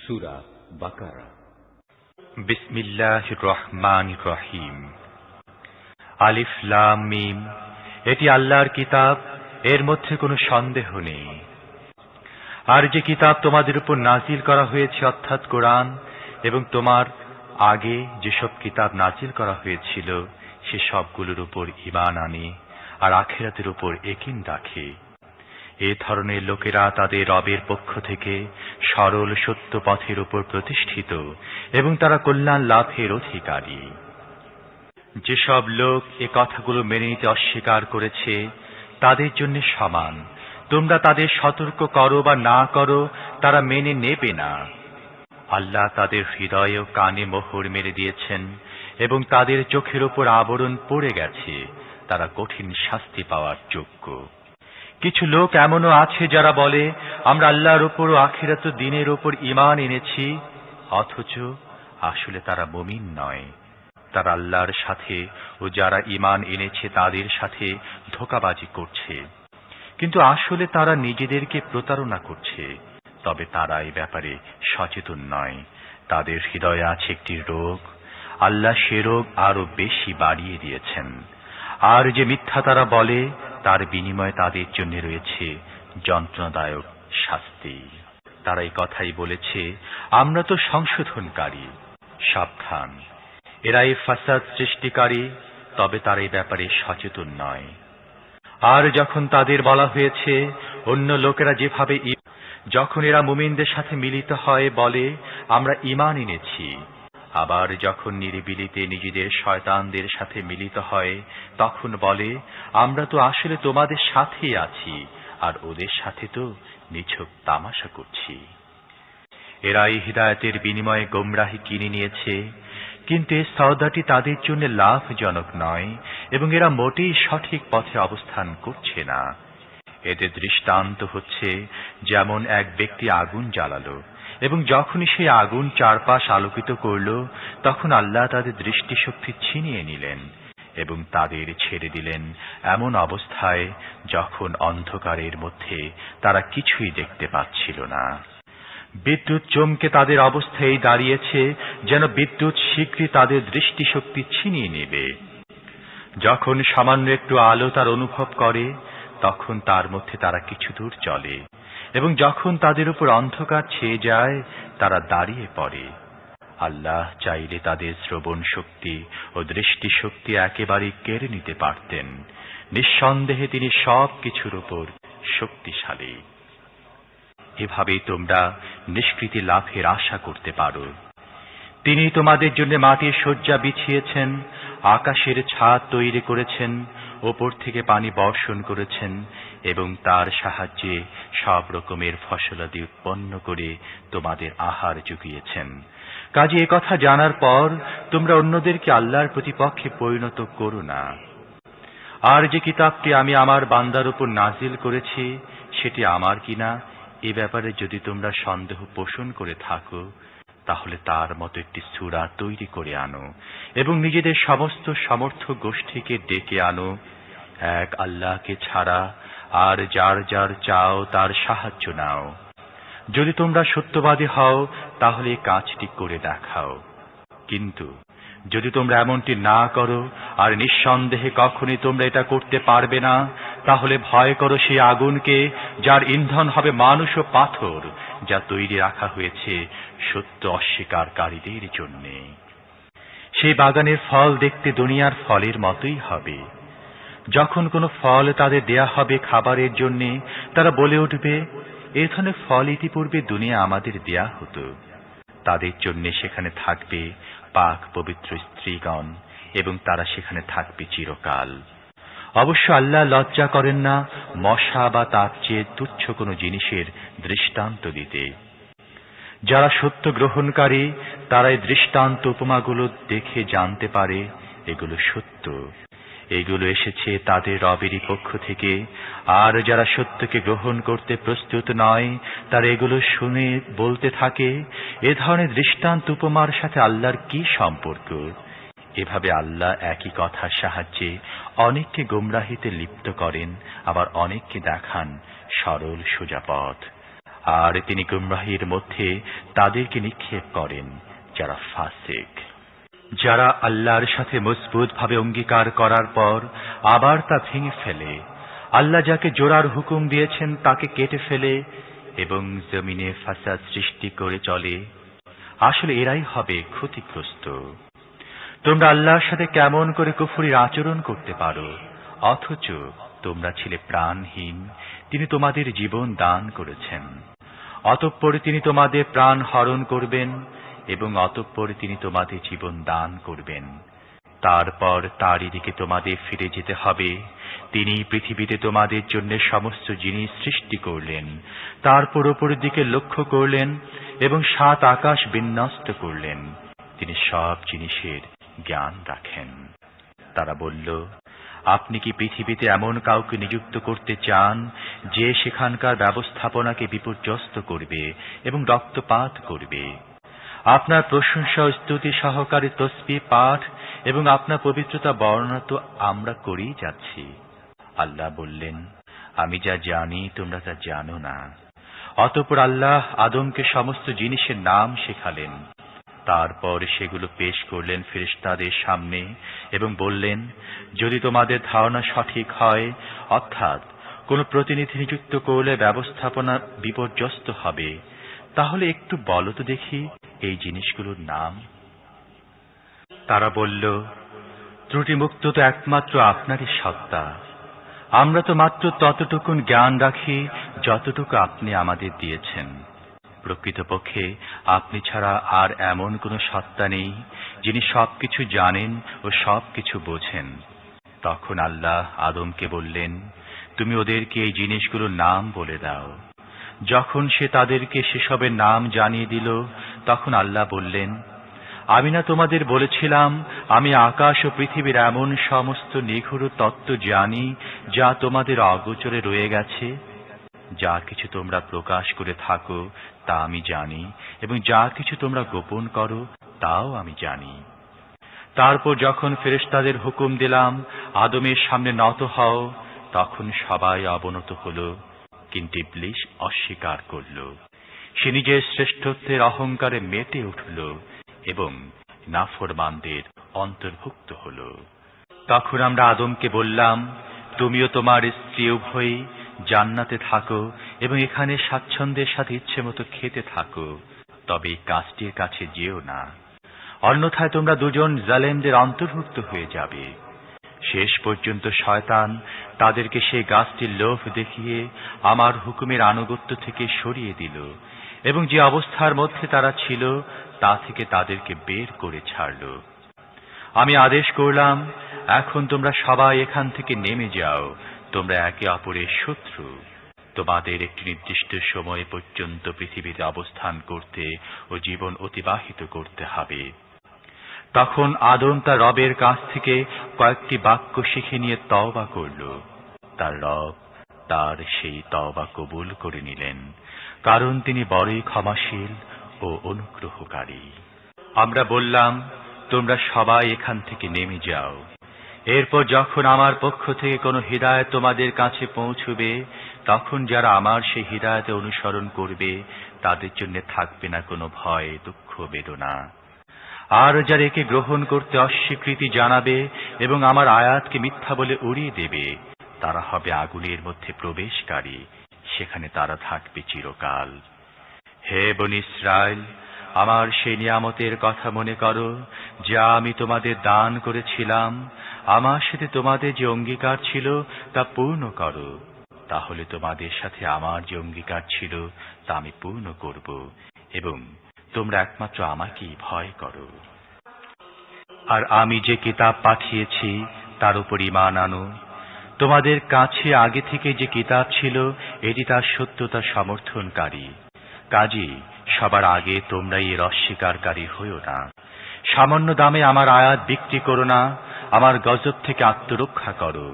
সূরা বাকারা। বিসমিল্লাহির রহমানির রহিম। আলিফ লাম মিম। এটি আল্লাহর কিতাব, এর মধ্যে কোনো সন্দেহ নেই। আর যে কিতাব তোমাদের উপর নাজিল করা হয়েছে অর্থাৎ কোরআন, এবং তোমার আগে যেসব কিতাব নাজিল করা হয়েছিল সে সবগুলোর উপর ঈমান আনে আর আখিরাতের উপর ইয়াকিন রাখে। এ ধরনের লোকেরা তাদের রবের পক্ষ থেকে সরল সত্য পথের উপর প্রতিষ্ঠিত এবং তারা কল্যাণ লাভের অধিকারী। যেসব লোক এ কথাগুলো মেনে নিতে অস্বীকার করেছে তাদের জন্য সমান। তোমরা তাদের সতর্ক করো বা না করো, তারা মেনে নেবে না। আল্লাহ তাদের হৃদয় ও কানে মোহর মেরে দিয়েছেন এবং তাদের চোখের উপর আবরণ পড়ে গেছে, তারা কঠিন শাস্তি পাওয়ার যোগ্য। কিছু লোক এমনও আছে যারা বলে আমরা আল্লাহর উপর ও আখিরাত দিনের উপর ঈমান এনেছি, অথচ আসলে তারা মুমিন নয়। তারা আল্লাহর সাথে ও যারা ঈমান এনেছে তাদের সাথে ধোঁকাবাজি করছে, কিন্তু আসলে তারা নিজেদেরকে প্রতারণা করছে। তবে তারা এই ব্যাপারে সচেতন নয়। তাদের হৃদয়ে আছে একটি রোগ, আল্লাহ সে রোগ আরো বেশি বাড়িয়ে দিয়েছেন। আর যে মিথ্যা তারা বলে তার বিনিময়ে তাদের জন্য রয়েছে যন্ত্রণাদায়ক শাস্তি। তারা এই কথাই বলেছে আমরা তো সংশোধনকারী। সাবধান, এরা এই ফাসাদ সৃষ্টিকারী, তবে তারা এই ব্যাপারে সচেতন নয়। আর যখন তাদের বলা হয়েছে অন্য লোকেরা যেভাবে, যখন এরা মুমিনদের সাথে মিলিত হয় বলে আমরা ঈমান এনেছি, আবার যখন নিরিবিলিতে নিজেদের শয়তানদের সাথে মিলিত হয় তখন বলে আমরা তো আসলে তোমাদের সাথেই আছি আর ওদের সাথে তো নিছক তামাশা করছি। এরা এই হিদায়াতের বিনিময়ে গোমরাহি কিনে নিয়েছে, কিন্তু এই সওদাটি তাদের জন্য লাভজনক নয় এবং এরা মোটেই সঠিক পথে অবস্থান করছে না। এদের দৃষ্টান্ত হচ্ছে যেমন এক ব্যক্তি আগুন জ্বালালো এবং যখনই সেই আগুন চারপাশ আলোকিত করল তখন আল্লাহ তাদের দৃষ্টিশক্তি ছিনিয়ে নিলেন এবং তাদের ছেড়ে দিলেন এমন অবস্থায় যখন অন্ধকারের মধ্যে তারা কিছুই দেখতে পাচ্ছিল না। বিদ্যুৎ চমকে তাদের অবস্থায় দাঁড়িয়েছে যেন বিদ্যুৎ শীঘ্রই তাদের দৃষ্টিশক্তি ছিনিয়ে নেবে। যখন সামান্য একটু আলো তার অনুভব করে তখন তার মধ্যে তারা কিছু দূর চলে এবং যখন তাদের উপর অন্ধকার ছেয়ে যায় তারা দাঁড়িয়ে পড়ে। আল্লাহ চাইলে তাদের শ্রবণ শক্তি ও দৃষ্টিশক্তি একেবারে কেড়ে নিতে পারতেন। নিঃসন্দেহে তিনি সব কিছুর উপর শক্তিশালী। এভাবে তোমরা নিষ্কৃতি লাভের আশা করতে পারো। তিনি তোমাদের জন্য মাটির শয্যা বিছিয়েছেন, আকাশের ছাদ তৈরি করেছেন, ওপর থেকে পানি বর্ষণ করেছেন এবং তার সাহায্যে সব রকমের ফসলাদি উৎপন্ন করে তোমাদের আহার জুগিয়েছেন। কাজে একথা জানার পর তোমরা অন্যদেরকে আল্লাহর প্রতিপক্ষে পরিণত করো না। আর যে কিতাবটি আমি আমার বান্দার উপর নাজিল করেছি সেটি আমার কিনা, এ ব্যাপারে যদি তোমরা সন্দেহ পোষণ করে থাকো তাহলে তার মতো একটি সূরা তৈরি করে আনো এবং নিজেদের সমস্ত সমর্থ গোষ্ঠীকে ডেকে আনো এক আল্লাহকে ছাড়া, আর যার যার চাও তার সাহায্য নাও। যদি তোমরা সত্যবাদী হও তাহলে এই কাজটি করে দেখাও। কিন্তু যদি তোমরা এমনটি না করো আর নিঃসন্দেহে কখনই তোমরা এটা করতে পারবে না, তাহলে ভয় করো সেই আগুনকে যার ইন্ধন হবে মানুষ ও পাথর, যা তৈরি রাখা হয়েছে সত্য অস্বীকারীদের জন্য। সেই বাগানের ফল দেখতে দুনিয়ার ফলের মতোই হবে। যখন কোনো ফল তাদের দেয়া হবে খাবারের জন্য, তারা বলে উঠবে এ ধরনের ফল ইতিপূর্বে দুনিয়া আমাদের দেয়া হতো। তাদের জন্য সেখানে থাকবে পাক পবিত্র স্ত্রীগণ এবং তারা সেখানে থাকবে চিরকাল। অবশ্য আল্লাহ লজ্জা করেন না মশা বা তার চেয়ে তুচ্ছ কোনো জিনিসের দৃষ্টান্ত দিতে। যারা সত্য গ্রহণকারী তারা এই দৃষ্টান্ত উপমাগুলো দেখে জানতে পারে এগুলো সত্য, এগুলো এসেছে তাদের রবেরই পক্ষ থেকে। আর যারা সত্যকে গ্রহণ করতে প্রস্তুত নয় তারা এগুলো শুনে বলতে থাকে এ ধরনের দৃষ্টান্ত উপমার সাথে আল্লাহর কি সম্পর্ক। এভাবে আল্লাহ একই কথার সাহায্যে অনেককে গোমরাহিতে লিপ্ত করেন, আবার অনেককে দেখান সরল সোজা পথ। আর তিনি গুমরাহির মধ্যে তাদেরকে নিক্ষেপ করেন যারা ফাসিক। যারা আল্লাহর সাথে মজবুতভাবে অঙ্গীকার করার পর আবার তা ভেঙে ফেলে, আল্লাহ যাকে জোড়ার হুকুম দিয়েছেন তাকে কেটে ফেলে এবং জমিনে ফাসাদ সৃষ্টি করে চলে, আসলে এরাই হবে ক্ষতিগ্রস্ত। তোমরা আল্লাহর সাথে কেমন করে কুফরির আচরণ করতে পারো, অথচ তোমরা ছিলে প্রাণহীন। তিনি তোমাদের জীবন দান করেছেন, অতঃপর তিনি তোমাদের প্রাণ হরণ করবেন এবং অতঃপর তিনি তোমাদের জীবন দান করবেন। তারপর তারই দিকে তোমাদের ফিরে যেতে হবে। তিনি পৃথিবীতে তোমাদের জন্য সমস্ত জিনিস সৃষ্টি করলেন, তারপর উপরের দিকে লক্ষ্য করলেন এবং 7 আকাশ বিন্যস্ত করলেন। তিনি সব জিনিসের জ্ঞান রাখেন। তারা বলল, আপনি কি পৃথিবীতে এমন কাউকে নিযুক্ত করতে চান যে সেখানকার ব্যবস্থাপনাকে বিপর্যস্ত করবে এবং রক্তপাত করবে? আপনার প্রশংসা ও স্তুতি সহকারে তসবিহ পাঠ এবং আপনার পবিত্রতা বর্ণনা তো আমরা করেই যাচ্ছি। আল্লাহ বললেন, আমি যা জানি তোমরা তা জানো না। অতঃপর আল্লাহ আদমকে সমস্ত জিনিসের নাম শেখালেন। তারপর সেগুলো পেশ করলেন ফেরেশতাদের সামনে এবং বললেন, যদি তোমাদের ধারণা সঠিক হয়, অর্থাৎ কোন প্রতিনিধি নিযুক্ত করলে ব্যবস্থাপনা বিপর্যস্ত হবে, তাহলে একটু বলো তো দেখি এই জিনিসগুলোর নাম। তারা বলল, ত্রুটিমুক্ত তো একমাত্র আপনারই সত্তা। আমরা তো মাত্র ততটুকুন জ্ঞান রাখি যতটুকু আপনি আমাদের দিয়েছেন। প্রকৃতপক্ষে আপনি ছাড়া আর এমন কোন সত্তা নেই যিনি সবকিছু জানেন ও সবকিছু বোঝেন। তখন আল্লাহ আদমকে বললেন, তুমি ওদেরকে এই জিনিসগুলোর নাম বলে দাও। যখন সে তাদেরকে সেসবের নাম জানিয়ে দিল, তখন আল্লাহ বললেন, আমি না তোমাদের বলেছিলাম আমি আকাশ ও পৃথিবীর এমন সমস্ত নিগূঢ় তত্ত্ব জানি যা তোমাদের অগোচরে রয়ে গেছে? যা কিছু তোমরা প্রকাশ করে থাকো তা আমি জানি, এবং যা কিছু তোমরা গোপন করো তাও আমি জানি। তারপর যখন ফেরেশতাদের হুকুম দিলাম আদমের সামনে নত হও, তখন সবাই অবনত হল, কিন্তু ইবলীস অস্বীকার করল। সে নিজের শ্রেষ্ঠত্বের অহংকারে মেতে উঠল এবং নাফরমানদের অন্তর্ভুক্ত হল। তখন আমরা আদমকে বললাম, তুমিও তোমার স্ত্রী উভয়ই জান্নাতে থাকো এবং এখানে স্বাচ্ছন্দ্যের সাথে ইচ্ছে মতো খেতে থাকো, তবে এই গাছটির কাছে যেও না, অন্যথায় তোমরা দুজন জালেমদের অন্তর্ভুক্ত হয়ে যাবে। শেষ পর্যন্ত শয়তান তাদেরকে সেই গাছটির লোভ দেখিয়ে আমার হুকুমের আনুগত্য থেকে সরিয়ে দিল এবং যে অবস্থার মধ্যে তারা ছিল তা থেকে তাদেরকে বের করে ছাড়ল। আমি আদেশ করলাম, এখন তোমরা সবাই এখান থেকে নেমে যাও। তোমরা একে অপরের শত্রু। তোমাদের একটি নির্দিষ্ট সময় পর্যন্ত পৃথিবীতে অবস্থান করতে ও জীবন অতিবাহিত করতে হবে। তখন আদম তার রবের কাছ থেকে কয়েকটি বাক্য শিখে নিয়ে তওবা করল। তার রব তার সেই তওবা কবুল করে নিলেন, কারণ তিনি বড়ই ক্ষমাশীল ও অনুগ্রহকারী। আমরা বললাম, তোমরা সবাই এখান থেকে নেমে যাও। এরপর যখন আমার পক্ষ থেকে কোনো হিদায়াত তোমাদের কাছে পৌঁছবে, তখন যারা আমার সেই হিদায়াতে অনুসরণ করবে তাদের জন্য থাকবে না কোনো ভয়, দুঃখ, বেদনা। আর যারা একে গ্রহণ করতে অস্বীকৃতি জানাবে এবং আমার আয়াতকে মিথ্যা বলে উড়িয়ে দেবে, তারা হবে আগুনের মধ্যে প্রবেশকারী, সেখানে তারা থাকবে চিরকাল। হে বনী ইসরাইল, আমার সেই নিয়ামতের কথা মনে করো যা আমি তোমাদের দান করেছিলাম। আমার সাথে তোমাদের যে অঙ্গীকার ছিল তা পূর্ণ করো, তাহলে তোমাদের সাথে আমার যে অঙ্গীকার ছিল তা আমি পূর্ণ করব এবং তোমরা একমাত্র আমাকেই ভয় করো। আর আমি যে কিতাব পাঠিয়েছি তার উপর ঈমান আনো। তোমাদের কাছে আগে থেকে যে কিতাব ছিল এটি তার সত্যতা সমর্থনকারী। কাজেই সবার আগে তোমরাই এর অস্বীকারী হইও না। সামান্য দামে আমার আয়াত বিক্রি করো না। আমার গজব থেকে আত্মরক্ষা করো।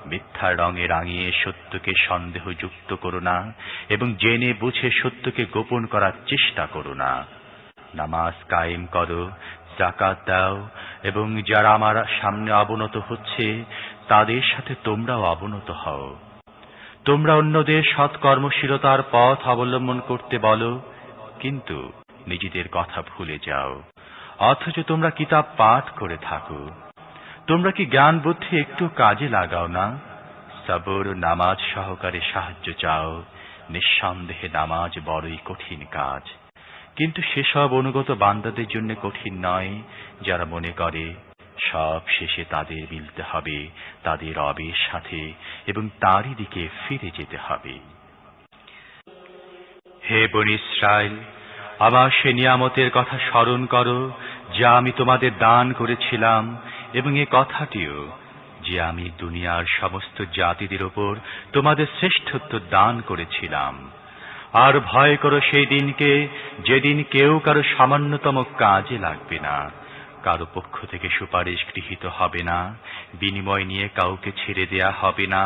মিথ্যার রঙে রাঙিয়ে সত্যকে সন্দেহযুক্ত করো না এবং জেনে বুঝে সত্যকে গোপন করার চেষ্টা করো না। নামাজ কায়েম করো, যাকাত দাও এবং যারা আমার সামনে অবনত হচ্ছে তাদের সাথে তোমরাও অবনত হও। তোমরা অন্যদের সৎকর্মশীলতার পথ অবলম্বন করতে বলো, কিন্তু নিজেদের কথা ভুলে যাও, অথচ তোমরা কিতাব পাঠ করে থাকো। তোমরা কি জ্ঞান বুদ্ধি একটু কাজে লাগাও না? সবর ও নামাজ সহকারে সাহায্য চাও। নিঃসন্দেহে নামাজ বড়ই কঠিন কাজ, কিন্তু সেসব অনুগত বান্দাদের জন্য কঠিন নয় যারা মনে করে সব শেষে তাদের মিলতে হবে তাদের রবের সাথে এবং তারই দিকে ফিরে যেতে হবে। হে বনী ইসরাইল, আমার সে নিয়ামতের কথা স্মরণ করো যা আমি তোমাদের দান করেছিলাম, এবং এ কথাটিও যে আমি দুনিয়ার সমস্ত জাতিদের ওপর তোমাদের শ্রেষ্ঠত্ব দান করেছিলাম। আর ভয় করো সেই দিনকে, যেদিন কেউ কারো সামান্যতম কাজে লাগবে না, কারো পক্ষ থেকে সুপারিশ গৃহীত হবে না, বিনিময় নিয়ে কাউকে ছেড়ে দেয়া হবে না,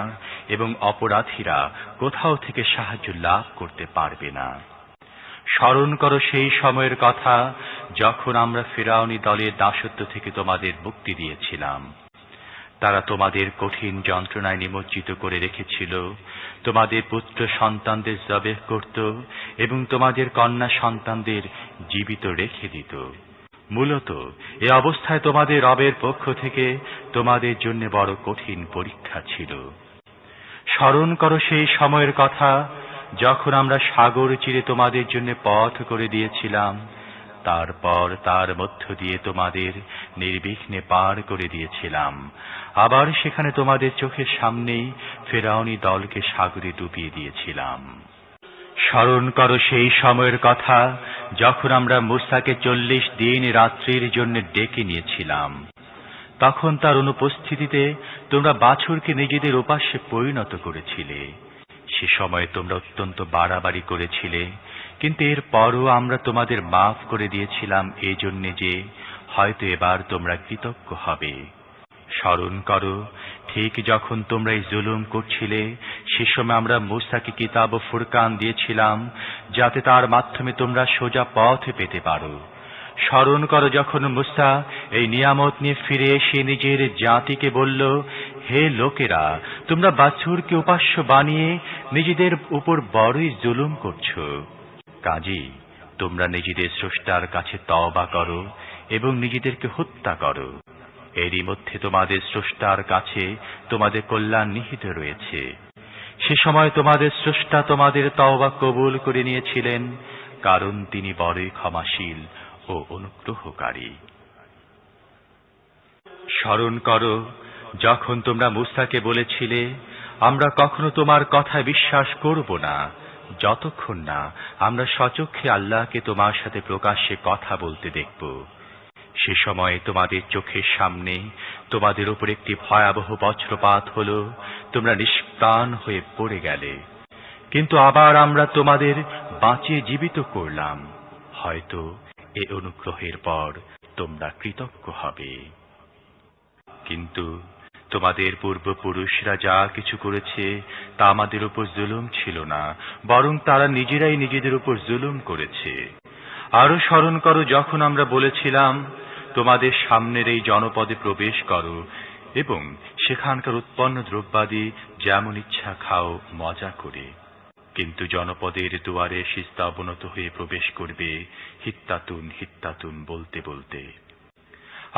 এবং অপরাধীরা কোথাও থেকে সাহায্য লাভ করতে পারবে না। স্মরণ করো সেই সময়ের কথা যখন আমরা ফিরআউনী দলের দাসত্ব থেকে তোমাদের মুক্তি দিয়েছিলাম। তারা তোমাদের কঠিন যন্ত্রণায় নিমজ্জিত করে রেখেছিল, তোমাদের পুত্র সন্তানদের জবেহ করত এবং তোমাদের কন্যা সন্তানদের জীবিত রেখে দিত। মূলত এ অবস্থায় তোমাদের রবের পক্ষ থেকে তোমাদের জন্য বড় কঠিন পরীক্ষা ছিল। স্মরণ করো সেই সময়ের কথা যখন আমরা সাগর চিরে তোমাদের জন্য পথ করে দিয়েছিলাম, তারপর তার মধ্য দিয়ে তোমাদের নির্বিঘ্নে পার করে দিয়েছিলাম। আবার সেখানে তোমাদের চোখের সামনেই ফিরআউনী দলকে সাগরে ডুবিয়ে দিয়েছিলাম। স্মরণ করো সেই সময়ের কথা যখন আমরা মূসাকে 40 দিন রাত্রির জন্য ডেকে নিয়েছিলাম। তখন তার অনুপস্থিতিতে তোমরা বাছুরকে নিজেদের উপাস্যে পরিণত করেছিলে। সে সময় তোমরা অত্যন্ত বাড়াবাড়ি করেছিলে, কিন্তু এর পরও আমরা তোমাদের মাফ করে দিয়েছিলাম এই জন্যে যে হয়তো এবার তোমরা কৃতজ্ঞ হবে। স্মরণ করো, ঠিক যখন তোমরা এই জুলুম করছিলে সে সময় আমরা মূসাকে কিতাব ও ফুরকান দিয়েছিলাম, যাতে তার মাধ্যমে তোমরা সোজা পথ পেতে পারো। স্মরণ করো যখন মূসা এই নিয়ামত নিয়ে ফিরে এসে নিজের জাতিকে বলল, হে লোকেরা, তোমরা বাছুরকে উপাস্য বানিয়ে নিজেদের উপর বড়ই জুলুম করছো। কাজেই তোমরা নিজেদের স্রষ্টার কাছে তওবা করো এবং নিজেদেরকে হত্যা করো। এরই মধ্যে তোমাদের স্রষ্টার কাছে তোমাদের কল্যাণ নিহিত রয়েছে। সে সময় তোমাদের স্রষ্টা তোমাদের তওবা কবুল করে নিয়েছিলেন, কারণ তিনি বড়ই ক্ষমাশীল ও অনুগ্রহকারী। স্মরণ করো যখন তোমরা মূসাকে বলেছিলে, আমরা কখনো তোমার কথায় বিশ্বাস করব না যতক্ষণ না আমরা স্বচক্ষে আল্লাহকে তোমার সাথে প্রকাশ্যে কথা বলতে দেখব। সে সময় তোমাদের চোখের সামনে তোমাদের উপর একটি ভয়াবহ বজ্রপাত হলো, তোমরা নিষ্প্রাণ হয়ে পড়ে গেলে, কিন্তু আবার আমরা তোমাদের বাঁচিয়ে জীবিত করলাম। হয়তো এ অনুগ্রহের পর তোমরা কৃতজ্ঞ হবে। কিন্তু তোমাদের পূর্বপুরুষরা যা কিছু করেছে তা আমাদের উপর জুলুম ছিল না, বরং তারা নিজেরাই নিজেদের উপর জুলুম করেছে। আরো স্মরণ করো যখন আমরা বলেছিলাম, তোমাদের সামনের এই জনপদে প্রবেশ করো এবং সেখানকার উৎপন্ন দ্রব্যাদি যেমন ইচ্ছা খাও মজা করে, কিন্তু জনপদের দুয়ারে সিজদা অবনত হয়ে প্রবেশ করবে হিত্তাতুন হিত্তাতুন বলতে বলতে।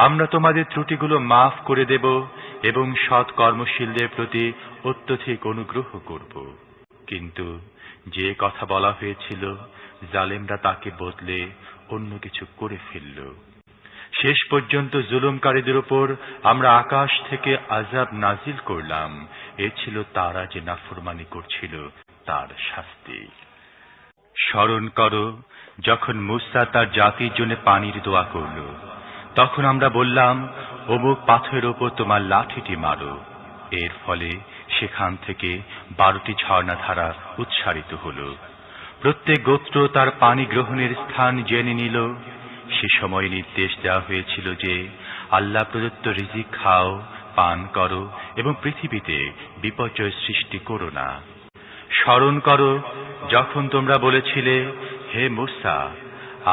আমরা তোমাদের ত্রুটিগুলো মাফ করে দেব এবং সৎ কর্মশীলদের প্রতি অত্যধিক অনুগ্রহ করব। কিন্তু যে কথা বলা হয়েছিল জালেমরা তাকে বদলে অন্য কিছু করে ফেলল। শেষ পর্যন্ত জুলুমকারীদের উপর আমরা আকাশ থেকে আযাব নাজিল করলাম। এ ছিল তারা যে নাফরমানি করছিল তার শাস্তি। স্মরণ করো যখন মূসা তার জাতির জন্য পানির দোয়া করল, তখন আমরা বললাম, অমুক পাথরের ওপর তোমার লাঠিটি মারো। এর ফলে সেখান থেকে 12টি ঝর্ণাধারা উৎসারিত হল। প্রত্যেক গোত্র তার পানি গ্রহণের স্থান জেনে নিল। সে সময় নির্দেশ দেওয়া হয়েছিল যে আল্লাহ প্রদত্ত রিজিক খাও, পান করো এবং পৃথিবীতে বিপর্যয় সৃষ্টি করো না। স্মরণ করো যখন তোমরা বলেছিলে, হে মূসা,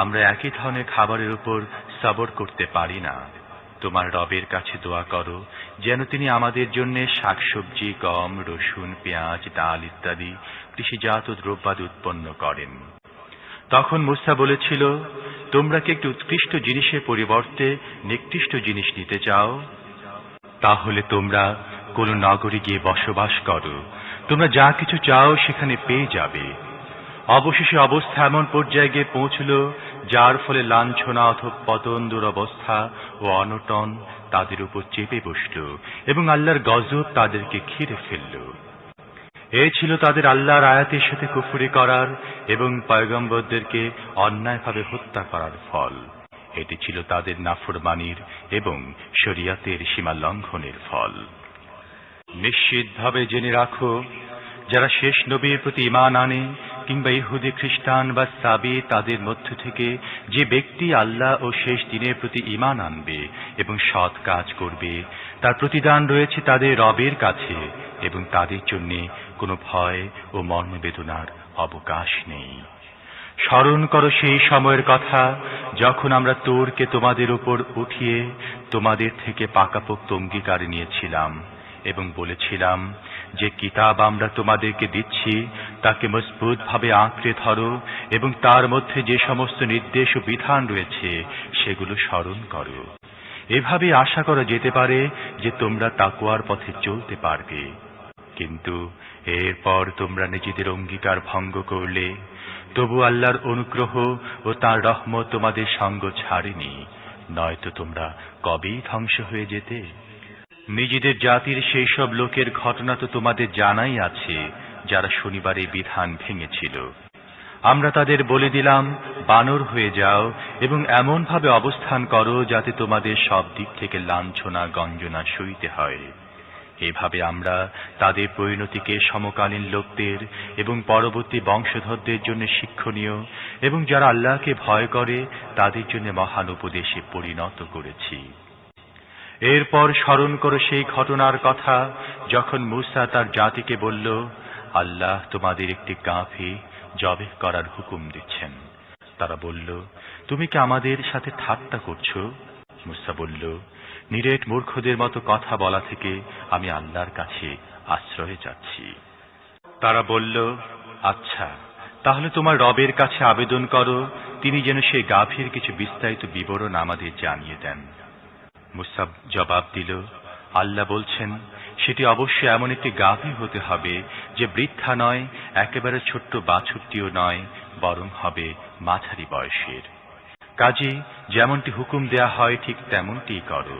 আমরা একই ধরনের খাবারের উপর সবর করতে পারি না। তোমার রবের কাছে দোয়া করো যেন তিনি আমাদের জন্য শাকসবজি, গম, রসুন, পেঁয়াজ, ডাল ইত্যাদি কৃষিজাত দ্রব্যাদি উৎপন্ন করেন। তখন মূসা বলেছিল, তোমরা কি একটি উৎকৃষ্ট জিনিসের পরিবর্তে নিকৃষ্ট জিনিস নিতে চাও? তাহলে তোমরা কোন নগরে গিয়ে বসবাস করো, তোমরা যা কিছু চাও সেখানে পেয়ে যাবে। অবশেষে অবস্থা এমন পর্যায়ে গিয়ে পৌঁছল যার ফলে লাঞ্ছনা অথবা পতন, দুরবস্থা ও অনটন তাদের উপর চেপে বসল এবং আল্লাহর গজব তাদেরকে ঘিরে ফেলল। এ ছিল তাদের আল্লাহর আয়াতের সাথে কুফরি করার এবং পয়গম্বরদেরকে অন্যায়ভাবে হত্যা করার ফল। এটি ছিল তাদের নাফরমানির এবং শরিয়াতের সীমা লঙ্ঘনের ফল। নিশ্চিতভাবে জেনে রাখো, যারা শেষ নবীর প্রতি ঈমান আনে কিংবা ইহুদি, খ্রিস্টান বা সাবি তাদের মধ্য থেকে যে ব্যক্তি আল্লাহ ও শেষ দিনের প্রতি ঈমান আনবে এবং সৎ কাজ করবে, তার প্রতিদান রয়েছে তাদের রবের কাছে এবং তাদের জন্য কোনো ভয় ও মর্মবেদনার অবকাশ নেই। স্মরণ করো সেই সময়ের কথা যখন আমরা তুরকে তোমাদের উপর উঠিয়ে তোমাদের থেকে পাকাপোক্ত অঙ্গীকার নিয়েছিলাম এবং বলেছিলাম যে কিতাব আমরা তোমাদেরকে দিচ্ছি তাকে মজবুতভাবে আঁকড়ে ধরো এবং তার মধ্যে যে সমস্ত নির্দেশ ও বিধান রয়েছে সেগুলো স্মরণ করো। এভাবে আশা করা যেতে পারে যে তোমরা তাকওয়ার পথে চলতে পারবে। কিন্তু এরপর তোমরা নিজেদের অঙ্গীকার ভঙ্গ করলে, তবু আল্লাহর অনুগ্রহ ও তাঁর রহমত তোমাদের সঙ্গ ছাড়েনি, নয়তো তোমরা কবেই ধ্বংস হয়ে যেতে। নিজেদের জাতির সেই সব লোকের ঘটনা তো তোমাদের জানাই আছে যারা শনিবারে বিধান ভেঙেছিল। আমরা তাদের বলে দিলাম, বানর হয়ে যাও এবং এমনভাবে অবস্থান করো যাতে তোমাদের সব দিক থেকে লাঞ্ছনা গঞ্জনা সইতে হয়। এভাবে আমরা তাদের পরিণতিকে সমকালীন লোকদের এবং পরবর্তী বংশধরদের জন্য শিক্ষণীয় এবং যারা আল্লাহকে ভয় করে তাদের জন্য মহান উপদেশে পরিণত করেছি। এরপর স্মরণ করো সেই ঘটনার কথা যখন মূসা তার জাতিকে বলল, আল্লাহ তোমাদের একটি গাভী জবেহ করার হুকুম দিচ্ছেন। তারা বলল, তুমি কি আমাদের সাথে ঠাট্টা করছো? মূসা বলল, নিরেট মূর্খদের মতো কথা বলা থেকে আমি আল্লাহর কাছে আশ্রয়ে যাচ্ছি। তারা বলল, আচ্ছা, তাহলে তোমার রবের কাছে আবেদন করো তিনি যেন সেই গাভীর কিছু বিস্তারিত বিবরণ আমাদের জানিয়ে দেন। মূসা জবাব দিল, আল্লাহ বলছেন, সেটি অবশ্যই এমন একটি গাভী হতে হবে যে বৃদ্ধা নয়, একেবারে ছোট্ট বাছুরটিও নয়, বরং হবে মাঝারি বয়সের। কাজী যেমনটি হুকুম দেয়া হয় ঠিক তেমনটিই করো।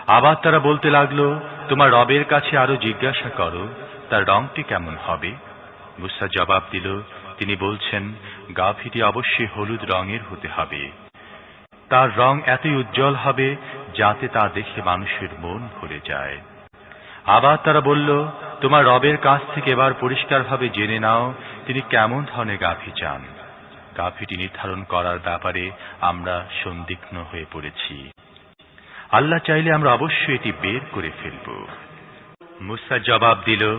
আবার তারা বলতে লাগলো, তোমার রবের কাছে আরো জিজ্ঞাসা করো তার রংটি কেমন হবে। মূসা জবাব দিল, তিনি বলছেন, গাভীটি অবশ্যই হলুদ রঙের হতে হবে। তার রং এতই উজ্জ্বল হবে যাতে তা দেখে মানুষের মন ভরে যায়। আবার তারা বলল, তোমার রবের কাছ থেকে এবার পরিষ্কারভাবে জেনে নাও তিনি কেমন ধরনের গাভী চান। গাভীটি নির্ধারণ করার ব্যাপারে আমরা সন্দিগ্ধ হয়ে পড়েছি। আল্লাহ চাইলে আমরা অবশ্যই এটি বের করে ফেলব। মূসা জবাব দিল,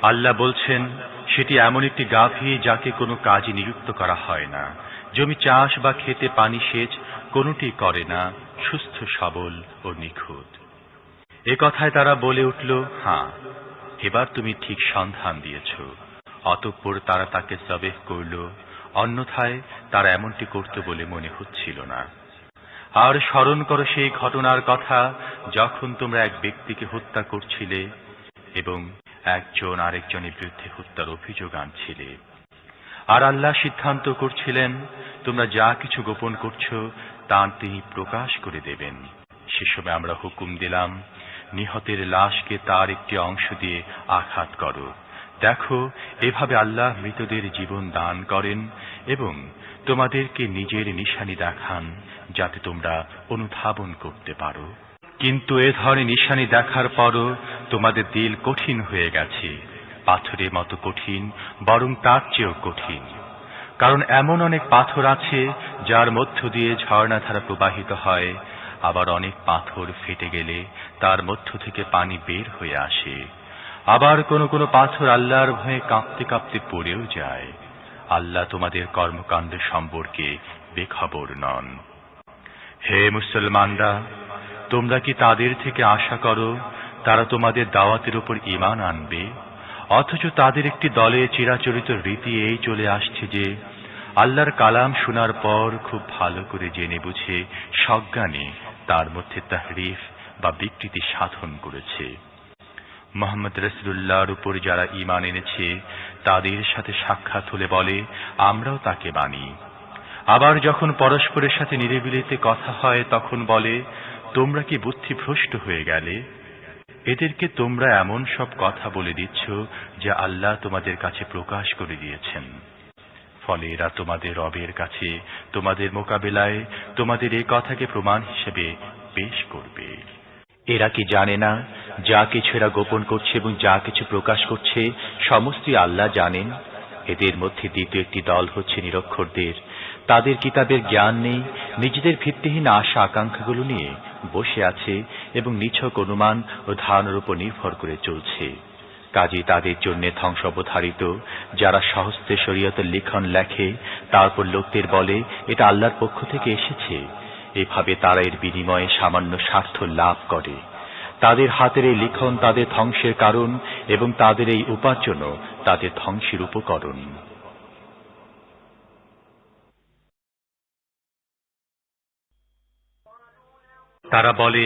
আল্লাহ বলছেন, সেটি এমন একটি গাভী যাকে কোনো কাজে নিযুক্ত করা হয় না, জমি চাষ বা খেতে পানি সেচ কোনোটি করে না, সুস্থ সবল ও নিখুঁত। এ কথায় তারা বলে উঠল, হ্যাঁ, এবার তুমি ঠিক সন্ধান দিয়েছ। অতঃপর তারা তাকে জবেহ করল, অন্যথায় তারা এমনটি করত বলে মনে হচ্ছিল না। আর স্মরণ করো সেই ঘটনার কথা যখন তোমরা এক ব্যক্তিকে হত্যা করছিলে এবং একজন আরেকজনের বিরুদ্ধে হত্যার অভিযোগ আনছিলে। আর আল্লাহ সিদ্ধান্ত করছিলেন তোমরা যা কিছু গোপন করছো তা তিনি প্রকাশ করে দেবেন। সে সময় আমরা হুকুম দিলাম, নিহতের লাশকে তার একটি অংশ দিয়ে আঘাত করো। দেখো, এভাবে আল্লাহ মৃতদের জীবন দান করেন এবং তোমাদেরকে নিজের নিশানি দেখান যাতে তোমরা অনুধাবন করতে পারো। কিন্তু এ ধরনের নিশানি দেখার পরও তোমাদের দিল কঠিন হয়ে গেছে, পাথরের মতো কঠিন, বরং তার চেয়েও কঠিন। কারণ এমন অনেক পাথর আছে যার মধ্য দিয়ে ঝর্ণাধারা প্রবাহিত হয়, আবার অনেক পাথর ফেটে গেলে তার মধ্য থেকে পানি বের হয়ে আসে। আবার কোন কোন পাথর আল্লাহর ভয়ে কাঁপতে কাঁপতে পড়েও যায়। আল্লাহ তোমাদের কর্মকাণ্ড সম্পর্কে বেখবর নন। হে মুসলমানরা, তোমরা কি তাদের থেকে আশা করো তারা তোমাদের দাওয়াতের উপর ঈমান আনবে? অথচ তাদের একটি দলে চিরাচরিত রীতি এই চলে আসছে যে আল্লাহর কালাম শোনার পর খুব ভালো করে জেনে বুঝে সজ্ঞানে তার মধ্যে তাহরিফ বা বিকৃতি সাধন করেছে। মুহাম্মদ রাসূলুল্লাহর উপর যারা ঈমান এনেছে তাদের সাথে সাক্ষাৎ হলে বলে আমরাও তাকে মানি। আবার যখন পরস্পরের সাথে নিরিবিলিতে কথা হয় তখন বলে তোমরা কি বুদ্ধিভ্রষ্ট হয়ে গেলে? এদেরকে তোমরা এমন সব কথা বলে দিচ্ছ যা আল্লাহ তোমাদের কাছে প্রকাশ করে দিয়েছেন। ফলে এরা তোমাদের রবের কাছে তোমাদের মোকাবিলায় তোমাদের এই কথাকে প্রমাণ হিসেবে পেশ করবে। এরা কি জানে না যা কিছু এরা গোপন করছে এবং যা কিছু প্রকাশ করছে সমস্তই আল্লাহ জানেন? এদের মধ্যে দ্বিতীয় একটি দল হচ্ছে নিরক্ষরদের। তাদের কিতাবের জ্ঞান নেই, নিজেদের ভিত্তিহীন আশা আকাঙ্ক্ষাগুলো নিয়ে বসে আছে এবং নিছক অনুমান ও ধারণার উপর নির্ভর করে চলছে। কাজে তাদের জন্য ধ্বংস অবধারিত। যারা সহস্তে শরীয়তের লিখন লেখে তারপর লোকদের বলে এটা আল্লাহর পক্ষ থেকে এসেছে, এভাবে তারা এর বিনিময়ে সামান্য স্বার্থ লাভ করে। তাদের হাতের এই লিখন তাদের ধ্বংসের কারণ এবং তাদের এই উপার্জনও তাদের ধ্বংসের উপকরণ। তারা বলে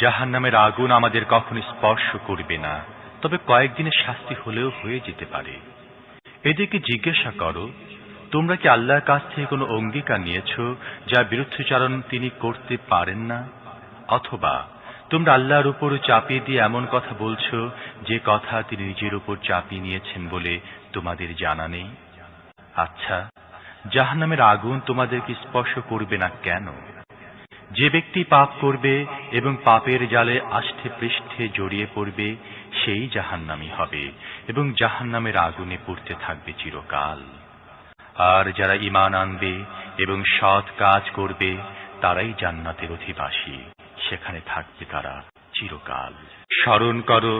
জাহান্নামের আগুন আমাদের কখনো স্পর্শ করবে না, তবে কয়েকদিনের শাস্তি হলেও হয়ে যেতে পারে। এদেরকে জিজ্ঞাসা করো তোমরা কি আল্লাহর কাছ থেকে কোনো অঙ্গীকার নিয়েছ যার বিরুদ্ধচারণ তিনি করতে পারেন না? অথবা তোমরা আল্লাহর উপর চাপিয়ে দিয়ে এমন কথা বলছো যে কথা তিনি নিজের উপর চাপিয়ে নিয়েছেন বলে তোমাদের জানা নেই? আচ্ছা, জাহান্নামের আগুন তোমাদেরকে স্পর্শ করবে না কেন? যে ব্যক্তি পাপ করবে এবং পাপের জালে আষ্ঠে পৃষ্ঠে জড়িয়ে পড়বে সেই জাহান্নামী হবে এবং জাহান্নামের আগুনে পুড়তে থাকবে চিরকাল। আর যারা ঈমান আনবে এবং সৎ কাজ করবে তারাই জান্নাতের অধিবাসী, সেখানে থাকবে তারা চিরকাল। স্মরণ করো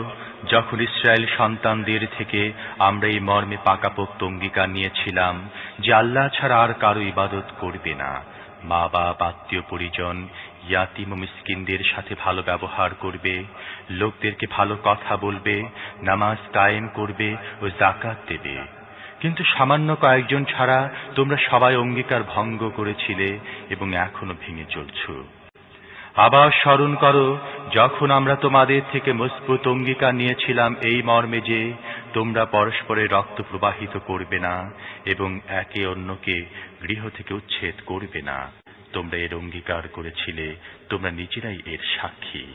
যখন ইসরায়েল সন্তানদের থেকে আমরা এই মর্মে পাকাপোক্ত অঙ্গীকার নিয়েছিলাম যে আল্লাহ ছাড়া আর কারো ইবাদত করবে না, মা বাপ আত্মীয় পরিজন ইয়াতীম ও মিসকিনদের সাথে ভালো ব্যবহার করবে, লোকদেরকে ভালো কথা বলবে, নামাজ কায়েম করবে ও যাকাত দেবে। কিন্তু সামান্য কয়েকজন ছাড়া তোমরা সবাই অঙ্গীকার ভঙ্গ করেছিলে এবং এখনো ভেঙে চলছ। আবার স্মরণ করো যখন আমরা তোমাদের থেকে মজবুত অঙ্গীকার নিয়েছিলাম এই মর্মে যে তোমরা পরস্পরের রক্ত প্রবাহিত করবে না এবং একে অন্যকে গৃহ থেকে উচ্ছেদ করবে না। তোমরা এর অঙ্গীকার করেছিলে, তোমরা নিজেরাই এর সাক্ষী।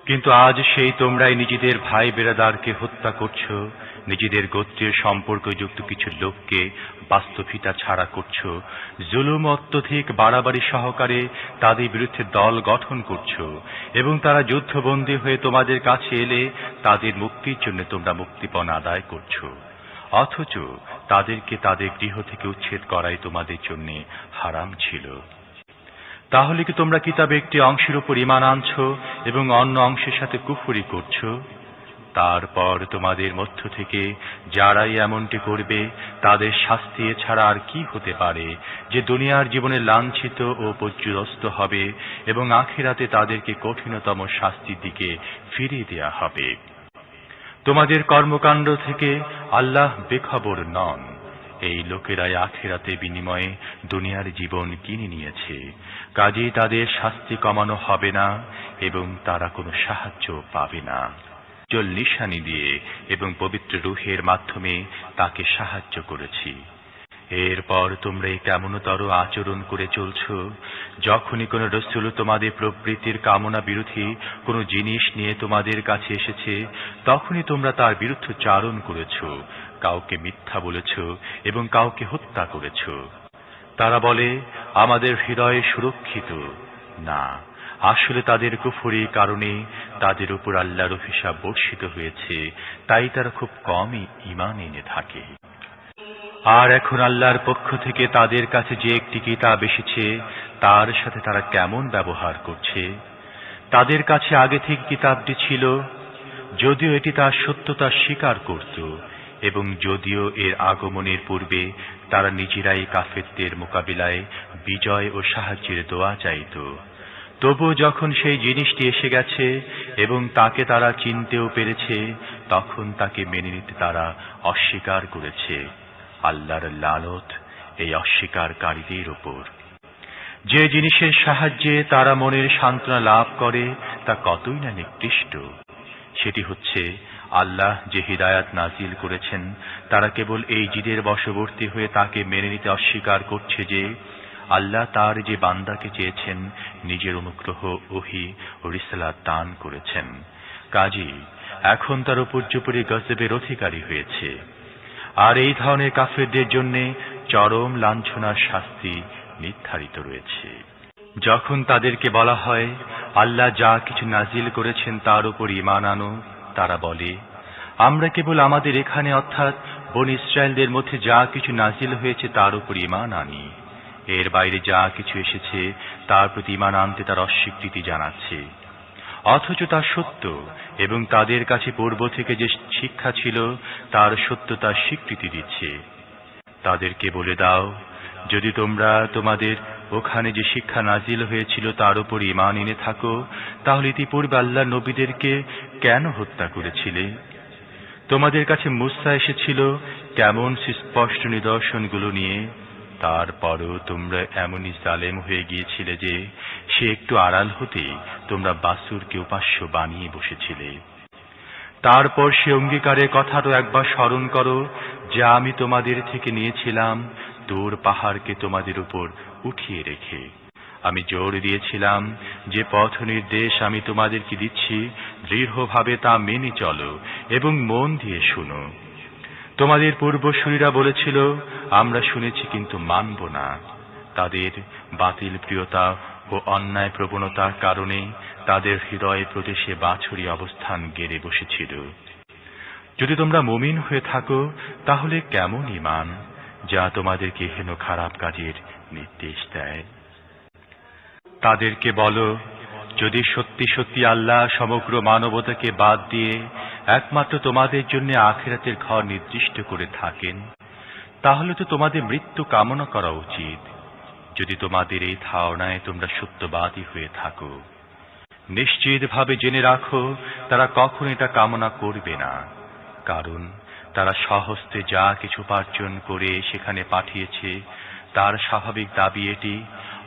কিন্তু আজ সেই তোমরাই নিজেদের ভাই বেরাদারকে হত্যা করছো, নিজেদের গোত্রের সম্পর্কযুক্ত কিছু লোককে বাস্তবিকতা ছাড়া করছো, জুলুম অত্যধিক বাড়াবাড়ি সহকারে তাদের বিরুদ্ধে দল গঠন করছো এবং তারা যুদ্ধবন্দী হয়ে তোমাদের কাছে এলে তাদের মুক্তির জন্য তোমরা মুক্তিপণ আদায় করছো, অথচ তাদেরকে তাদের গৃহ থেকে উচ্ছেদ করাই তোমাদের জন্য হারাম ছিল। তাহলে কি তোমরা কিতাবে একটি অংশের উপর ঈমান আনছো এবং অন্য অংশের সাথে কুফরি করছো? তারপর তোমাদের মধ্য থেকে যারাই এমনটি করবে তাদের শাস্তি ছাড়া আর কি হতে পারে যে দুনিয়ার জীবনে লাঞ্ছিত ও পর্যুদস্ত হবে এবং আখিরাতে তাদেরকে কঠিনতম শাস্তির দিকে ফিরিয়ে দেয়া হবে। তোমাদের কর্মকাণ্ড থেকে আল্লাহ বেখবর নন। এই লোকেরাই আখিরাতে বিনিময়ে দুনিয়ার জীবন কিনে নিয়েছে, কাজেই তাদের শাস্তি কমানো হবে না এবং তারা কোনো সাহায্য পাবে না। জল নিশানি দিয়ে এবং পবিত্র রূহের মাধ্যমে তাকে সাহায্য করেছি। এরপর তোমরা এই কেমনতর আচরণ করে চলছ যখনই কোনো রাসূল তোমাদের প্রবৃত্তির কামনা বিরোধী কোনো জিনিস নিয়ে তোমাদের কাছে এসেছে তখনই তোমরা তার বিরুদ্ধচারণ করেছ, কাউকে মিথ্যা বলেছ এবং কাউকে হত্যা করেছ। তারা বলে আমাদের হৃদয়ে সুরক্ষিত। না, আসলে তাদের কুফরির কারণে তাদের উপর আল্লাহর অভিশাপ বর্ষিত হয়েছে, তাই তারা খুব কমই ঈমান এনে থাকে। আর এখন আল্লাহর পক্ষ থেকে তাদের কাছে যে একটি কিতাব এসেছে তার সাথে তারা কেমন ব্যবহার করছে? তাদের কাছে আগে থেকে কিতাবটি ছিল, যদিও এটি তার সত্যতা স্বীকার করত এবং যদিও এর আগমনের পূর্বে তারা নিজেরাই কাফেরদের মোকাবিলায় বিজয় ও সাহায্যের দোয়া চাইত, তবু যখন সেই জিনিসটি এসে গেছে এবং তাকে তারা চিনতেও পেরেছে, তখন তাকে মেনে নিতে তারা অস্বীকার করেছে। আল্লাহর লানত এই অস্বীকারীদের উপর। যে জিনিসের সাহায্যে তারা মনের সান্ত্বনা লাভ করে তা কতই না নিকৃষ্ট। সেটি হচ্ছে আল্লাহ যে হিদায়াত নাজিল করেছেন, তারা কেবল এই জিদের বশবর্তী হয়ে তাকে মেনে নিতে অস্বীকার করছে যে আল্লাহ তার যে বান্দাকে চেয়েছেন নিজের অনুগ্রহ, ওহী ও রিসালাত দান করেছেন। কাজেই এখন তার উপর্যুপরি গজবের অধিকারী হয়েছে। আর এই ধরনের কাফেরদের জন্য চরম লাঞ্ছনার শাস্তি নির্ধারিত রয়েছে। যখন তাদেরকে বলা হয় আল্লাহ যা কিছু নাজিল করেছেন তার উপর ঈমান আনো, তারা বলে আমরা কেবল আমাদের এখানে অর্থাৎ বনী ইসরায়েলদের মধ্যে যা কিছু নাজিল হয়েছে তার উপর ঈমান আনি। এর বাইরে যা কিছু এসেছে তার প্রতি ঈমান আনতে তার অস্বীকৃতি জানাচ্ছে। অথচ তা সত্য এবং তাদের কাছে পূর্ব থেকে যে শিক্ষা ছিল তার সত্যতার স্বীকৃতি দিচ্ছে। তাদেরকে বলে দাও, যদি তোমরা তোমাদের ওখানে যে শিক্ষা নাজিল হয়েছিল তার উপর ঈমান এনে থাকো, তাহলে ইতিপূর্বে আল্লাহর নবীদেরকে কেন হত্যা করেছিলে? তোমাদের কাছে মূসা এসেছিল কেমন সুস্পষ্ট নিদর্শনগুলো নিয়ে, তারপরও তোমরা এমনই জালেম হয়ে গিয়েছিলে যে সে একটু আড়াল হতে তোমরা বাসুরকে উপাস্য বানিয়ে বসেছিলে। তারপর সে অঙ্গীকারের কথাটা একবার স্মরণ করো যা আমি তোমাদের থেকে নিয়েছিলাম দূর পাহাড়কে তোমাদের উপর উঠিয়ে রেখে। আমি জোর দিয়েছিলাম যে পথ নির্দেশ আমি তোমাদেরকে দিচ্ছি দৃঢ়ভাবে তা মেনে চলো এবং মন দিয়ে শুনো। তোমাদের পূর্বসূরীরা বলেছিল আমরা শুনেছি কিন্তু মানব না। তাদের বাতিল প্রিয়তা ও অন্যায় প্রবণতার কারণে তাদের হৃদয় প্রদেশে বাছুরি অবস্থান গেড়ে বসেছিল। যদি তোমরা মুমিন হয়ে থাকো তাহলে কেমন ঈমান যা তোমাদেরকে হেন খারাপ কাজের নির্দেশ দেয়? তাদেরকে বলো, যদি সত্যি সত্যি আল্লাহ সমগ্র মানবতাকে বাদ দিয়ে একমাত্র তোমাদের জন্য আখিরাতের ঘর নির্দিষ্ট করে থাকেন, তাহলে তো তোমাদের মৃত্যু কামনা করা উচিত, যদি তোমাদের এই ধারণায় তোমরা সত্যবাদী হয়ে থাকো। নিশ্চিতভাবে জেনে রাখো তারা কখনো এটা কামনা করবে না, কারণ তারা স্বহস্তে যা কিছু উপার্জন করে সেখানে পাঠিয়েছে তার স্বাভাবিক দাবি এটি,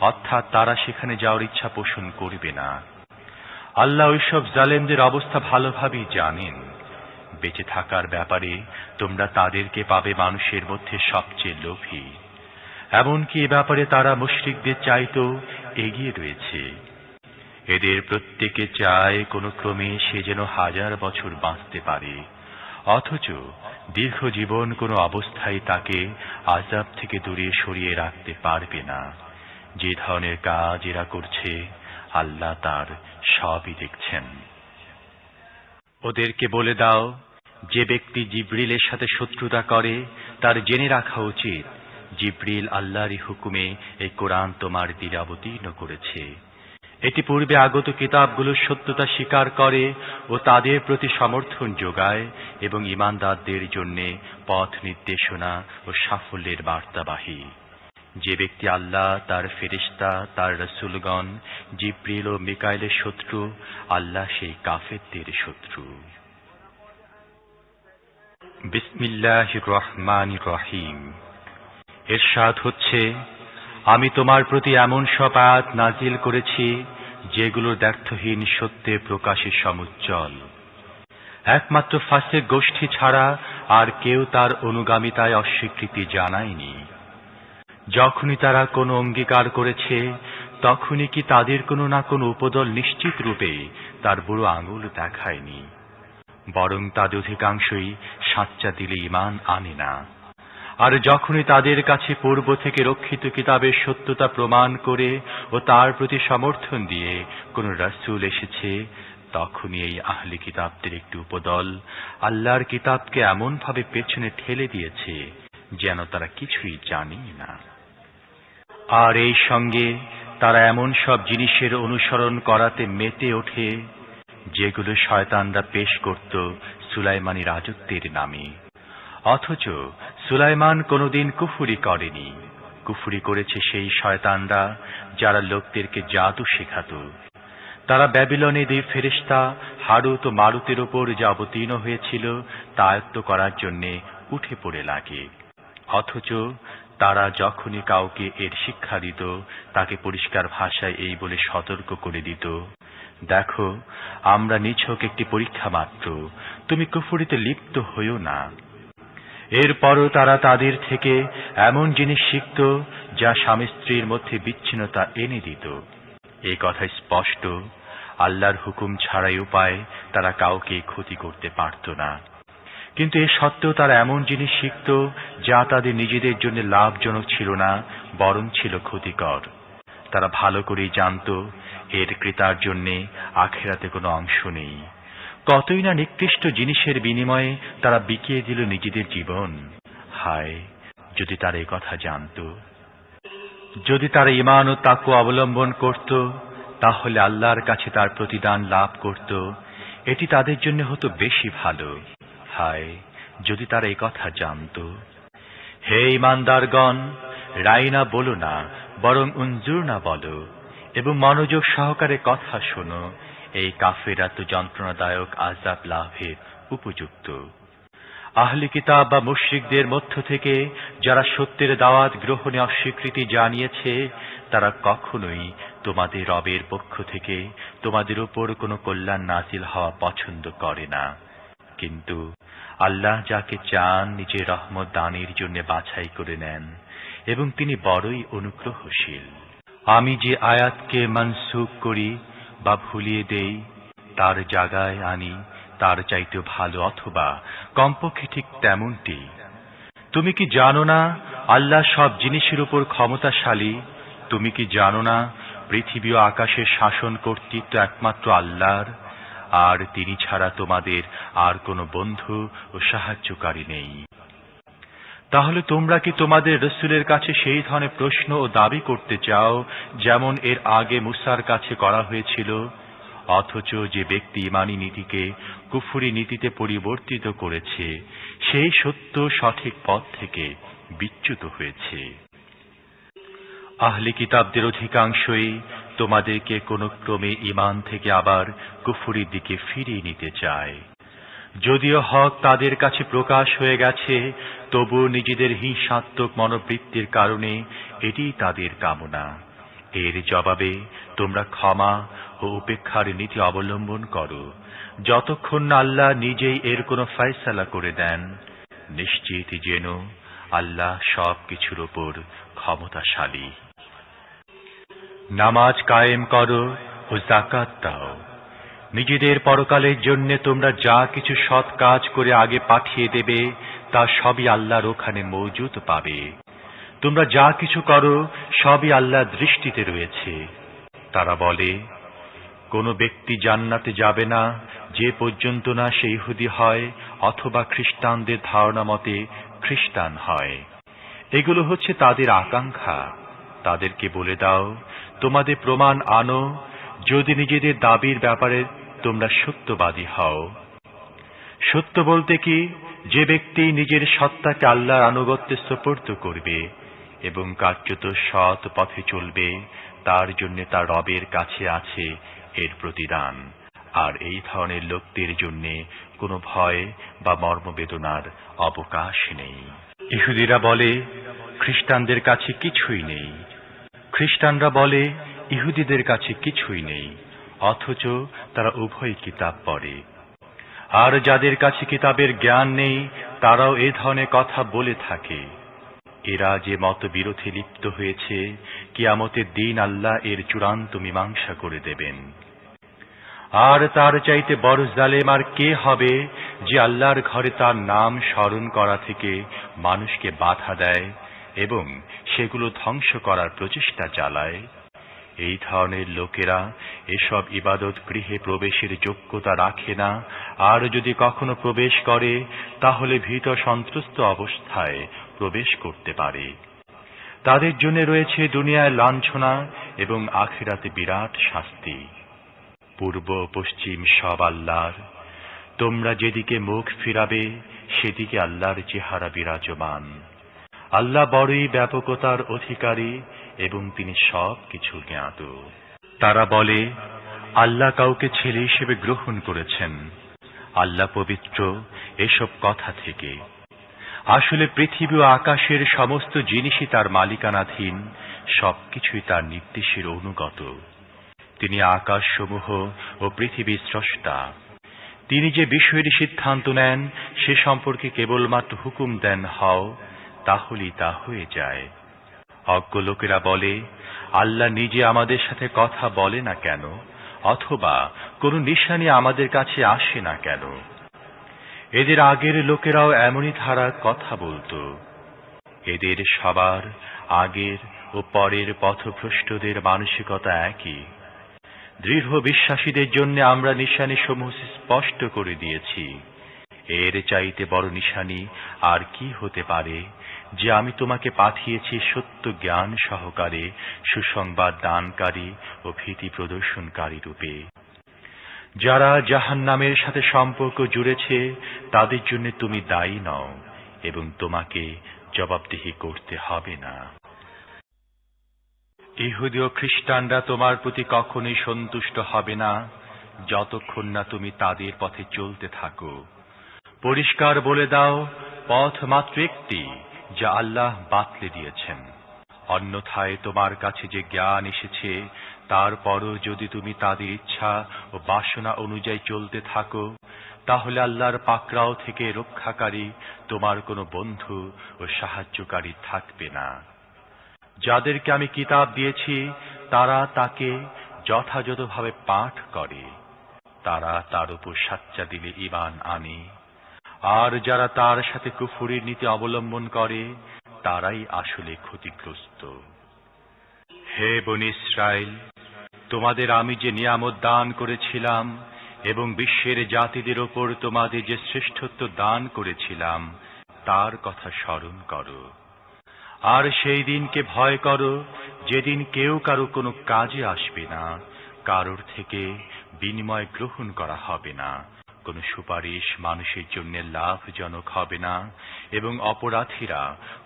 অর্থাৎ তারা সেখানে যাওয়ার ইচ্ছা পোষণ করবে না। আল্লাহ ওইসব জালেমদের অবস্থা ভালোভাবেই জানেন। বেঁচে থাকার ব্যাপারে তোমরা তাদেরকে পাবে মানুষের মধ্যে সবচেয়ে লোভী। এমনকি এ ব্যাপারে তারা মুশরিকদের চাইতেও এগিয়ে রয়েছে। এদের প্রত্যেকে চায় কোনো ক্রমে সে যেন 1000 বছর বাঁচতে পারে, অথচ দীর্ঘ জীবন কোনো অবস্থায় তাকে আযাব থেকে দূরে সরিয়ে রাখতে পারবে না। যে ধরনের কাজ এরা করছে আল্লাহ তার সবই দেখছেন। ওদেরকে বলে দাও, যে ব্যক্তি জিবরিলের সাথে শত্রুতা করে তার জেনে রাখা উচিত জিবরিল আল্লাহরই হুকুমে এই কোরআন তোমার দিলে অবতীর্ণ করেছে। এটি পূর্বে আগত কিতাবগুলোর সত্যতা স্বীকার করে ও তাদের প্রতি সমর্থন যোগায় এবং ঈমানদারদের জন্য পথ নির্দেশনা ও সাফল্যের বার্তাবাহী। যে ব্যক্তি আল্লাহ, তার ফেরেশতা, তার রাসূলগণ, জিবরিল ও মিকাইলের শত্রু, আল্লাহ সেই কাফেরদের শত্রু। বিসমিল্লাহির রহমানির রহিম। ইরশাদ হচ্ছে, আমি তোমার প্রতি এমন সব আয়াত নাজিল করেছি যেগুলোর দ্ব্যর্থহীন সত্যের প্রকাশে সমুজ্জ্বল। একমাত্র ফাসিক গোষ্ঠী ছাড়া আর কেউ তার অনুগামিতায় অস্বীকৃতি জানায়নি। যখনই তারা কোনো অঙ্গীকার করেছে তখনই কি তাদের কোনো না কোনো উপদল নিশ্চিত রূপে তার বুড়ো আঙুল দেখায়নি, বরং তাদের অধিকাংশই সাচ্চা দিলে ঈমান আনে না। আর যখনই তাদের কাছে পূর্ব থেকে রক্ষিত কিতাবের সত্যতা প্রমাণ করে ও তার প্রতি সমর্থন দিয়ে কোনো রাসূল এসেছে, তখনই এই আহলে কিতাবদের একটি উপদল আল্লাহর কিতাবকে এমনভাবে পেছনে ঠেলে দিয়েছে যেন তারা কিছুই জানেই না। আর এই সঙ্গে তারা এমন সব জিনিসের অনুসরণ করাতে মেতে ওঠে যেগুলো শয়তানরা পেশ করত সুলাইমানি রাজত্বের নামে, অথচ সুলাইমান কোনোদিন কুফরি করেনি। কুফরি করেছে সেই শয়তানরা যারা লোকদেরকে জাদু শেখাতো তারা ব্যাবিলনে দেব ফেরেশতা হারুত ও মারুতের ওপর যা অবতীর্ণ হয়েছিল তা আয়ত্ত করার জন্য উঠে পড়ে লাগে। অথচ তারা যখনই কাউকে এর শিক্ষা দিত তাকে পরিষ্কার ভাষায় এই বলে সতর্ক করে দিত, দেখো, আমরা নিছক একটি পরীক্ষা মাত্র, তুমি কুফরিতে লিপ্ত হইও না। এরপরও তারা তাদের থেকে এমন জিনিস শিখত যা স্বামী স্ত্রীর মধ্যে বিচ্ছিন্নতা এনে দিত। এই কথা স্পষ্ট, আল্লাহর হুকুম ছাড়াই উপায় তারা কাউকে ক্ষতি করতে পারত না। কিন্তু এ সত্ত্বেও তারা এমন জিনিস শিখত যা তাদের নিজেদের জন্য লাভজনক ছিল না, বরং ছিল ক্ষতিকর। তারা ভালো করেই জানত এর ক্রেতার জন্যে আখিরাতে কোনো অংশ নেই। কতই না নিকৃষ্ট জিনিসের বিনিময়ে তারা বিকিয়ে দিল নিজেদের জীবন। হায়, যদি তারা এই কথা জানত! যদি তারা ঈমান ও তাকওয়া অবলম্বন করত, তাহলে আল্লাহর কাছে তার প্রতিদান লাভ করত, এটি তাদের জন্য হতো বেশি ভালো। হায়, যদি তারা এই কথা জানত! হে ঈমানদারগণ, রাইনা বলো না, বরং উনজুর না বলো, এবং মনোযোগ সহকারে কথা শোনো। এই কাফেররা তো যন্ত্রণাদায়ক আযাব লাভের উপযুক্ত। আহলে কিতাব বা মুশরিকদের মধ্য থেকে যারা সত্যের দাওয়াত গ্রহণে অস্বীকৃতি জানিয়েছে, তারা কখনোই তোমাদের রবের পক্ষ থেকে তোমাদের উপর কোনো কল্যাণ নাজিল হওয়া পছন্দ করে না। কিন্তু আল্লাহ যাকে চান নিজের রহমত দানের জন্য বাছাই করে নেন, এবং তিনি বড়ই অনুগ্রহশীল। আমি যে আয়াতকে মানসুখ করি বা ভুলিয়ে দেই, তার জায়গায় আনি তার চাইতে ভালো, অথবা কমপক্ষে ঠিক তেমনটি। তুমি কি জানো না আল্লাহ সব জিনিসের উপর ক্ষমতাশালী? তুমি কি জানো না পৃথিবী ও আকাশের শাসন কর্তৃত্ব একমাত্র আল্লাহর, আর তিনি ছাড়া তোমাদের আর কোনো বন্ধু ও সাহায্যকারী নেই? তাহলে তোমরা কি তোমাদের রাসূলের কাছে সেই ধরনের প্রশ্ন ও দাবি করতে চাও যেমন এর আগে মুসার কাছে করা হয়েছিল? অথচ যে ব্যক্তি ঈমানী নীতিকে কুফরি নীতিতে পরিবর্তিত করেছে, সেই সত্য সঠিক পথ থেকে বিচ্যুত হয়েছে। আহলে কিতাবদের অধিকাংশই তোমাদেরকে কোন ক্রমে ঈমান থেকে আবার কুফরির দিকে ফিরিয়ে নিতে চায়। যদিও হক তাদের কাছে প্রকাশ হয়ে গেছে, তবু নিজেদের হিংসাত্মক মনোবৃত্তির কারণে এটি তাদের কামনা। এর জবাবে তোমরা ক্ষমা ও উপেক্ষার নীতি অবলম্বন করো, যতক্ষণ না আল্লাহ নিজেই এর কোনো ফয়সালা করে দেন। নিশ্চিত যেন আল্লাহ সব কিছুর উপর ক্ষমতাশালী। নামাজ কায়েম করো ও যাকাত দাও। নিজেদের পরকালের জন্য তোমরা যা কিছু সৎ কাজ করে আগে পাঠিয়ে দেবে, তা সবই আল্লাহর ওখানে মওজুদ পাবে। তোমরা যা কিছু করো সবই আল্লাহর দৃষ্টিতে রয়েছে। তারা বলে, কোন ব্যক্তি জান্নাতে যাবে না যে পর্যন্ত না সে ইহুদি হয় অথবা খ্রিস্টানদের ধারণা মতে খ্রিস্টান হয়। এগুলো হচ্ছে তাদের আকাঙ্ক্ষা। তাদেরকে বলে দাও, তোমাদের প্রমাণ আনো যদি নিজেদের দাবির ব্যাপারে তোমরা সত্যবাদী হও। সত্য বলতে কি, যে ব্যক্তি নিজের সত্তাকে আল্লাহর আনুগত্যে সুপর্দ করবে এবং কার্যত সৎ পথে চলবে, তার জন্য তার রবের কাছে আছে এর প্রতিদান। আর এই ধরনের লোকদের জন্য কোনো ভয় বা মর্মবেদনার অবকাশ নেই। ইহুদিরা বলে, খ্রিস্টানদের কাছে কিছুই নেই। খ্রিস্টানরা বলে, ইহুদিদের কাছে কিছুই নেই, অথচ তারা উভয় কিতাব পড়ে। আর যাদের কাছে কিতাবের জ্ঞান নেই, তারাও এ ধরনের কথা বলে থাকে। এরা যে মতবিরোধে লিপ্ত হয়েছে, কিয়ামতের দিন আল্লাহ এর চূড়ান্ত মীমাংসা করে দেবেন। আর তার চাইতে বড় জালেম আর কে হবে, যে আল্লাহর ঘরে তার নাম স্মরণ করা থেকে মানুষকে বাধা দেয় এবং সেগুলো ধ্বংস করার প্রচেষ্টা চালায়। এই ধরনের লোকেরা এসব ইবাদত গৃহে প্রবেশের যোগ্যতা রাখে না, আর যদি কখনো প্রবেশ করে তাহলে ভীত সন্ত্রস্ত অবস্থায় প্রবেশ করতে পারে। তাদের জন্য রয়েছে দুনিয়ায় লাঞ্ছনা এবং আখিরাতে বিরাট শাস্তি। পূর্ব পশ্চিম সব আল্লাহর। তোমরা যেদিকে মুখ ফিরাবে সেদিকে আল্লাহর চেহারা বিরাজমান। আল্লাহ বড়ই ব্যাপকতার অধিকারী এবং তিনি সব কিছু জ্ঞাত। তারা বলে, আল্লাহ কাউকে ছেলে হিসেবে গ্রহণ করেছেন। আল্লাহ পবিত্র এসব কথা থেকে। আসলে পৃথিবী ও আকাশের সমস্ত জিনিসই তার মালিকানাধীন, সবকিছুই তার নির্দেশের অনুগত। তিনি আকাশসমূহ ও পৃথিবীর স্রষ্টা। তিনি যে বিষয়ের সিদ্ধান্ত নেন সে সম্পর্কে কেবলমাত্র হুকুম দেন হও, তাহলেই তা হয়ে যায়। অজ্ঞ লোকেরা বলে, আল্লাহ নিজে আমাদের সাথে কথা বলে না কেন, অথবা কোন নিশানি আমাদের কাছে আসে না কেন? এদের আগের লোকেরাও এমনই ধারা কথা বলতো। এদের সবার আগের ও পরের পথভ্রষ্টদের মানসিকতা একই। দৃঢ় বিশ্বাসীদের জন্য আমরা নিশানি সমূহ স্পষ্ট করে দিয়েছি। এর চাইতে বড় নিশানি আর কি হতে পারে, যে আমি তোমাকে পাঠিয়েছি সত্য জ্ঞান সহকারে, সুসংবাদ দানকারী ও ভীতি প্রদর্শনকারী রূপে। যারা জাহান্নামের সাথে সম্পর্ক জুড়েছে তাদের জন্য তুমি দায়ী নও, এবং তোমাকে জবাবদিহি করতে হবে না। ইহুদি ও খ্রিস্টানরা তোমার প্রতি কখনোই সন্তুষ্ট হবে না যতক্ষণ না তুমি তাদের পথে চলতে থাকো। পরিষ্কার বলে দাও, পথ মাত্র একটি, যা আল্লাহ বাতলে দিয়েছেন। অন্যথায় তোমার কাছে যে জ্ঞান এসেছে তারপরও যদি তুমি তাদের ইচ্ছা ও বাসনা অনুযায়ী চলতে থাকো, তাহলে আল্লাহর পাকড়াও থেকে রক্ষাকারী তোমার কোনো বন্ধু ও সাহায্যকারী থাকবে না। যাদেরকে আমি কিতাব দিয়েছি তারা তাকে যথাযথভাবে পাঠ করে, তারা তার উপর সাচ্চা দিলে ঈমান আনে। আর যারা তার সাথে কুফরির নীতি অবলম্বন করে তারাই আসলে ক্ষতিগ্রস্ত। হে বনী ইসরাইল, তোমাদের আমি যে নিয়ামত দান করেছিলাম এবং বিশ্বের জাতিদের ওপর তোমাদের যে শ্রেষ্ঠত্ব দান করেছিলাম তার কথা স্মরণ করো। আর সেই দিনকে ভয় করো যেদিন কেউ কারো কোনো কাজে আসবে না, কারোর থেকে বিনিময় গ্রহণ করা হবে না, কোনো সুপারিশ মানুষের জন্য লাভজনক হবে না, এবং অপরাধীরা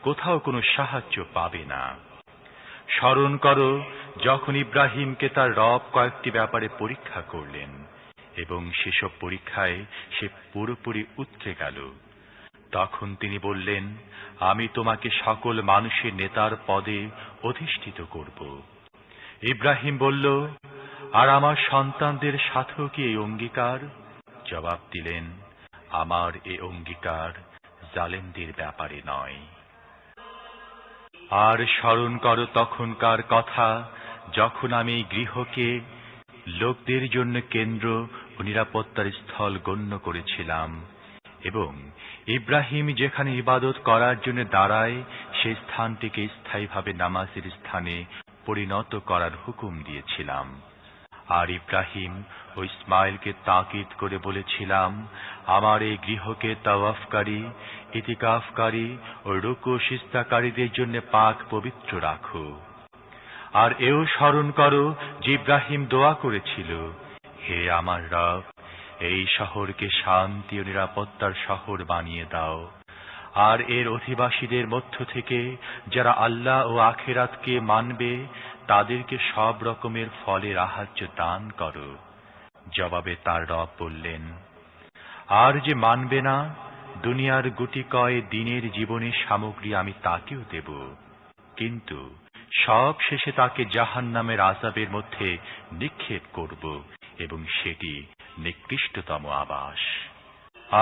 কোথাও কোনো সাহায্য পাবে না। স্মরণ করো যখন ইব্রাহিমকে তার রব কয়েকটি ব্যাপারে পরীক্ষা করলেন, এবং সেসব পরীক্ষায় সে পুরোপুরি উতরে গেল। তখন তিনি বললেন, আমি তোমাকে সকল মানুষের নেতার পদে অধিষ্ঠিত করব। ইব্রাহিম বলল, আর আমার সন্তানদের সাথেও কি এই অঙ্গীকার? জবাব দিলেন, আমার এ অঙ্গীকার জালেমদের ব্যাপারে নয়। আর স্মরণ করো তখনকার কথা যখন আমি এই গৃহকে লোকদের জন্য কেন্দ্র ও নিরাপত্তার স্থল গণ্য করেছিলাম, এবং ইব্রাহিম যেখানে ইবাদত করার জন্য দাঁড়ায় সেই স্থানটিকে স্থায়ীভাবে নামাজের স্থানে পরিণত করার হুকুম দিয়েছিলাম। আর ইব্রাহিম ও ইসমাইলকে তাকিদ করে বলেছিলাম, আমার এই গৃহকে তাওয়াফকারী, ইতিকাফকারী ও রুকু সিজদাকারীদের জন্য পাক পবিত্র রাখো। আর এও স্মরণ করো যে ইব্রাহিম দোয়া করেছিল, হে আমার রব, এই শহরকে শান্তি ও নিরাপত্তার শহর বানিয়ে দাও, আর এর অধিবাসীদের মধ্য থেকে যারা আল্লাহ ও আখিরাতকে মানবে তাদেরকে সব রকমের ফলের আহার্য দান করো। জবাবে তার রব বললেন, আর যে মানবে না, দুনিয়ার গুটি কয় দিনের জীবনের সামগ্রী আমি তাকেও দেব, কিন্তু সব শেষে তাকে জাহান্নামের আযাবের মধ্যে নিক্ষেপ করব, এবং সেটি নিকৃষ্টতম আবাস।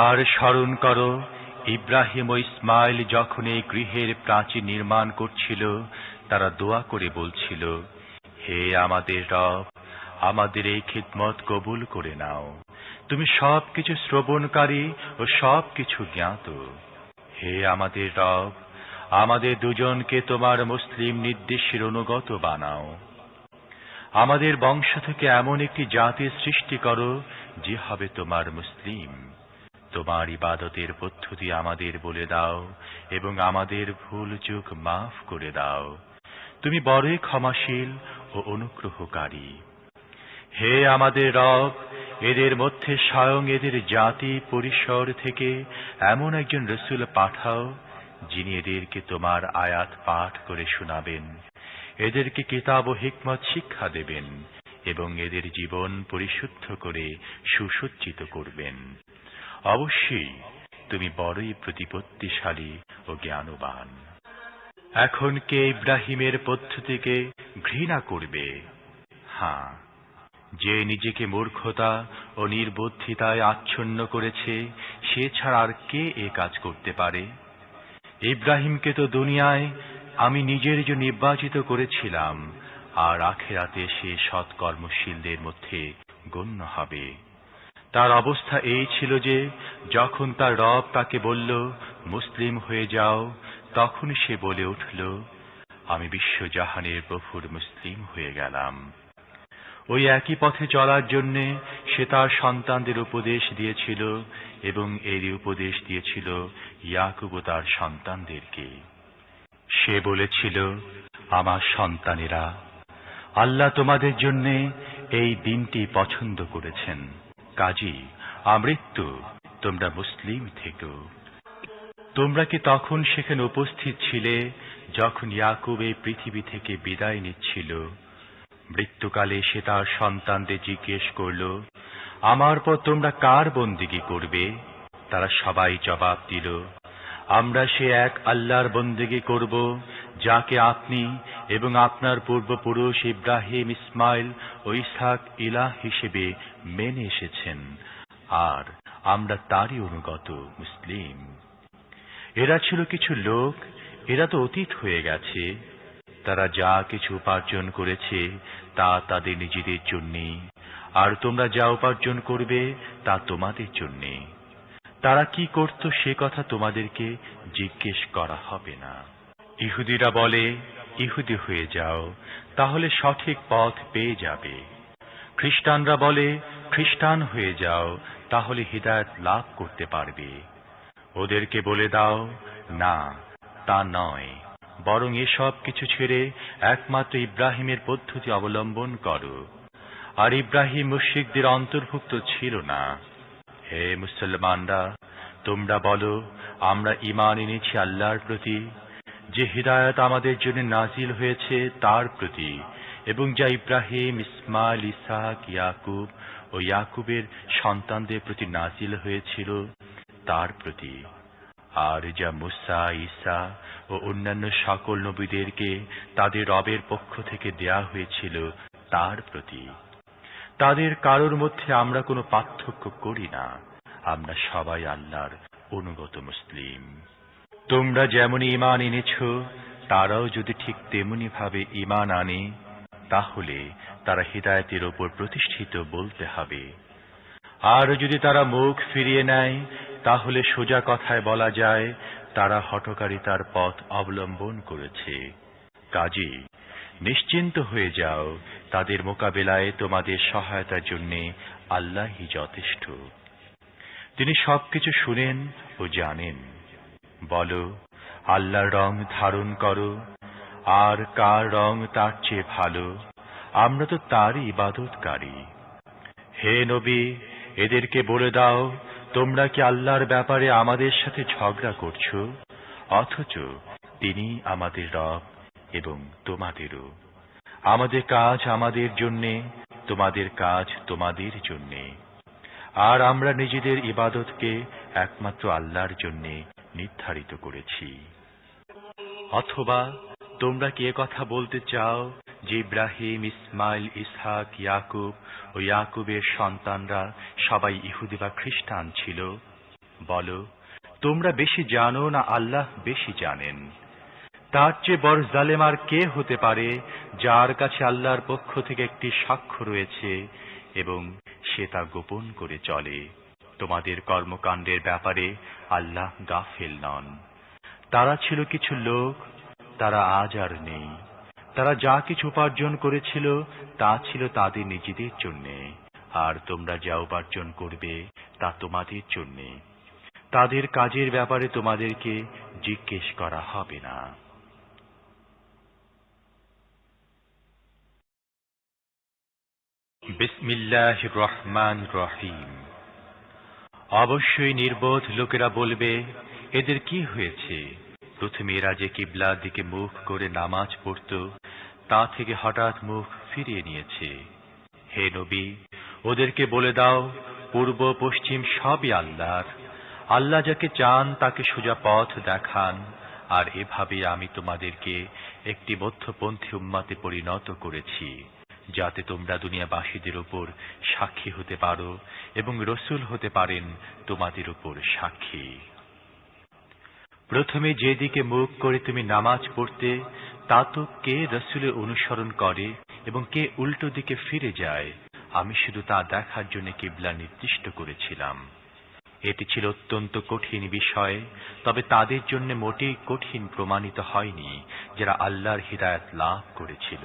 আর স্মরণ করো ইব্রাহিম ও ইসমাইল যখন এই গৃহের প্রাচীর নির্মাণ করছিল, তারা দোয়া করে বলছিল, হে আমাদের রব, আমাদের এই খিদমত কবুল করে নাও। তুমি সবকিছু শ্রবণকারী ও সবকিছু জ্ঞাত। হে আমাদের রব, আমাদের দুজনকে তোমার মুসলিম নির্দেশের অনুগত বানাও। আমাদের বংশ থেকে এমন একটি জাতির সৃষ্টি করো যে হবে তোমার মুসলিম। তোমার ইবাদতের পদ্ধতি আমাদের বলে দাও, এবং আমাদের ভুল চুক মাফ করে দাও। তুমি বড়ই ক্ষমাশীল ও অনুগ্রহকারী। হে আমাদের রব, এদের মধ্যে স্বয়ং এদের জাতি পরিসর থেকে এমন একজন রাসূল পাঠাও যিনি এদেরকে তোমার আয়াত পাঠ করে শোনাবেন, এদেরকে কিতাব ও হিকমত শিক্ষা দেবেন, এবং এদের জীবন পরিশুদ্ধ করে সুসজ্জিত করবেন। অবশ্যই তুমি বড়ই প্রতিপত্তিশালী ও জ্ঞানবান। এখন কে ইব্রাহিমের পদ্ধতিকে ঘৃণা করবে? হ্যাঁ, যে নিজেকে মূর্খতা ও নির্বুদ্ধিতায় আচ্ছন্ন করেছে, সে ছাড়া আর কে এ কাজ করতে পারে? ইব্রাহিমকে তো দুনিয়ায় আমি নিজের জন্য নির্বাচিত করেছিলাম, আর আখিরাতে সে সৎকর্মশীলদের মধ্যে গণ্য হবে। তার অবস্থা এই ছিল যে যখন তার রব তাকে বলল মুসলিম হয়ে যাও, তখন সে বলে উঠল, আমি বিশ্বজাহানের প্রভুর মুসলিম হয়ে গেলাম। ওই একই পথে চলার জন্যে সে তার সন্তানদের উপদেশ দিয়েছিল এবং এর উপদেশ দিয়েছিল ইয়াকুব ও তার সন্তানদেরকে। সে বলেছিল, আমার সন্তানেরা, আল্লাহ তোমাদের জন্যে এই দিনটি পছন্দ করেছেন, কাজেই আমৃত্যু তোমরা মুসলিম থেকো। তোমরা কি তখন সেখানে উপস্থিত ছিলে যখন ইয়াকুব এই পৃথিবী থেকে বিদায় নিচ্ছিল? মৃত্যুকালে সে তার সন্তানদের জিজ্ঞেস করল, আমার পর তোমরা কার বন্দেগী করবে? তারা সবাই জবাব দিল, আমরা সে এক আল্লাহর বন্দেগী করব, যাকে আপনি এবং আপনার পূর্বপুরুষ ইব্রাহিম, ইসমাইল ও ইসহাক ইলাহ হিসেবে মেনে এসেছেন, আর আমরা তারই অনুগত মুসলিম। এরা ছিল কিছু লোক, এরা তো অতীত হয়ে গেছে। তারা যা কিছু উপার্জন করেছে তা তাদের নিজেদের জন্যে, আর তোমরা যা উপার্জন করবে তা তোমাদের জন্যে। তারা কি করত সে কথা তোমাদেরকে জিজ্ঞেস করা হবে না। ইহুদিরা বলে, ইহুদি হয়ে যাও, তাহলে সঠিক পথ পেয়ে যাবে। খ্রিস্টানরা বলে, খ্রিস্টান হয়ে যাও, তাহলে হিদায়াত লাভ করতে পারবে। ওদেরকে বলে দাও, না, তা নয়, বরং এসব কিছু ছেড়ে একমাত্র ইব্রাহিমের পদ্ধতি অবলম্বন করো। আর ইব্রাহিম মুশরিকদের অন্তর্ভুক্ত ছিল না। হে মুসলমানরা, তোমরা বলো, আমরা ঈমান এনেছি আল্লাহর প্রতি, যে হিদায়াত আমাদের জন্য নাজিল হয়েছে তার প্রতি, এবং যা ইব্রাহিম, ইসমাইল, ইসহাক, ইয়াকুব ও ইয়াকুবের সন্তানদের প্রতি নাজিল হয়েছিল তার প্রতি, আর যা মুসা, ঈসা ও অন্যান্য সকল নবীদেরকে তাদের রবের পক্ষ থেকে দেয়া হয়েছিল তার প্রতি। তাদের কারোর মধ্যে আমরা কোনো পার্থক্য করি না, আমরা সবাই আল্লাহর অনুগত মুসলিম। তোমরা যেমন ঈমান এনেছ, তারাও যদি ঠিক তেমনি ভাবে ঈমান আনে, তাহলে তারা হিদায়াতের ওপর প্রতিষ্ঠিত বলতে হবে। আর যদি তারা মুখ ফিরিয়ে নেয়, তাহলে সোজা কথায় বলা যায় তারা হঠকারিতার পথ অবলম্বন করেছে। কাজেই নিশ্চিন্ত হয়ে যাও, তাদের মোকাবেলায় তোমাদের সহায়তার জন্য আল্লাহই যথেষ্ট। তিনি সবকিছু শুনেন ও জানেন। বলো, আল্লাহর রং ধারণ করো, আর কার রং তার চেয়ে ভালো, আমরা তো তারই ইবাদতকারী। হে নবী, এদেরকে বলে দাও, তোমরা কি আল্লাহর ব্যাপারে আমাদের সাথে ঝগড়া করছো, অথচ তিনি আমাদের রব এবং তোমাদেরও। আমাদের কাজ আমাদের জন্যে, তোমাদের কাজ তোমাদের জন্যে, আর আমরা নিজেদের ইবাদতকে একমাত্র আল্লাহর জন্যে নির্ধারিত করেছি। অথবা তোমরা কি কথা বলতে চাও যে ইব্রাহিম, ইসমাইল, ইসহাক, ইয়াকুব ও ইয়াকুবের সন্তানরা সবাই ইহুদি বা খ্রিস্টান ছিল? বলো, তোমরা বেশি জানো না আল্লাহ বেশি জানেন? তার চেয়ে বড় জালেম আর কে হতে পারে, যার কাছে আল্লাহর পক্ষ থেকে একটি সাক্ষ্য রয়েছে এবং সে তা গোপন করে চলে। তোমাদের কর্মকাণ্ডের ব্যাপারে আল্লাহ গাফেল নন। তারা ছিল কিছু লোক, তারা আজ আর নেই। তারা যা কিছু উপার্জন করেছিল তা ছিল তাদের নিজেদের জন্যে, আর তোমরা যা উপার্জন করবে তা তোমাদের জন্যে। তাদের কাজের ব্যাপারে তোমাদেরকে জিজ্ঞেস করা হবে না। বিসমিল্লাহির রহমানির রহিম। অবশ্যই নির্বোধ লোকেরা বলবে, এদের কি হয়েছে? প্রথমে এরা যে কিবলার দিকে মুখ করে নামাজ পড়ত, তা থেকে হঠাৎ মুখ ফিরিয়ে নিয়েছে। হে নবী, ওদেরকে বলে দাও, পূর্ব পশ্চিম সবই আল্লাহর। আল্লাহ যাকে চান তাকে সোজা পথ দেখান, আর এভাবে আমি তোমাদেরকে একটি মধ্যপন্থী উম্মতে পরিণত করেছি, যাতে তোমরা দুনিয়াবাসীদের উপর সাক্ষী হতে পারো এবং রসূল হতে পারেন তোমাদের উপর সাক্ষী। প্রথমে যেদিকে মুখ করে তুমি নামাজ পড়তে, তা তো কে রসূলের অনুসরণ করে এবং কে উল্টো দিকে ফিরে যায়, আমি শুধু তা দেখার জন্য কিবলা নির্দিষ্ট করেছিলাম। এটি ছিল অত্যন্ত কঠিন বিষয়, তবে তাদের জন্য মোটেই কঠিন প্রমাণিত হয়নি যারা আল্লাহর হিদায়াত লাভ করেছিল।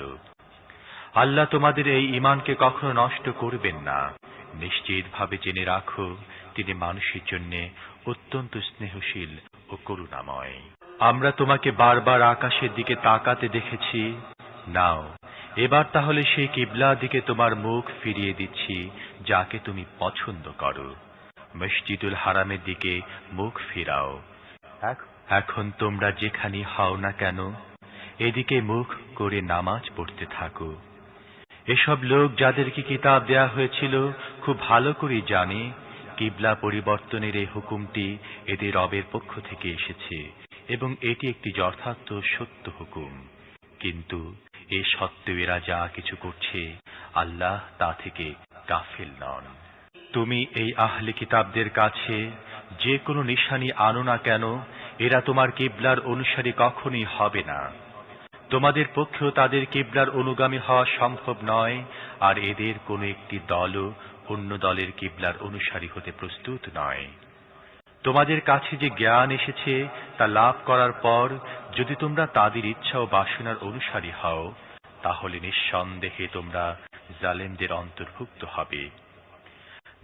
আল্লাহ তোমাদের এই ঈমানকে কখনো নষ্ট করবেন না। নিশ্চিতভাবে জেনে রাখো, তিনি মানুষের জন্য অত্যন্ত স্নেহশীল ও করুণাময়। আমরা তোমাকে বারবার আকাশের দিকে তাকাতে দেখেছি। নাও, এবার তাহলে সেই কিবলার দিকে তোমার মুখ ফিরিয়ে দিচ্ছি যাকে তুমি পছন্দ করো। মসজিদুল হারামের দিকে মুখ ফিরাও। এখন তোমরা যেখানে হও না কেন, এদিকে মুখ করে নামাজ পড়তে থাকো। এসব লোক যাদেরকে কিতাব দেয়া হয়েছিল খুব ভালো করে জানে কিবলা পরিবর্তনের এই হুকুমটি এদের রবের পক্ষ থেকে এসেছে এবং এটি একটি যথার্থ সত্য হুকুম। কিন্তু এ সত্ত্বেও এরা যা কিছু করছে, আল্লাহ তা থেকে গাফিল নন। তুমি এই আহলে কিতাবদের কাছে যে কোনো নিশানি আনো না কেন, এরা তোমার কিবলার অনুসারী কখনোই হবে না। তোমাদের পক্ষেও তাদের কিবলার অনুগামী হওয়া সম্ভব নয়, আর এদের কোনো একটি দলও অন্য দলের কিবলার অনুসারী হতে প্রস্তুত নয়। তোমাদের কাছে যে জ্ঞান এসেছে তা লাভ করার পর যদি তোমরা তাদের ইচ্ছা ও বাসনার অনুসারী হও, তাহলে নিঃসন্দেহে তোমরা জালেমদের অন্তর্ভুক্ত হবে।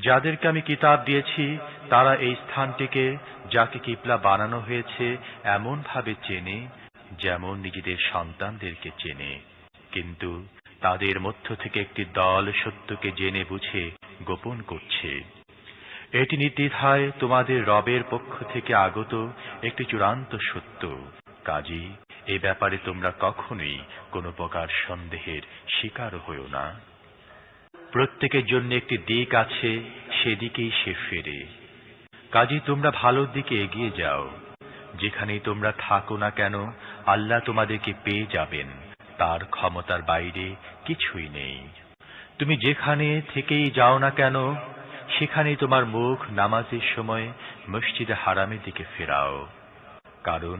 যাদেরকে আমি কিতাব দিয়েছি তারা এই স্থানটিকে, যাকে কিবলা বানানো হয়েছে, এমন ভাবে চেনে যেমন নিজেদের সন্তানদেরকে চেনে। কিন্তু তাদের মধ্য থেকে একটি দল সত্যকে জেনে বুঝে গোপন করছে। এটি নির্দ্বিধায় তোমাদের রবের পক্ষ থেকে আগত একটি চূড়ান্ত সত্য। কাজী এ ব্যাপারে তোমরা কখনোই কোনো প্রকার সন্দেহের শিকার হয়ো না। প্রত্যেকের জন্য একটি দিক আছে, সেদিকেই সে ফেরে। কাজী তোমরা ভালোর দিকে এগিয়ে যাও। যেখানেই তোমরা থাকো না কেন, আল্লাহ তোমাদেরকে পেয়ে যাবেন। তার ক্ষমতার বাইরে কিছুই নেই। তুমি যেখানে থেকেই যাও না কেন, সেখানেই তোমার মুখ নামাজের সময় মসজিদে হারামের দিকে ফেরাও, কারণ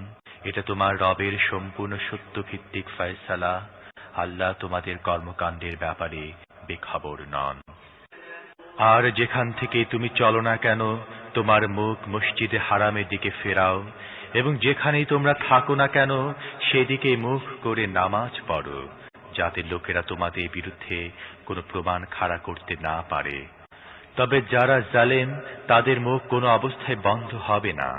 এটা তোমার রবের সম্পূর্ণ সত্যভিত্তিক ফয়সালা। আল্লাহ তোমাদের কর্মকাণ্ডের ব্যাপারে বেখবর নন। আর যেখান থেকে তুমি চলো না কেন, তোমার মুখ মসজিদে হারামের দিকে ফেরাও, এবং যেখানেই তোমরা থাকো না কেন, সেদিকে মুখ করে নামাজ পড়ো, যাতে লোকেরা তোমাদের বিরুদ্ধে কোনো প্রমাণ খাড়া করতে না পারে। তবে যারা জালেম, তাদের মুখ কোনো অবস্থায় বন্ধ হবে না।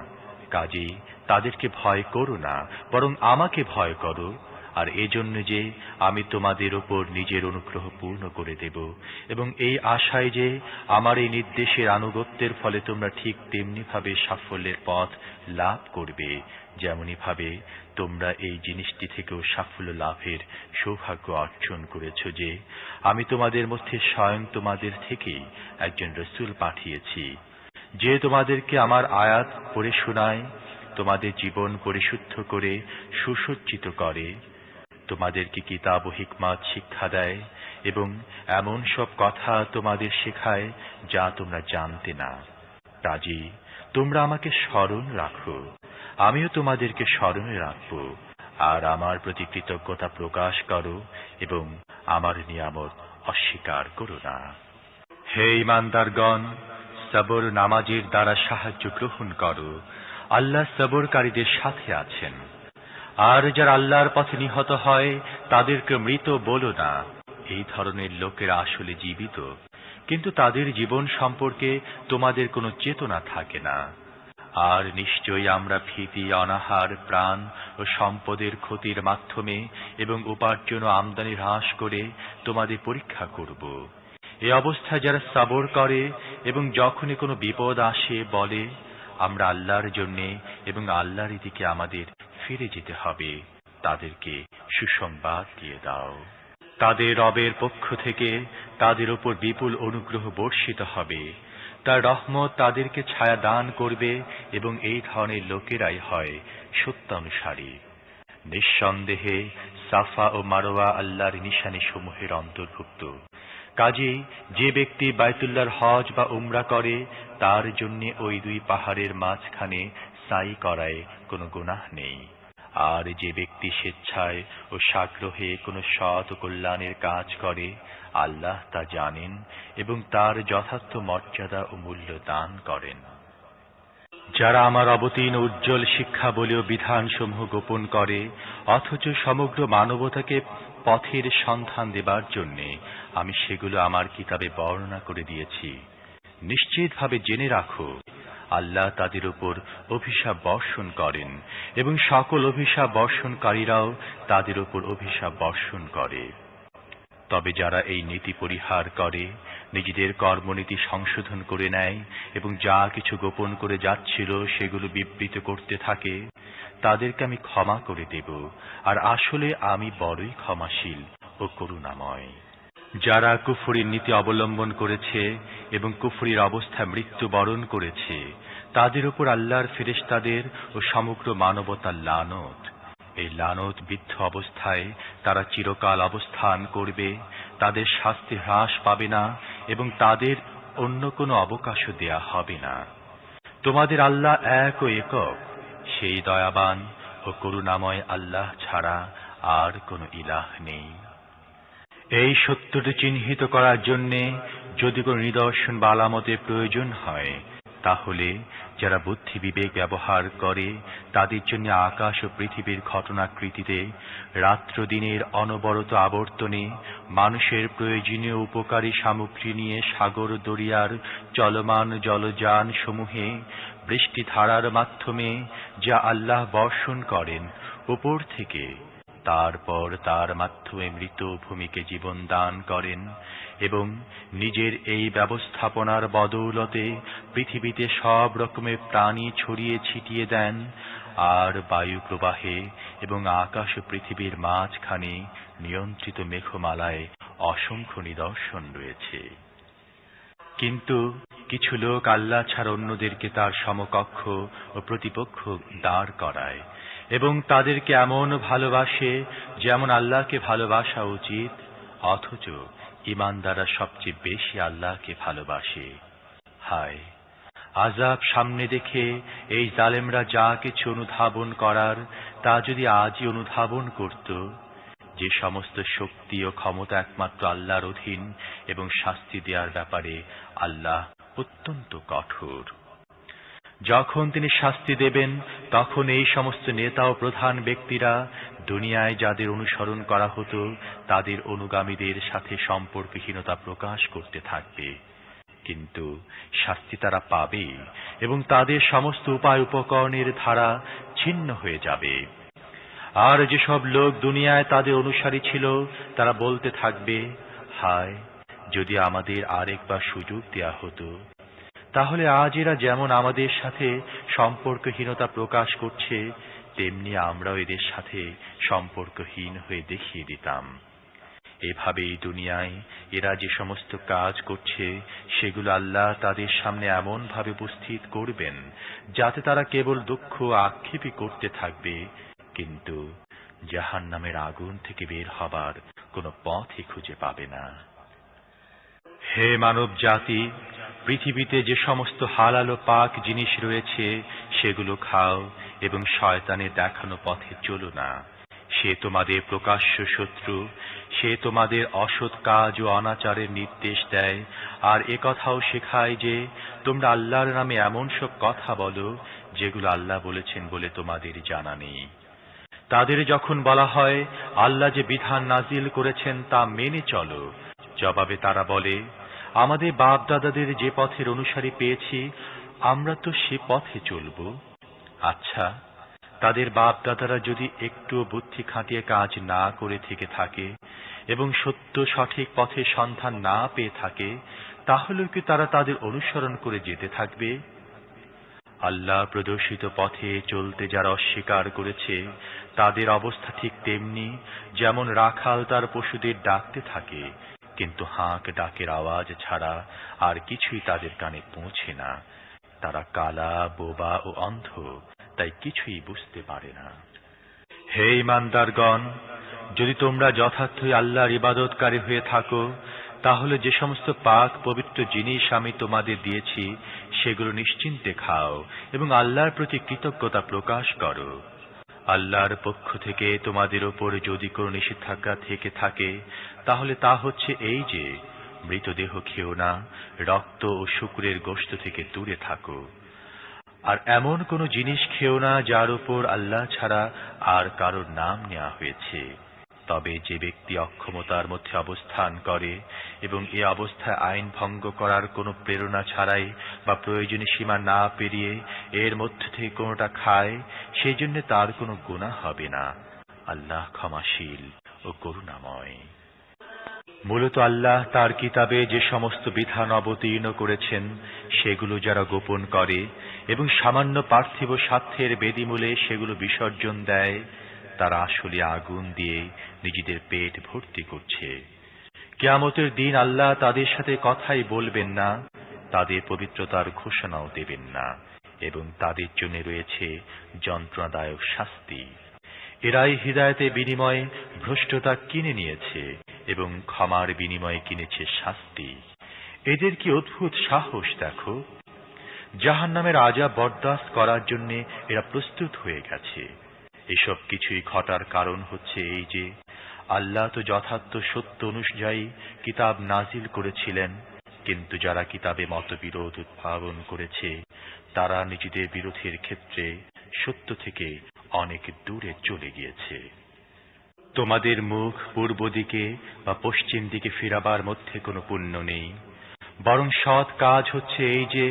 কাজেই তাদেরকে ভয় করো না, বরং আমাকে ভয় করো। আর এজন্য যে আমি তোমাদের উপর নিজের অনুগ্রহ পূর্ণ করে দেব, এবং এই আশায় যে আমার এই নির্দেশের আনুগত্যের ফলে তোমরা ঠিক তেমনি ভাবে সাফল্যের পথ লাভ করবে, যেমনি ভাবে তোমরা এই জিনিসটি থেকেও সাফল্য লাভের সৌভাগ্য অর্জন করেছ, যে আমি তোমাদের মধ্যে স্বয়ং তোমাদের থেকেই একজন রসূল পাঠিয়েছি, যে তোমাদেরকে আমার আয়াত পড়ে শোনায়, তোমাদের জীবন পরিশুদ্ধ করে সুসজ্জিত করে, তোমাদেরকে কিতাব ও হিকমাত শিক্ষা দেয় এবং এমন সব কথা তোমাদের শেখায় যা তোমরা জানতে না। কাজেই তোমরা আমাকে স্মরণ রাখো, আমিও তোমাদেরকে স্মরণে রাখব। আর আমার প্রতি কৃতজ্ঞতা প্রকাশ করো এবং আমার নিয়ামত অস্বীকার করো না। হে ঈমানদারগণ, সবর নামাজের দ্বারা সাহায্য গ্রহণ করো। আল্লাহ সবরকারীদের সাথে আছেন। আর যারা আল্লাহর পথে নিহত হয় তাদেরকে মৃত বলো না। এই ধরনের লোকেরা আসলে জীবিত, কিন্তু তাদের জীবন সম্পর্কে তোমাদের কোনো চেতনা থাকে না। আর নিশ্চয়ই আমরা ভীতি, অনাহার, প্রাণ ও সম্পদের ক্ষতির মাধ্যমে এবং উপার্জন ও আমদানি হ্রাস করে তোমাদের পরীক্ষা করব। এই অবস্থায় যারা সবর করে এবং যখনই কোনো বিপদ আসে বলে, আমরা আল্লাহর জন্যে এবং আল্লাহর দিকে আমাদের ফিরে যেতে হবে, তাদেরকে সুসংবাদ দিয়ে দাও। তাদের রবের পক্ষ থেকে তাদের উপর বিপুল অনুগ্রহ বর্ষিত হবে, তার রহমত তাদেরকে ছায়া দান করবে, এবং এই ধরনের লোকেরাই হয় সত্যানুসারী। নিঃসন্দেহে সাফা ও মারোয়া আল্লাহর নিশানী সমূহের অন্তর্ভুক্ত। কাজেই যে ব্যক্তি বাইতুল্লাহর হজ বা উমরা করে, তার জন্য ওই দুই পাহাড়ের মাঝখানে সাই করায় কোনো গুনাহ নেই। আর যে ব্যক্তি স্বেচ্ছায় ও সাগ্রহে কোনো সৎ ও কল্যাণের কাজ করে, আল্লাহ তা জানেন এবং তার যথার্থ মর্যাদা ও মূল্য দান করেন। যারা আমার অবতীর্ণ উজ্জ্বল শিক্ষা বলেও বিধানসমূহ গোপন করে, অথচ সমগ্র মানবতাকে পথের সন্ধান দেবার জন্যে আমি সেগুলো আমার কিতাবে বর্ণনা করে দিয়েছি, নিশ্চিতভাবে জেনে রাখো, আল্লাহ তাদের উপর অভিশাপ বর্ষণ করেন এবং সকল অভিশাপ বর্ষণকারীরাও তাদের উপর অভিশাপ বর্ষণ করে। তবে যারা এই নীতি পরিহার করে, নিজেদের কর্মনীতি সংশোধন করে নেয় এবং যা কিছু গোপন করে যাচ্ছিল সেগুলো বিবৃত করতে থাকে, তাদেরকে আমি ক্ষমা করে দেব, আর আসলে আমি বড়ই ক্ষমাশীল ও করুণাময়। যারা কুফরীর নীতি অবলম্বন করেছে এবং কুফরীর অবস্থায় মৃত্যুবরণ করেছে, তাদের উপর আল্লাহর ফেরেশতাদের ও সমগ্র মানবতার লানত। এই লানত বিদ্ধ অবস্থায় তারা চিরকাল অবস্থান করবে, তাদের শাস্তি হ্রাস পাবে না এবং তাদের অন্য কোনো অবকাশও দেয়া হবে না। তোমাদের আল্লাহ এক ও একক, সেই দয়াবান ও করুণাময় আল্লাহ ছাড়া আর কোনো ইলাহ নেই। এই সত্যটি চিহ্নিত করার জন্যে যদি কোনো নিদর্শন বা আলামতের প্রয়োজন হয়, তাহলে যারা বুদ্ধি বিবেক ব্যবহার করে, তাদের জন্য আকাশ ও পৃথিবীর ঘটনাকৃতিতে, রাত্র দিনের অনবরত আবর্তনে, মানুষের প্রয়োজনীয় উপকারী সামগ্রী নিয়ে সাগর দরিয়ার চলমান জলযান সমূহে বৃষ্টিধারার মাধ্যমে যা আল্লাহ বর্ষণ করেন উপর থেকে, তারপর তার মাধ্যমে মৃত ভূমিকে জীবন দান করেন, এবং নিজের এই ব্যবস্থাপনার বদৌলতে পৃথিবীতে সব রকমের প্রাণী ছড়িয়ে ছিটিয়ে দেন, আর বায়ু প্রবাহে এবং আকাশ ও পৃথিবীর মাঝখানে নিয়ন্ত্রিত মেঘমালায় অসংখ্য নিদর্শন রয়েছে। কিন্তু কিছু লোক আল্লাহ ছাড়া অন্যদেরকে তার সমকক্ষ ও প্রতিপক্ষ দাঁড় করায় এবং তাদেরকে এমন ভালোবাসে যেমন আল্লাহকে ভালোবাসা উচিত, অথচ ঈমানদাররা সবচেয়ে বেশি আল্লাহকে ভালোবাসে। হায়, আযাব সামনে দেখে এই জালেমরা যা কিছু অনুধাবন করার, তা যদি আজই অনুধাবন করত, যে সমস্ত শক্তি ও ক্ষমতা একমাত্র আল্লাহর অধীন এবং শাস্তি দেওয়ার ব্যাপারে আল্লাহ অত্যন্ত কঠোর। যখন তিনি শাস্তি দেবেন, তখন এই সমস্ত নেতা ও প্রধান ব্যক্তিরা দুনিয়ায় যাদের অনুসরণ করা হতো, তাদের অনুগামীদের সাথে সম্পর্কহীনতা প্রকাশ করতে থাকবে। কিন্তু শাস্তি তারা পাবে এবং তাদের সমস্ত উপায় উপকরণের ধারা ছিন্ন হয়ে যাবে। আর যেসব লোক দুনিয়ায় তাদের অনুসারী ছিল, তারা বলতে থাকবে, হায়, যদি আমাদের আরেকবার সুযোগ দেয়া হতো, তাহলে আজ এরা যেমন আমাদের সাথে সম্পর্কহীনতা প্রকাশ করছে, তেমনি আমরাও এদের সাথে সম্পর্কহীন হয়ে দেখিয়ে দিতাম। এভাবেই দুনিয়ায় এরা যে সমস্ত কাজ করছে, সেগুলো আল্লাহ তাদের সামনে এমন ভাবে উপস্থিত করবেন যাতে তারা কেবল দুঃখ আক্ষেপই করতে থাকবে, কিন্তু জাহান্নামের আগুন থেকে বের হবার কোনো পথই খুঁজে পাবে না। হে মানব জাতি, পৃথিবীতে যে সমস্ত হালাল ও পাক জিনিস রয়েছে সেগুলো খাও এবং শয়তানের দেখানো পথে চলো না। সে তোমাদের প্রকাশ্য শত্রু, সে তোমাদের অসৎ কাজ ও অনাচারের নির্দেশ দেয়, আর একথাও শেখায় যে তোমরা আল্লাহর নামে এমন সব কথা বলো যেগুলো আল্লাহ বলেছেন বলে তোমাদের জানা নেই। তাদের যখন বলা হয় আল্লাহ যে বিধান নাজিল করেছেন তা মেনে চলো, জবাবে তারা বলে, আমাদের বাপ দাদাদের যে পথের অনুসারী পেয়েছি, আমরা তো সে পথে চলব। আচ্ছা, তাদের বাপ দাদারা যদি একটু বুদ্ধি খাটিয়ে কাজ না করে থেকে থাকে এবং সত্য সঠিক পথের সন্ধান না পেয়ে থাকে, তাহলে কি তারা তাদের অনুসরণ করে যেতে থাকবে? আল্লাহ প্রদর্শিত পথে চলতে যারা অস্বীকার করেছে তাদের অবস্থা ঠিক তেমনি যেমন রাখাল তার পশুদের ডাকতে থাকে, কিন্তু হাঁক ডাকের আওয়াজ ছাড়া আর কিছুই তাদের কানে পৌঁছে না। তারা কালা, বোবা ও অন্ধ, তাই কিছুই বুঝতে পারে না। হে ঈমানদারগণ, যদি তোমরা যথার্থই আল্লাহর ইবাদতকারী হয়ে থাকো, তাহলে যে সমস্ত পাক পবিত্র জিনিস আমি তোমাদের দিয়েছি সেগুলো নিশ্চিন্তে খাও এবং আল্লাহর প্রতি কৃতজ্ঞতা প্রকাশ করো। আল্লাহর পক্ষ থেকে তোমাদের ওপর যদি কোনো নিষেধাজ্ঞা থেকে থাকে তাহলে তা হচ্ছে এই যে মৃতদেহ খেও না, রক্ত ও শুকরের গোশত থেকে দূরে থাকো। আর এমন কোনো জিনিস খেও না যার উপর আল্লাহ ছাড়া আর কারোর নাম নেওয়া হয়েছে। তবে যে ব্যক্তি অক্ষমতার মধ্যে অবস্থান করে এবং এ অবস্থায় আইন ভঙ্গ করার কোনো প্রেরণা ছাড়াই বা প্রয়োজনীয় সীমা না পেরিয়ে এর মধ্য থেকে কোনোটা খায়, সেই জন্য তার কোনো গুনাহ হবে না। আল্লাহ ক্ষমাশীল ও করুণাময়। মূলত আল্লাহ তার কিতাবে যে সমস্ত বিধান অবতীর্ণ করেছেন সেগুলো যারা গোপন করে এবং সামান্য পার্থিব স্বার্থের বেদিমূলে সেগুলো বিসর্জন দেয়, তারা আসলে আগুন দিয়ে নিজেদের পেট ভর্তি করছে। কিয়ামতের দিন আল্লাহ তাদের সাথে কথাই বলবেন না, তাদের পবিত্রতার ঘোষণাও দেবেন না, এবং তাদের জন্য রয়েছে যন্ত্রণাদায়ক শাস্তি। এরাই হিদায়াতের বিনিময়ে ভ্রষ্টতা কিনে নিয়েছে এবং ক্ষমার বিনিময়ে কিনেছে শাস্তি। এদের কি অদ্ভুত সাহস দেখো! জাহান্নামের আযাব বরদাস্ত করার জন্য এরা প্রস্তুত হয়ে গেছে। এসব কিছুই ঘটার কারণ হচ্ছে এই যে আল্লাহ তো যথার্থ সত্য অনুযায়ী কিতাব নাজিল করেছিলেন, কিন্তু যারা কিতাবে মতবিরোধ উদ্ভাবন করেছে তারা নিজেদের বিরোধের ক্ষেত্রে সত্য থেকে অনেক দূরে চলে গিয়েছে। তোমাদের মুখ পূর্ব দিকে বা পশ্চিম দিকে ফিরাবার মধ্যে কোনো পুণ্য নেই, বরং সৎ কাজ হচ্ছে এই যে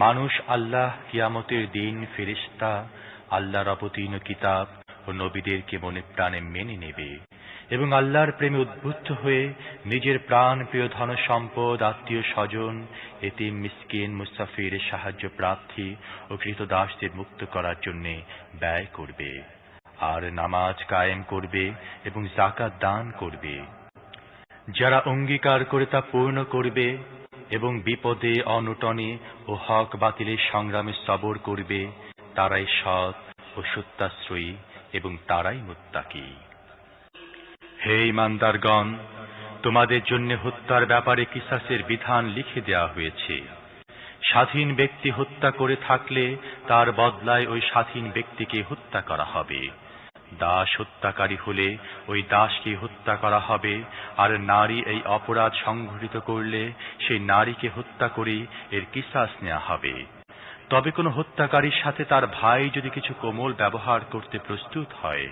মানুষ আল্লাহ কিয়ামতের দিন ফেরেশতা, আল্লাহর অবতীর্ণ কিতাব ও নবীদেরকে মনে প্রাণে মেনে নেবে এবং আল্লাহর প্রেমে উদ্বুদ্ধ হয়ে নিজের প্রাণ প্রিয় ধন সম্পদ, আত্মীয় স্বজন, এতিম, মিসকিন, মুসাফির, সাহায্য প্রার্থী ও কৃতদাসদের মুক্ত করার জন্য ব্যয় করবে, আর নামাজ কায়েম করবে এবং যাকাত দান করবে। যারা অঙ্গীকার করে তা পূর্ণ করবে এবং বিপদে, অনটনে ও হক বাতিলের সংগ্রামে সবর করবে, তারাই সৎ ও সত্যাশ্রয়ী এবং তারাই মুত্তাকী। হে ঈমানদারগণ, তোমাদের জন্য হত্যার ব্যাপারে কিসাসের বিধান লিখে দেওয়া হয়েছে। স্বাধীন ব্যক্তি হত্যা করে থাকলে তার বদলায় ওই স্বাধীন ব্যক্তিকে হত্যা করা হবে। দাস হত্যাকারী হলে ওই দাসকে হত্যা করা হবে, আর নারী এই অপরাধ সংঘটিত করলে সেই নারীকে হত্যা করে এর কিসাস নেওয়া হবে। তবে কোনো হত্যাকারীর সাথে তার ভাই যদি কিছু কোমল ব্যবহার করতে প্রস্তুত হয়,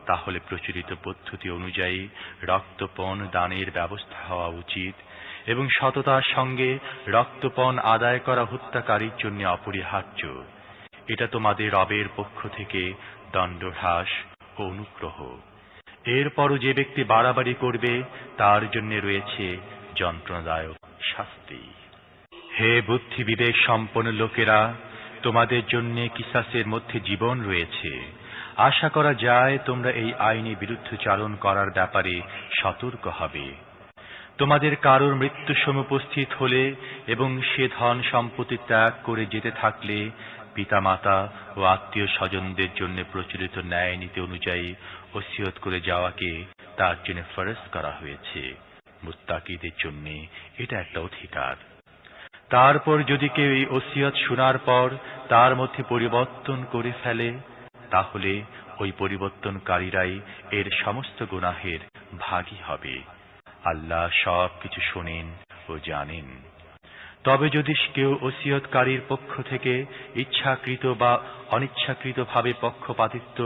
তাহলে প্রচলিত পদ্ধতি অনুযায়ী রক্তপণ দানের ব্যবস্থা হওয়া উচিত এবং সততার সঙ্গে রক্তপণ আদায় করা হত্যাকারীর জন্য অপরিহার্য। এটা তোমাদের রবের পক্ষ থেকে দণ্ডহ্রাস ও অনুগ্রহ। এরপরও যে ব্যক্তি বাড়াবাড়ি করবে তার জন্য রয়েছে যন্ত্রণাদায়ক শাস্তি। হে বুদ্ধি বিবেক সম্পন্ন লোকেরা, তোমাদের জন্য কিসাসের মধ্যে জীবন রয়েছে। আশা করা যায় তোমরা এই আইনি বিরুদ্ধচারণ করার ব্যাপারে সতর্ক হবে। তোমাদের কারোর মৃত্যু সমুপস্থিত হলে এবং সে ধন সম্পত্তি ত্যাগ করে যেতে থাকলে পিতামাতা ও আত্মীয় স্বজনদের জন্য প্রচলিত ন্যায় নীতি অনুযায়ী ওসিয়ত করে যাওয়াকে তার জন্য ফরজ করা হয়েছে। মুত্তাকিদের জন্য এটা একটা অধিকার। তারপর যদি কেউ এই ওসিয়ত শোনার পর তার মধ্যে পরিবর্তন করে ফেলে, তাহলে ওই পরিবর্তনকারীরাই এর সমস্ত গুনাহের ভাগী হবে। আল্লাহ সব কিছু শোনেন ও জানেন। তবে যদি কেউ ওসিয়তকারীর পক্ষ থেকে ইচ্ছাকৃত বা অনিচ্ছাকৃতভাবে পক্ষপাতিত্ব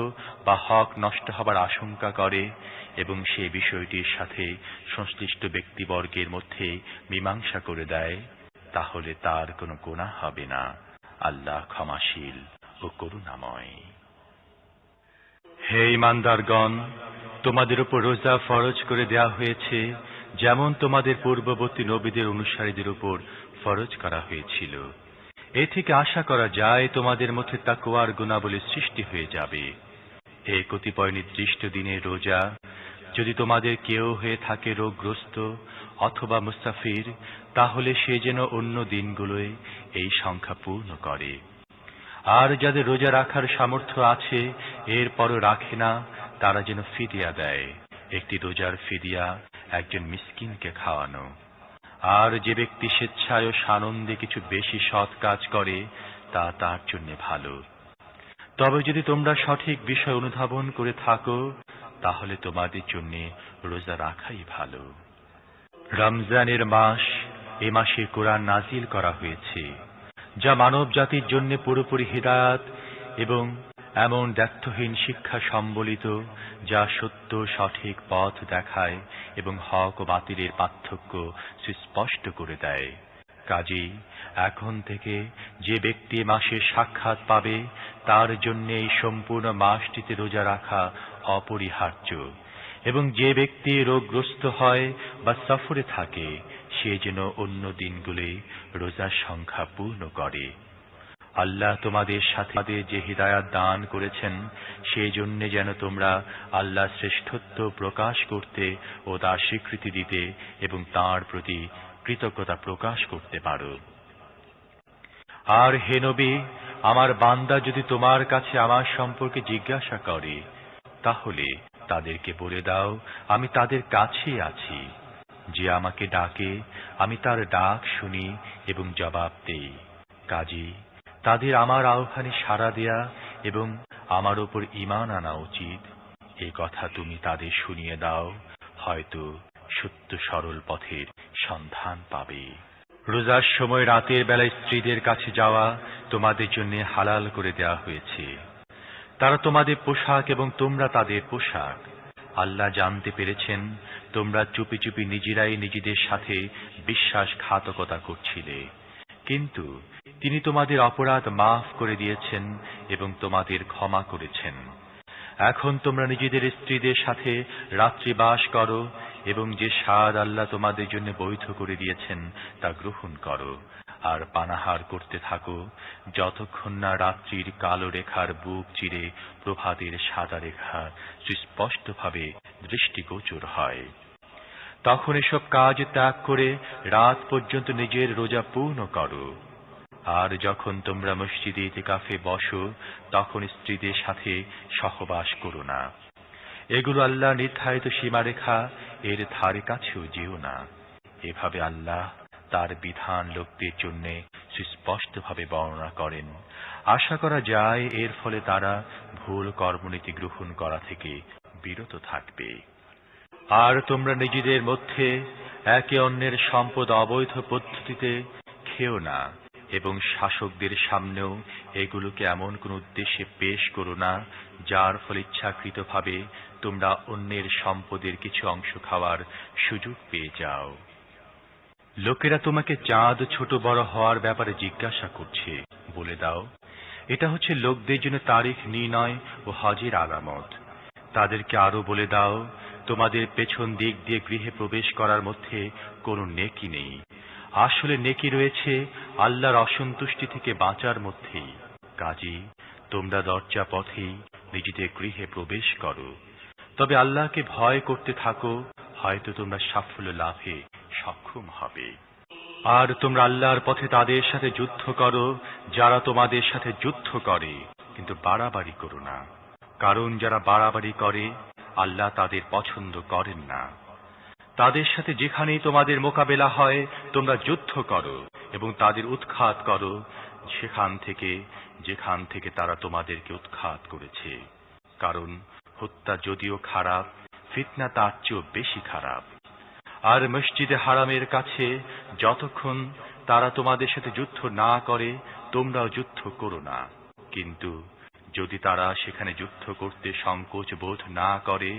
বা হক নষ্ট হবার আশঙ্কা করে এবং সে বিষয়টির সাথে সংশ্লিষ্ট ব্যক্তিবর্গের মধ্যে মীমাংসা করে দেয়, তাহলে তার কোনো গুনাহ হবে না। আল্লাহ ক্ষমাশীল ও করুণাময়। হে ঈমানদারগণ, তোমাদের উপর রোজা ফরজ করে দেয়া হয়েছে যেমন তোমাদের পূর্ববর্তী নবীদের অনুসারীদের উপর ফরজ করা হয়েছিল। এ থেকে আশা করা যায় তোমাদের মধ্যে তাকওয়ার গুণাবলী সৃষ্টি হয়ে যাবে। এই কতিপয় নির্দিষ্ট দিনের রোজা যদি তোমাদের কেউ হয়ে থাকে রোগগ্রস্ত অথবা মুসাফির, তাহলে সে যেন অন্য দিনগুলোয় এই সংখ্যা পূর্ণ করে। আর যাদের রোজা রাখার সামর্থ্য আছে এরপরও রাখে না, তারা যেন ফিদিয়া দেয়। একটি রোজার ফিদিয়া একজন মিসকিনকে খাওয়ানো। আর যে ব্যক্তি স্বেচ্ছায় ও সানন্দে কিছু বেশি সৎ কাজ করে তা তার জন্য ভালো। তবে যদি তোমরা সঠিক বিষয় অনুধাবন করে থাকো তাহলে তোমাদের জন্য রোজা রাখাই ভালো। রমজানের মাস, এ মাসে কোরআন নাজিল করা হয়েছে, যা মানব জাতির জন্য পুরোপুরি হিদায়াত এবং এমন দ্ব্যর্থহীন শিক্ষা সম্বলিত, যা সত্য সঠিক পথ দেখায় এবং হক ও বাতিলের পার্থক্য সুস্পষ্ট করে দেয়। কাজেই এখন থেকে যে ব্যক্তি মাসের সাক্ষাৎ পাবে তার জন্য এই সম্পূর্ণ মাসটিতে রোজা রাখা অপরিহার্য, এবং যে ব্যক্তি রোগগ্রস্ত হয় বা সফরে থাকে সে যেন অন্য দিনগুলি রোজার সংখ্যা পূর্ণ করে। আল্লাহ তোমাদের সাথে যে হিদায়াত দান করেছেন সেই জন্য যেন তোমরা আল্লাহ শ্রেষ্ঠত্ব প্রকাশ করতে ও তার স্বীকৃতি দিতে এবং তার প্রতি কৃতজ্ঞতা প্রকাশ করতে পারো। আর হে নবী, আমার বান্দা যদি তোমার কাছে আমার সম্পর্কে জিজ্ঞাসা করে তাহলে তাদেরকে বলে দাও আমি তাদের কাছেই আছি। যে আমাকে ডাকে আমি তার ডাক শুনি এবং জবাব দেই। কাজী তাদের আমার আহ্বানে সাড়া দেয়া এবং আমার উপর ঈমান আনা উচিত। এই কথা তুমি তাদের শুনিয়ে দাও, হয়তো সত্য সরল পথের সন্ধান পাবে। রোজার সময় রাতের বেলায় স্ত্রীদের কাছে যাওয়া তোমাদের জন্য হালাল করে দেওয়া হয়েছে। তারা তোমাদের পোশাক এবং তোমরা তাদের পোশাক। আল্লাহ জানতে পেরেছেন তোমরা চুপি চুপি নিজেরাই নিজেদের সাথে বিশ্বাসঘাতকতা করছিলে, কিন্তু তিনি তোমাদের অপরাধ মাফ করে দিয়েছেন এবং তোমাদের ক্ষমা করেছেন। এখন তোমরা নিজেদের স্ত্রীদের সাথে রাত্রি বাস করো এবং যে স্বাদ আল্লাহ তোমাদের জন্য বৈধ করে দিয়েছেন তা গ্রহণ করো, আর পানাহার করতে থাকো যতক্ষণ না রাত্রির কালো রেখার বুক চিরে প্রভাতের সাদা রেখা সুস্পষ্টভাবে দৃষ্টিগোচর হয়। তখন এসব কাজ ত্যাগ করে রাত পর্যন্ত নিজের রোজা পূর্ণ করো। আর যখন তোমরা মসজিদে ইতিকাফে বসো তখন স্ত্রীদের সাথে সহবাস করো না। এগুলো আল্লাহ নির্ধারিত সীমারেখা, এর ধারে কাছেও যেও না। এভাবে আল্লাহ তার বিধান লোকদের জন্য সুস্পষ্টভাবে বর্ণনা করেন। আশা করা যায় এর ফলে তারা ভুল কর্মনীতি গ্রহণ করা থেকে বিরত থাকবে। আর তোমরা নিজেদের মধ্যে একে অন্যের সম্পদ অবৈধ পদ্ধতিতে খেও না, এবং শাসকদের সামনেও এগুলোকে এমন কোন উদ্দেশ্যে পেশ করো না যার ফলে ইচ্ছাকৃতভাবে তোমরা অন্যের সম্পদের কিছু অংশ খাওয়ার সুযোগ পেয়ে যাও। লোকেরা তোমাকে চাঁদ ছোট বড় হওয়ার ব্যাপারে জিজ্ঞাসা করছে, বলে দাও এটা হচ্ছে লোকদের জন্য তারিখ নির্ণয় ও হজের আলামত। তাদেরকে আরো বলে দাও তোমাদের পেছন দিক দিয়ে গৃহে প্রবেশ করার মধ্যে কোনো নেকি নেই। আসলে নেকি রয়েছে আল্লাহর অসন্তুষ্টি থেকে বাঁচার মধ্যেই। কাজী তোমরা দরজা পথেই নিজেদের গৃহে প্রবেশ করো, তবে আল্লাহকে ভয় করতে থাকো, হয়তো তোমরা সাফল্য লাভে সক্ষম হবে। আর তোমরা আল্লাহর পথে তাদের সাথে যুদ্ধ করো যারা তোমাদের সাথে যুদ্ধ করে, কিন্তু বাড়াবাড়ি করো না, কারণ যারা বাড়াবাড়ি করে আল্লাহ তাদের পছন্দ করেন না। তাদের সাথে যেখানেই তোমাদের মোকাবেলা হয় তোমরা যুদ্ধ করো এবং তাদের উৎখাত করো যেখান থেকে তারা তোমাদেরকে উৎখাত করেছে। কারণ হত্যা যদিও খারাপ, ফিতনা তার চেয়েও বেশি খারাপ। আর মসজিদে হারামের কাছে যতক্ষণ তারা তোমাদের সাথে যুদ্ধ না করে তোমরাও যুদ্ধ করো না, কিন্তু যদি তারা সেখানে যুদ্ধ করতে সংকোচ বোধ না করে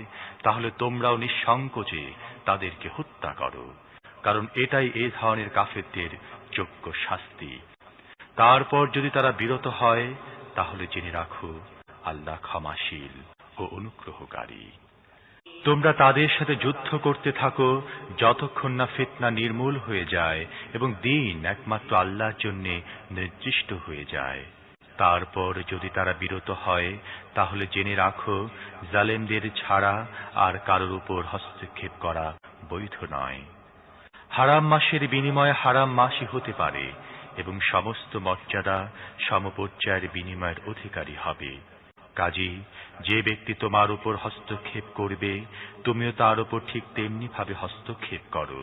তাহলে তোমরাও নিঃসংকোচে তাদেরকে হত্যা করো, কারণ এটাই এই ধরনের কাফেরদের যোগ্য শাস্তি। তারপর যদি তারা বিরত হয় তাহলে জেনে রাখো আল্লাহ ক্ষমাশীল ও অনুগ্রহকারী। তোমরা তাদের সাথে যুদ্ধ করতে থাকো যতক্ষণ না ফিতনা নির্মূল হয়ে যায় এবং দিন একমাত্র আল্লাহর জন্য নির্দিষ্ট হয়ে যায়। তারপর যদি তারা বিরত হয় তাহলে জেনে রাখো, জালেমদের ছাড়া আর কারোর উপর হস্তক্ষেপ করা বৈধ নয়। হারাম মাসের বিনিময়ে হারাম মাসই হতে পারে এবং সমস্ত মর্যাদা সমপর্যায়ের বিনিময়ের অধিকারী হবে। কাজেই যে ব্যক্তি তোমার উপর হস্তক্ষেপ করবে, তুমিও তার উপর ঠিক তেমনি ভাবে হস্তক্ষেপ করো।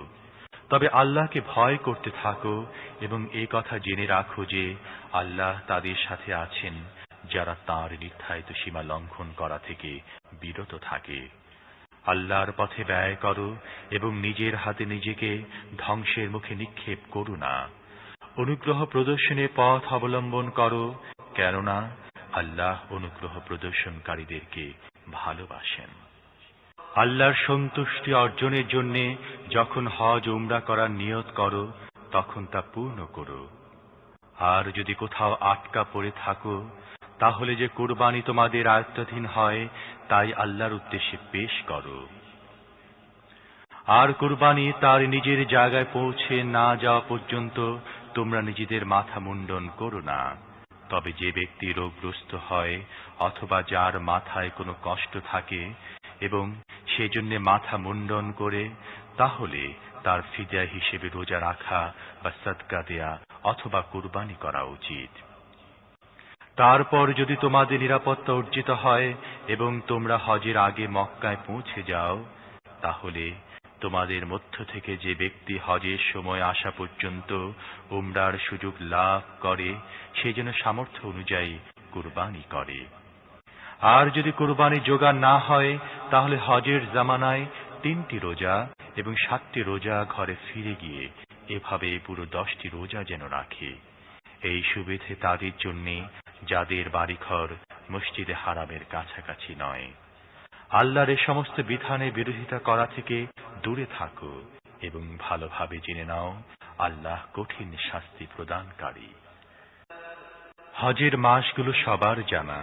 তবে আল্লাহকে ভয় করতে থাকো এবং এই কথা জেনে রাখো যে আল্লাহ তাদের সাথে আছেন যারা তাঁর নির্ধারিত সীমা লঙ্ঘন করা থেকে বিরত থাকে। আল্লাহর পথে ব্যয় করো এবং নিজের হাতে নিজেকে ধ্বংসের মুখে নিক্ষেপ করো না। অনুগ্রহ প্রদর্শনের পথ অবলম্বন করো, কেননা আল্লাহ অনুগ্রহ প্রদর্শনকারীদেরকে ভালোবাসেন। আল্লাহর সন্তুষ্টি অর্জনের জন্য যখন হজ উমরা করার নিয়ত করো তখন তা পূর্ণ করো। আর যদি কোথাও আটকা পড়ে থাকো তাহলে যে কুরবানি তোমাদের আয়ত্তাধীন হয় তাই আল্লাহর উদ্দেশ্যে পেশ করো। আর কুরবানি তার নিজের জায়গায় পৌঁছে না যাওয়া পর্যন্ত তোমরা নিজেদের মাথা মুন্ডন করো না। তবে যে ব্যক্তি রোগগ্রস্ত হয় অথবা যার মাথায় কোনো কষ্ট থাকে এবং সেজন্য মাথা মুন্ডন করে, তাহলে তার ফিদিয়া হিসেবে রোজা রাখা বা সাদকা দেয়া অথবা কুরবানি করা উচিত। তারপর যদি তোমাদের নিরাপত্তা অর্জিত হয় এবং তোমরা হজের আগে মক্কায় পৌঁছে যাও, তাহলে তোমাদের মধ্য থেকে যে ব্যক্তি হজের সময় আসা পর্যন্ত উমরার সুযোগ লাভ করে সে যেন সামর্থ্য অনুযায়ী কুরবানি করে। আর যদি কুরবানি জোগাড় না হয় তাহলে হজের জামানায় 3টি রোজা এবং 7টি রোজা ঘরে ফিরে গিয়ে এভাবে পুরো 10টি রোজা যেন রাখে। এই সুবিধে তাদের জন্য যাদের বাড়িঘর মসজিদে হারামের কাছাকাছি নয়। আল্লাহর এই সমস্ত বিধানের বিরোধিতা করা থেকে দূরে থাকো এবং ভালোভাবে জেনে নাও আল্লাহ কঠিন শাস্তি প্রদানকারী। হজের মাসগুলো সবার জানা।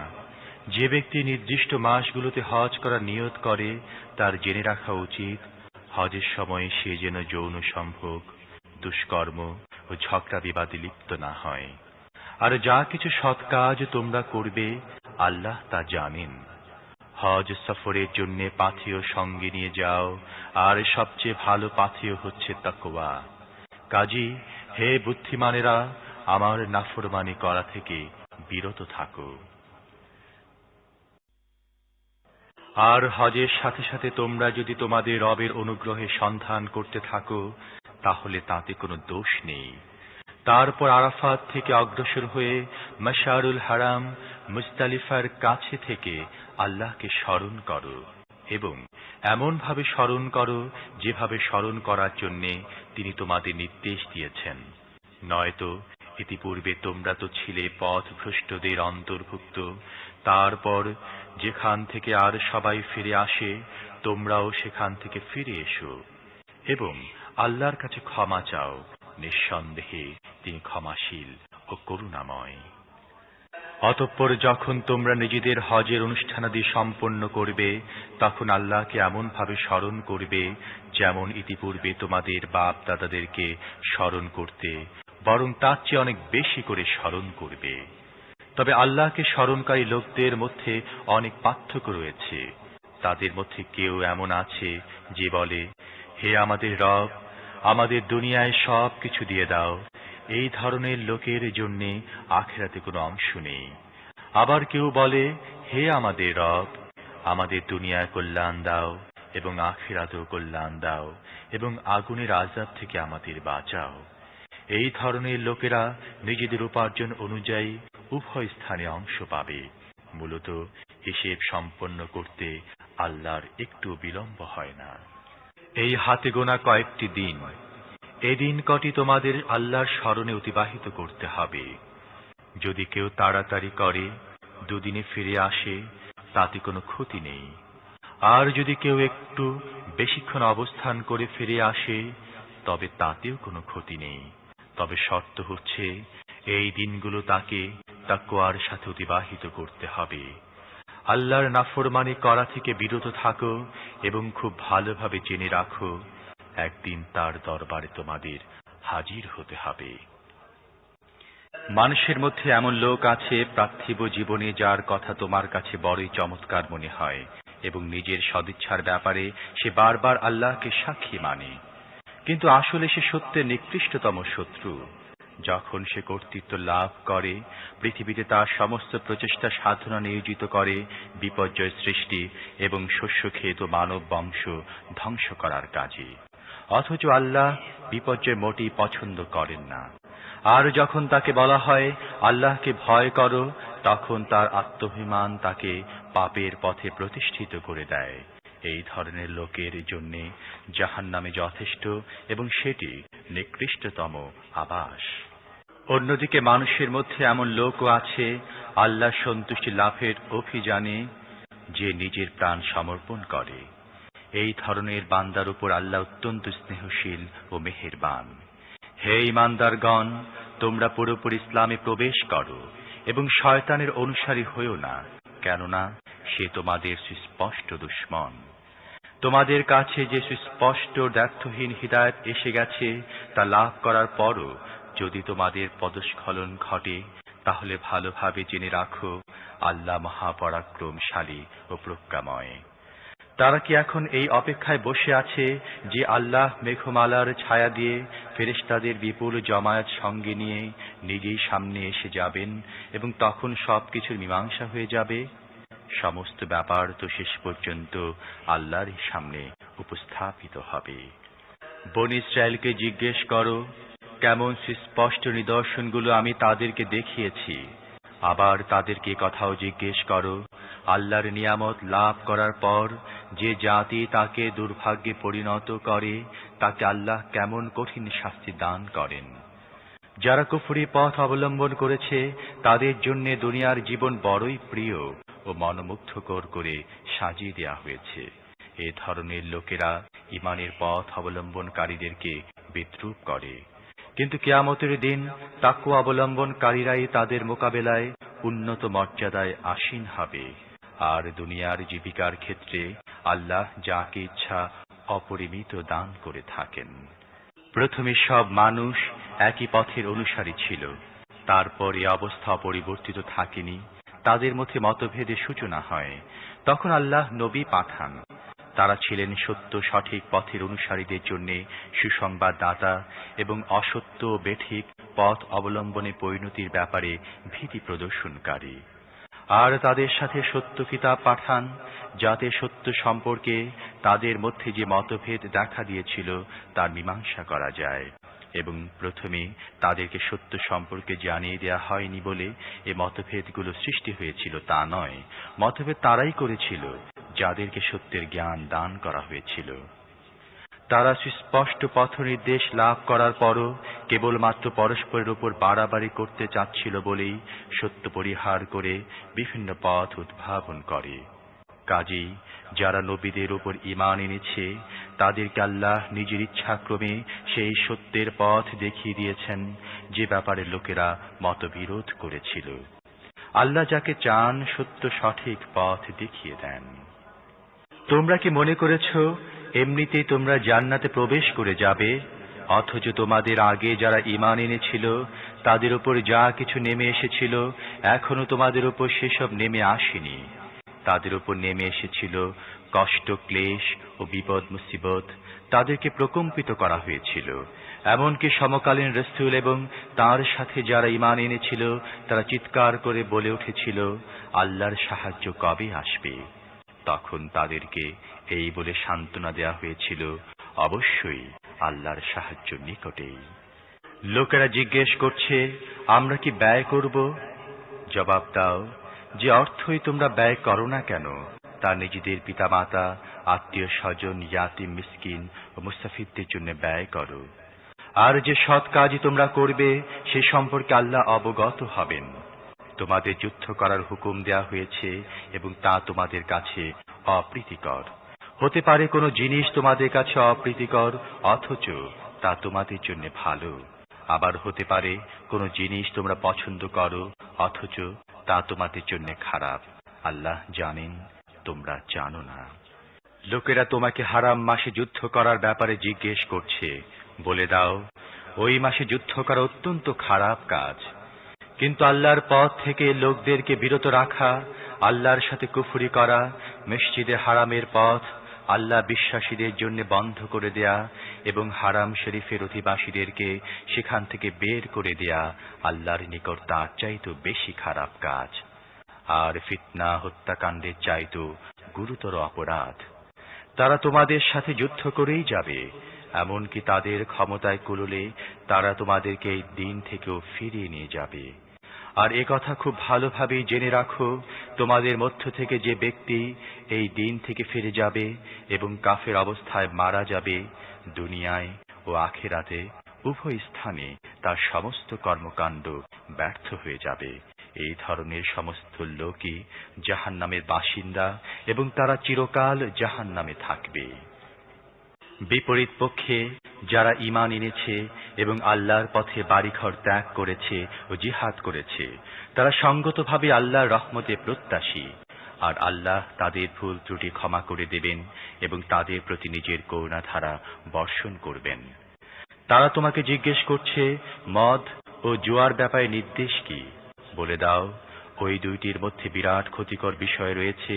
যে ব্যক্তি নির্দিষ্ট মাসগুলোতে হজ করার নিয়ত করে তার জেনে রাখা উচিত হজের সময় সে যেন যৌন সম্ভোগ, দুষ্কর্ম ও ঝগড়া বিবাদে লিপ্ত না হয়। আর যা কিছু সৎ কাজ তোমরা করবে আল্লাহ তা জানেন। হজ সফরের জন্য পাথেয় সঙ্গে নিয়ে যাও, আর সবচেয়ে ভালো পাথেয় হচ্ছে তাকওয়া। কাজী হে বুদ্ধিমানেরা, আমার নাফরমানি করা থেকে বিরত থাকো। আর হজের সাথে সাথে তোমরা যদি তোমাদের রবের অনুগ্রহের সন্ধান করতে থাকো তাহলে তাতে কোনো দোষ নেই। তারপর আরাফাত থেকে অগ্রসর হয়ে মাশআরুল হারাম মুজদালিফার কাছে থেকে আল্লাহকে স্মরণ করো এবং এমন ভাবে স্মরণ করো যেভাবে স্মরণ করার জন্য তিনি তোমাদের নির্দেশ দিয়েছেন। নয়তো ইতিপূর্বে তোমরা তো ছিলে পথভ্রষ্টদের অন্তর্ভুক্ত। তারপর যেখান থেকে আর সবাই ফিরে আসে তোমরাও সেখান থেকে ফিরে এসো এবং আল্লাহর কাছে ক্ষমা চাও। নিঃসন্দেহে তিনি ক্ষমাশীল ও করুণাময়। অতঃপর যখন তোমরা নিজেদের হজের অনুষ্ঠানাদি সম্পন্ন করবে তখন আল্লাহকে এমন ভাবে স্মরণ করবে যেমন ইতিপূর্বে তোমাদের বাপ দাদাদেরকে স্মরণ করতে, বরং তার চেয়ে অনেক বেশি করে স্মরণ করবে। তবে আল্লাহকে স্মরণকারী লোকদের মধ্যে অনেক পার্থক্য রয়েছে। তাদের মধ্যে কেউ এমন আছে যে বলে, হে আমাদের রব, আমাদের দুনিয়ায় সব কিছু দিয়ে দাও। এই ধরনের লোকের জন্য আখিরাতে কোনো অংশ নেই। আবার কেউ বলে, হে আমাদের রব, আমাদের দুনিয়ায় কল্যাণ দাও এবং আখিরাতেও কল্যাণ দাও এবং আগুনের আযাব থেকে আমাদের বাঁচাও। এই ধরনের লোকেরা নিজেদের উপার্জন অনুযায়ী উভয় স্থানে অংশ পাবে। মূলত হিসেব সম্পন্ন করতে আল্লাহর একটু বিলম্ব হয় না। এই হাতে গোনা কয়েকটি দিন, এই দিন কটি তোমাদের আল্লাহর স্মরণে অতিবাহিত করতে হবে। যদি কেউ তাড়াতাড়ি করে 2 দিনে ফিরে আসে তাতে কোনো ক্ষতি নেই। আর যদি কেউ একটু বেশিক্ষণ অবস্থান করে ফিরে আসে তবে তাতেও কোনো ক্ষতি নেই। তবে শর্ত হচ্ছে এই দিনগুলো তাকে তাকওয়ার সাথে অতিবাহিত করতে হবে। আল্লাহর নাফরমানি করা থেকে বিরত থাকো এবং খুব ভালোভাবে জেনে রাখো একদিন তার দরবারে তোমাদের হাজির হতে হবে। মানুষের মধ্যে এমন লোক আছে পার্থিব জীবনে যার কথা তোমার কাছে বড়ই চমৎকার মনে হয় এবং নিজের সদিচ্ছার ব্যাপারে সে বারবার আল্লাহকে সাক্ষী মানে, কিন্তু আসলে সে সত্যের নিকৃষ্টতম শত্রু। যখন সে কর্তৃত্ব লাভ করে পৃথিবীতে তার সমস্ত প্রচেষ্টা সাধনা নিয়োজিত করে বিপর্যয় সৃষ্টি এবং শস্যক্ষেত মানব বংশ ধ্বংস করার কাজে, অথচ আল্লাহ বিপর্যয় মোটেই পছন্দ করেন না। আর যখন তাকে বলা হয় আল্লাহকে ভয় করো, তখন তার আত্মাভিমান তাকে পাপের পথে প্রতিষ্ঠিত করে দেয়। এই ধরনের লোকের জন্য জাহান্নামে যথেষ্ট এবং সেটি নিকৃষ্টতম আবাস। অন্যদিকে মানুষের মধ্যে এমন লোকও আছে আল্লাহ সন্তুষ্টি লাভের অভিযানে যে নিজের প্রাণ সমর্পণ করে। এই ধরনের বান্দার উপর আল্লাহ অত্যন্ত স্নেহশীল ও মেহেরবান। হে ঈমানদারগণ, তোমরা পুরোপুরি ইসলামে প্রবেশ করো এবং শয়তানের অনুসারী হইও না, কেননা সে তোমাদের সুস্পষ্ট দুশমন। তোমাদের কাছে যে সুস্পষ্ট দ্ব্যর্থহীন হিদায়াত এসে গেছে তা লাভ করার পরও যদি তোমাদের পদস্খলন ঘটে, তাহলে ভালোভাবে জেনে রাখো আল্লাহ মহাপরাক্রমশালী ও প্রজ্ঞাময়। তারা কি এখন এই অপেক্ষায় বসে আছে যে আল্লাহ মেঘমালার ছায়া দিয়ে ফেরেশতাদের বিপুল জমায়েত সঙ্গে নিয়ে নিজেই সামনে এসে যাবেন এবং তখন সবকিছুর মীমাংসা হয়ে যাবে? সমস্ত ব্যাপার তো শেষ পর্যন্ত আল্লাহর সামনে উপস্থাপিত হবে। বনী ইসরায়েলকে জিজ্ঞেস করো, কেমন সুস্পষ্ট নিদর্শনগুলো আমি তাদেরকে দেখিয়েছি। আবার তাদেরকে কথাও জিজ্ঞেস করো, আল্লাহর নিয়ামত লাভ করার পর যে জাতি তাকে দুর্ভাগ্যে পরিণত করে তাকে আল্লাহ কেমন কঠিন শাস্তি দান করেন। যারা কুফরি পথ অবলম্বন করেছে তাদের জন্য দুনিয়ার জীবন বড়ই প্রিয় ও মনোমুগ্ধকর করে সাজিয়ে দেয়া হয়েছে। এ ধরনের লোকেরা ঈমানের পথ অবলম্বনকারীদেরকে বিদ্রূপ করে, কিন্তু কিয়ামতের দিন তাকওয়া অবলম্বনকারীরাই তাদের মোকাবেলায় উন্নত মর্যাদায় আসীন হবে। আর দুনিয়ার জীবিকার ক্ষেত্রে আল্লাহ যাকে ইচ্ছা অপরিমিত দান করে থাকেন। প্রথমে সব মানুষ একই পথের অনুসারী ছিল, তারপর এ অবস্থা পরিবর্তিত থাকেনি, তাদের মধ্যে মতভেদের সূচনা হয়। তখন আল্লাহ নবী পাঠান। তারা ছিলেন সত্য সঠিক পথের অনুসারীদের জন্য সুসংবাদদাতা এবং অসত্য ও বেঠিক পথ অবলম্বনে পরিণতির ব্যাপারে ভীতি প্রদর্শনকারী। আর তাদের সাথে সত্য কিতাব পাঠান, যাতে সত্য সম্পর্কে তাদের মধ্যে যে মতভেদ দেখা দিয়েছিল তার মীমাংসা করা যায়। এবং প্রথমে তাদেরকে সত্য সম্পর্কে জানিয়ে দেয়া হয়নি বলে এ মতভেদগুলো সৃষ্টি হয়েছিল তা নয়, মতভেদ তারাই করেছিল যাদেরকে সত্যের জ্ঞান দান করা হয়েছিল। তারা সুস্পষ্ট পথ নির্দেশ লাভ করার পরও কেবলমাত্র পরস্পরের উপর বাড়াবাড়ি করতে চাচ্ছিল বলেই সত্য পরিহার করে বিভিন্ন পথ উদ্ভাবন করে। কাজেই যারা নবীদের উপর ঈমান এনেছে তাদেরকে আল্লাহ নিজের ইচ্ছাক্রমে সেই সত্যের পথ দেখিয়ে দিয়েছেন যে ব্যাপারে লোকেরা মতবিরোধ করেছিল। আল্লাহ যাকে চান সত্য সঠিক পথ দেখিয়ে দেন। তোমরা কি মনে করেছ এমনিতেই তোমরা জান্নাতে প্রবেশ করে যাবে, অথচ তোমাদের আগে যারা ঈমান এনেছিল তাদের উপর যা কিছু নেমে এসেছিল এখনো তোমাদের উপর সেসব নেমে আসেনি। তাদের উপর নেমে এসেছিল কষ্ট, ক্লেশ ও বিপদ মুসিবত, তাদেরকে প্রকম্পিত করা হয়েছিল। এমনকি সমকালীন রাসূল এবং তার সাথে যারা ঈমান এনেছিল তারা চিৎকার করে বলে উঠেছিল, আল্লাহর সাহায্য কবে আসবে? তখন তাদেরকে এই বলে সান্ত্বনা দেয়া হয়েছিল, অবশ্যই আল্লাহর সাহায্য নিকটেই। লোকেরা জিজ্ঞেস করছে, আমরা কি ব্যয় করব? জবাব দাও, যে অর্থই তোমরা ব্যয় করো না কেন তা নিজেদের পিতামাতা, আত্মীয় স্বজন, ইয়াতীম, মিসকিন ও মুসাফিরদের জন্য ব্যয় করো। আর যে সৎ কাজই তোমরা করবে সে সম্পর্কে আল্লাহ অবগত হবেন। তোমাদের যুদ্ধ করার হুকুম দেয়া হয়েছে এবং তা তোমাদের কাছে অপ্রীতিকর। হতে পারে কোনো জিনিস তোমাদের কাছে অপ্রীতিকর অথচ তা তোমাদের জন্য ভালো। আবার হতে পারে কোনো জিনিস তোমরা পছন্দ করো অথচ তা তোমাদের জন্য খারাপ। আল্লাহ জানেন, তোমরা জানো না। লোকেরা তোমাকে হারাম মাসে যুদ্ধ করার ব্যাপারে জিজ্ঞেস করছে। বলে দাও, ওই মাসে যুদ্ধ করা অত্যন্ত খারাপ কাজ। কিন্তু আল্লাহর পথ থেকে লোকদেরকে বিরত রাখা, আল্লাহর সাথে কুফরি করা, মসজিদে হারামের পথ আল্লাহ বিশ্বাসীদের জন্য বন্ধ করে দেয়া এবং হারাম শরীফের অধিবাসীদেরকে সেখান থেকে বের করে দেয়া আল্লাহর নিকট তার চাইতেও বেশি খারাপ কাজ। আর ফিতনা হত্যাকাণ্ডের চাইতেও গুরুতর অপরাধ। তারা তোমাদের সাথে যুদ্ধ করেই যাবে, এমনকি তাদের ক্ষমতায় কুলোলে তারা তোমাদেরকে এই দিন থেকেও ফিরিয়ে নিয়ে যাবে। আর একথা খুব ভালোভাবেই জেনে রাখো, তোমাদের মধ্য থেকে যে ব্যক্তি এই দিন থেকে ফিরে যাবে এবং কাফের অবস্থায় মারা যাবে, দুনিয়ায় ও আখিরাতে উভয় স্থানে তার সমস্ত কর্মকাণ্ড ব্যর্থ হয়ে যাবে। এই ধরনের সমস্ত লোকই জাহান্নামের বাসিন্দা এবং তারা চিরকাল জাহান্নামে থাকবে। বিপরীত পক্ষে যারা ঈমান এনেছে এবং আল্লাহর পথে বাড়িঘর ত্যাগ করেছে ও জিহাদ করেছে, তারা সঙ্গতভাবে আল্লাহর রহমতে প্রত্যাশী। আর আল্লাহ তাদের ভুল ত্রুটি ক্ষমা করে দেবেন এবং তাদের প্রতি নিজের করুণাধারা বর্ষণ করবেন। তারা তোমাকে জিজ্ঞেস করছে, মদ ও জুয়ার ব্যাপারে নির্দেশ কি? বলে দাও, ওই দুইটির মধ্যে বিরাট ক্ষতিকর বিষয় রয়েছে,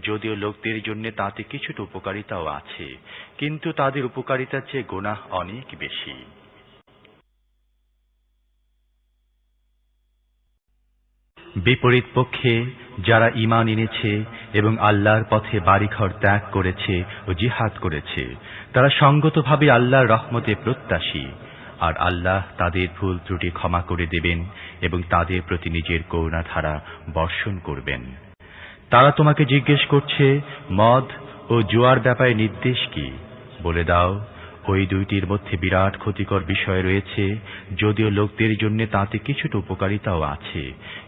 যদিও লোকদের জন্য তাতে কিছুটা উপকারিতাও আছে, কিন্তু তাদের উপকারিতার চেয়ে গুনাহ অনেক বেশি। বিপরীত পক্ষে যারা ঈমান এনেছে এবং আল্লাহর পথে বাড়িঘর ত্যাগ করেছে ও জিহাদ করেছে, তারা সঙ্গতভাবে আল্লাহর রহমতে প্রত্যাশী। আর আল্লাহ তাদের ভুল ত্রুটি ক্ষমা করে দেবেন এবং তাদের প্রতি নিজের করুণাধারা বর্ষণ করবেন। তারা তোমাকে জিজ্ঞেস করছে, মদ ও জুয়ার ব্যাপারে নির্দেশ কি? বলে দাও, ওই দুইটির মধ্যে বিরাট ক্ষতিকর বিষয় রয়েছে, যদিও লোকদের জন্য তাতে কিছুটা উপকারিতাও আছে,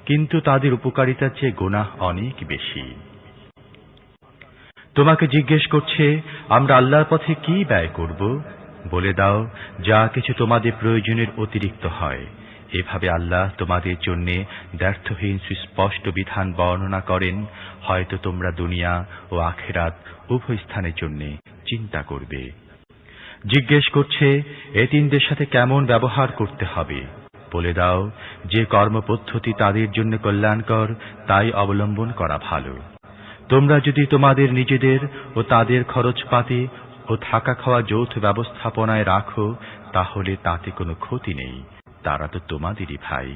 কিন্তু তাদের উপকারিতার চেয়ে গুনাহ অনেক বেশি। তোমাকে জিজ্ঞেস করছে, আমরা আল্লাহর পথে কি ব্যয় করব? বলে দাও, যা কিছু তোমাদের প্রয়োজনের অতিরিক্ত হয়। এভাবে আল্লাহ তোমাদের জন্য দ্ব্যর্থহীন সুস্পষ্ট বিধান বর্ণনা করেন, হয়তো তোমরা দুনিয়া ও আখিরাত উভয় স্থানের জন্য চিন্তা করবে। জিজ্ঞেস করছে, এতিমদের সাথে কেমন ব্যবহার করতে হবে? বলে দাও, যে কর্মপদ্ধতি তাদের জন্য কল্যাণকর তাই অবলম্বন করা ভালো। তোমরা যদি তোমাদের নিজেদের ও তাদের খরচপাতি ও থাকা খাওয়া যৌথ ব্যবস্থাপনায় রাখো, তাহলে তাতে কোনো ক্ষতি নেই, তারা তো তোমাদেরই ভাই।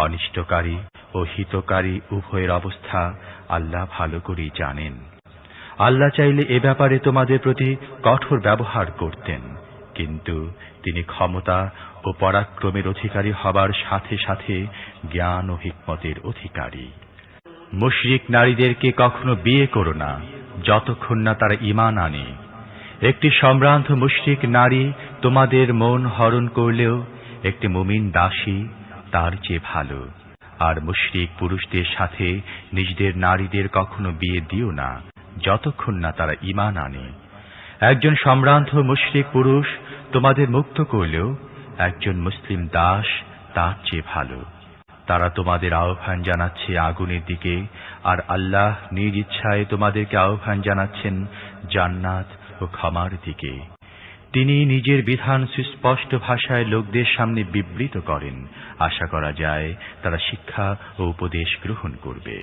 অনিষ্টকারী ও হিতকারী উভয়ের অবস্থা আল্লাহ ভালো করেই জানেন। আল্লাহ চাইলে এ ব্যাপারে তোমাদের প্রতি কঠোর ব্যবহার করতেন, কিন্তু তিনি ক্ষমতা ও পরাক্রমের অধিকারী হবার সাথে সাথে জ্ঞান ও হিকমতের অধিকারী। মুশরিক নারীদেরকে কখনো বিয়ে করো না, যতক্ষণ না তারা ঈমান আনে। একটি সম্ভ্রান্ত মুশরিক নারী তোমাদের মন হরণ করলেও একটি মুমিন দাসী তার চেয়ে ভালো। আর মুশরিক পুরুষদের সাথে নিজেদের নারীদের কখনো বিয়ে দিও না, যতক্ষণ না তারা ঈমান আনে। একজন সম্ভ্রান্ত মুশরিক পুরুষ তোমাদের মুক্ত করলেও একজন মুসলিম দাস তার চেয়ে ভালো। তারা তোমাদের আহ্বান জানাচ্ছে আগুনের দিকে, আর আল্লাহ নিজ ইচ্ছায় তোমাদেরকে আহ্বান জানাচ্ছেন জান্নাত ও ক্ষমার দিকে। তিনি নিজের বিধান সুস্পষ্ট ভাষায় লোকদের সামনে বিবৃত করেন। আশা করা যায় তারা শিক্ষা ও উপদেশ গ্রহণ করবে।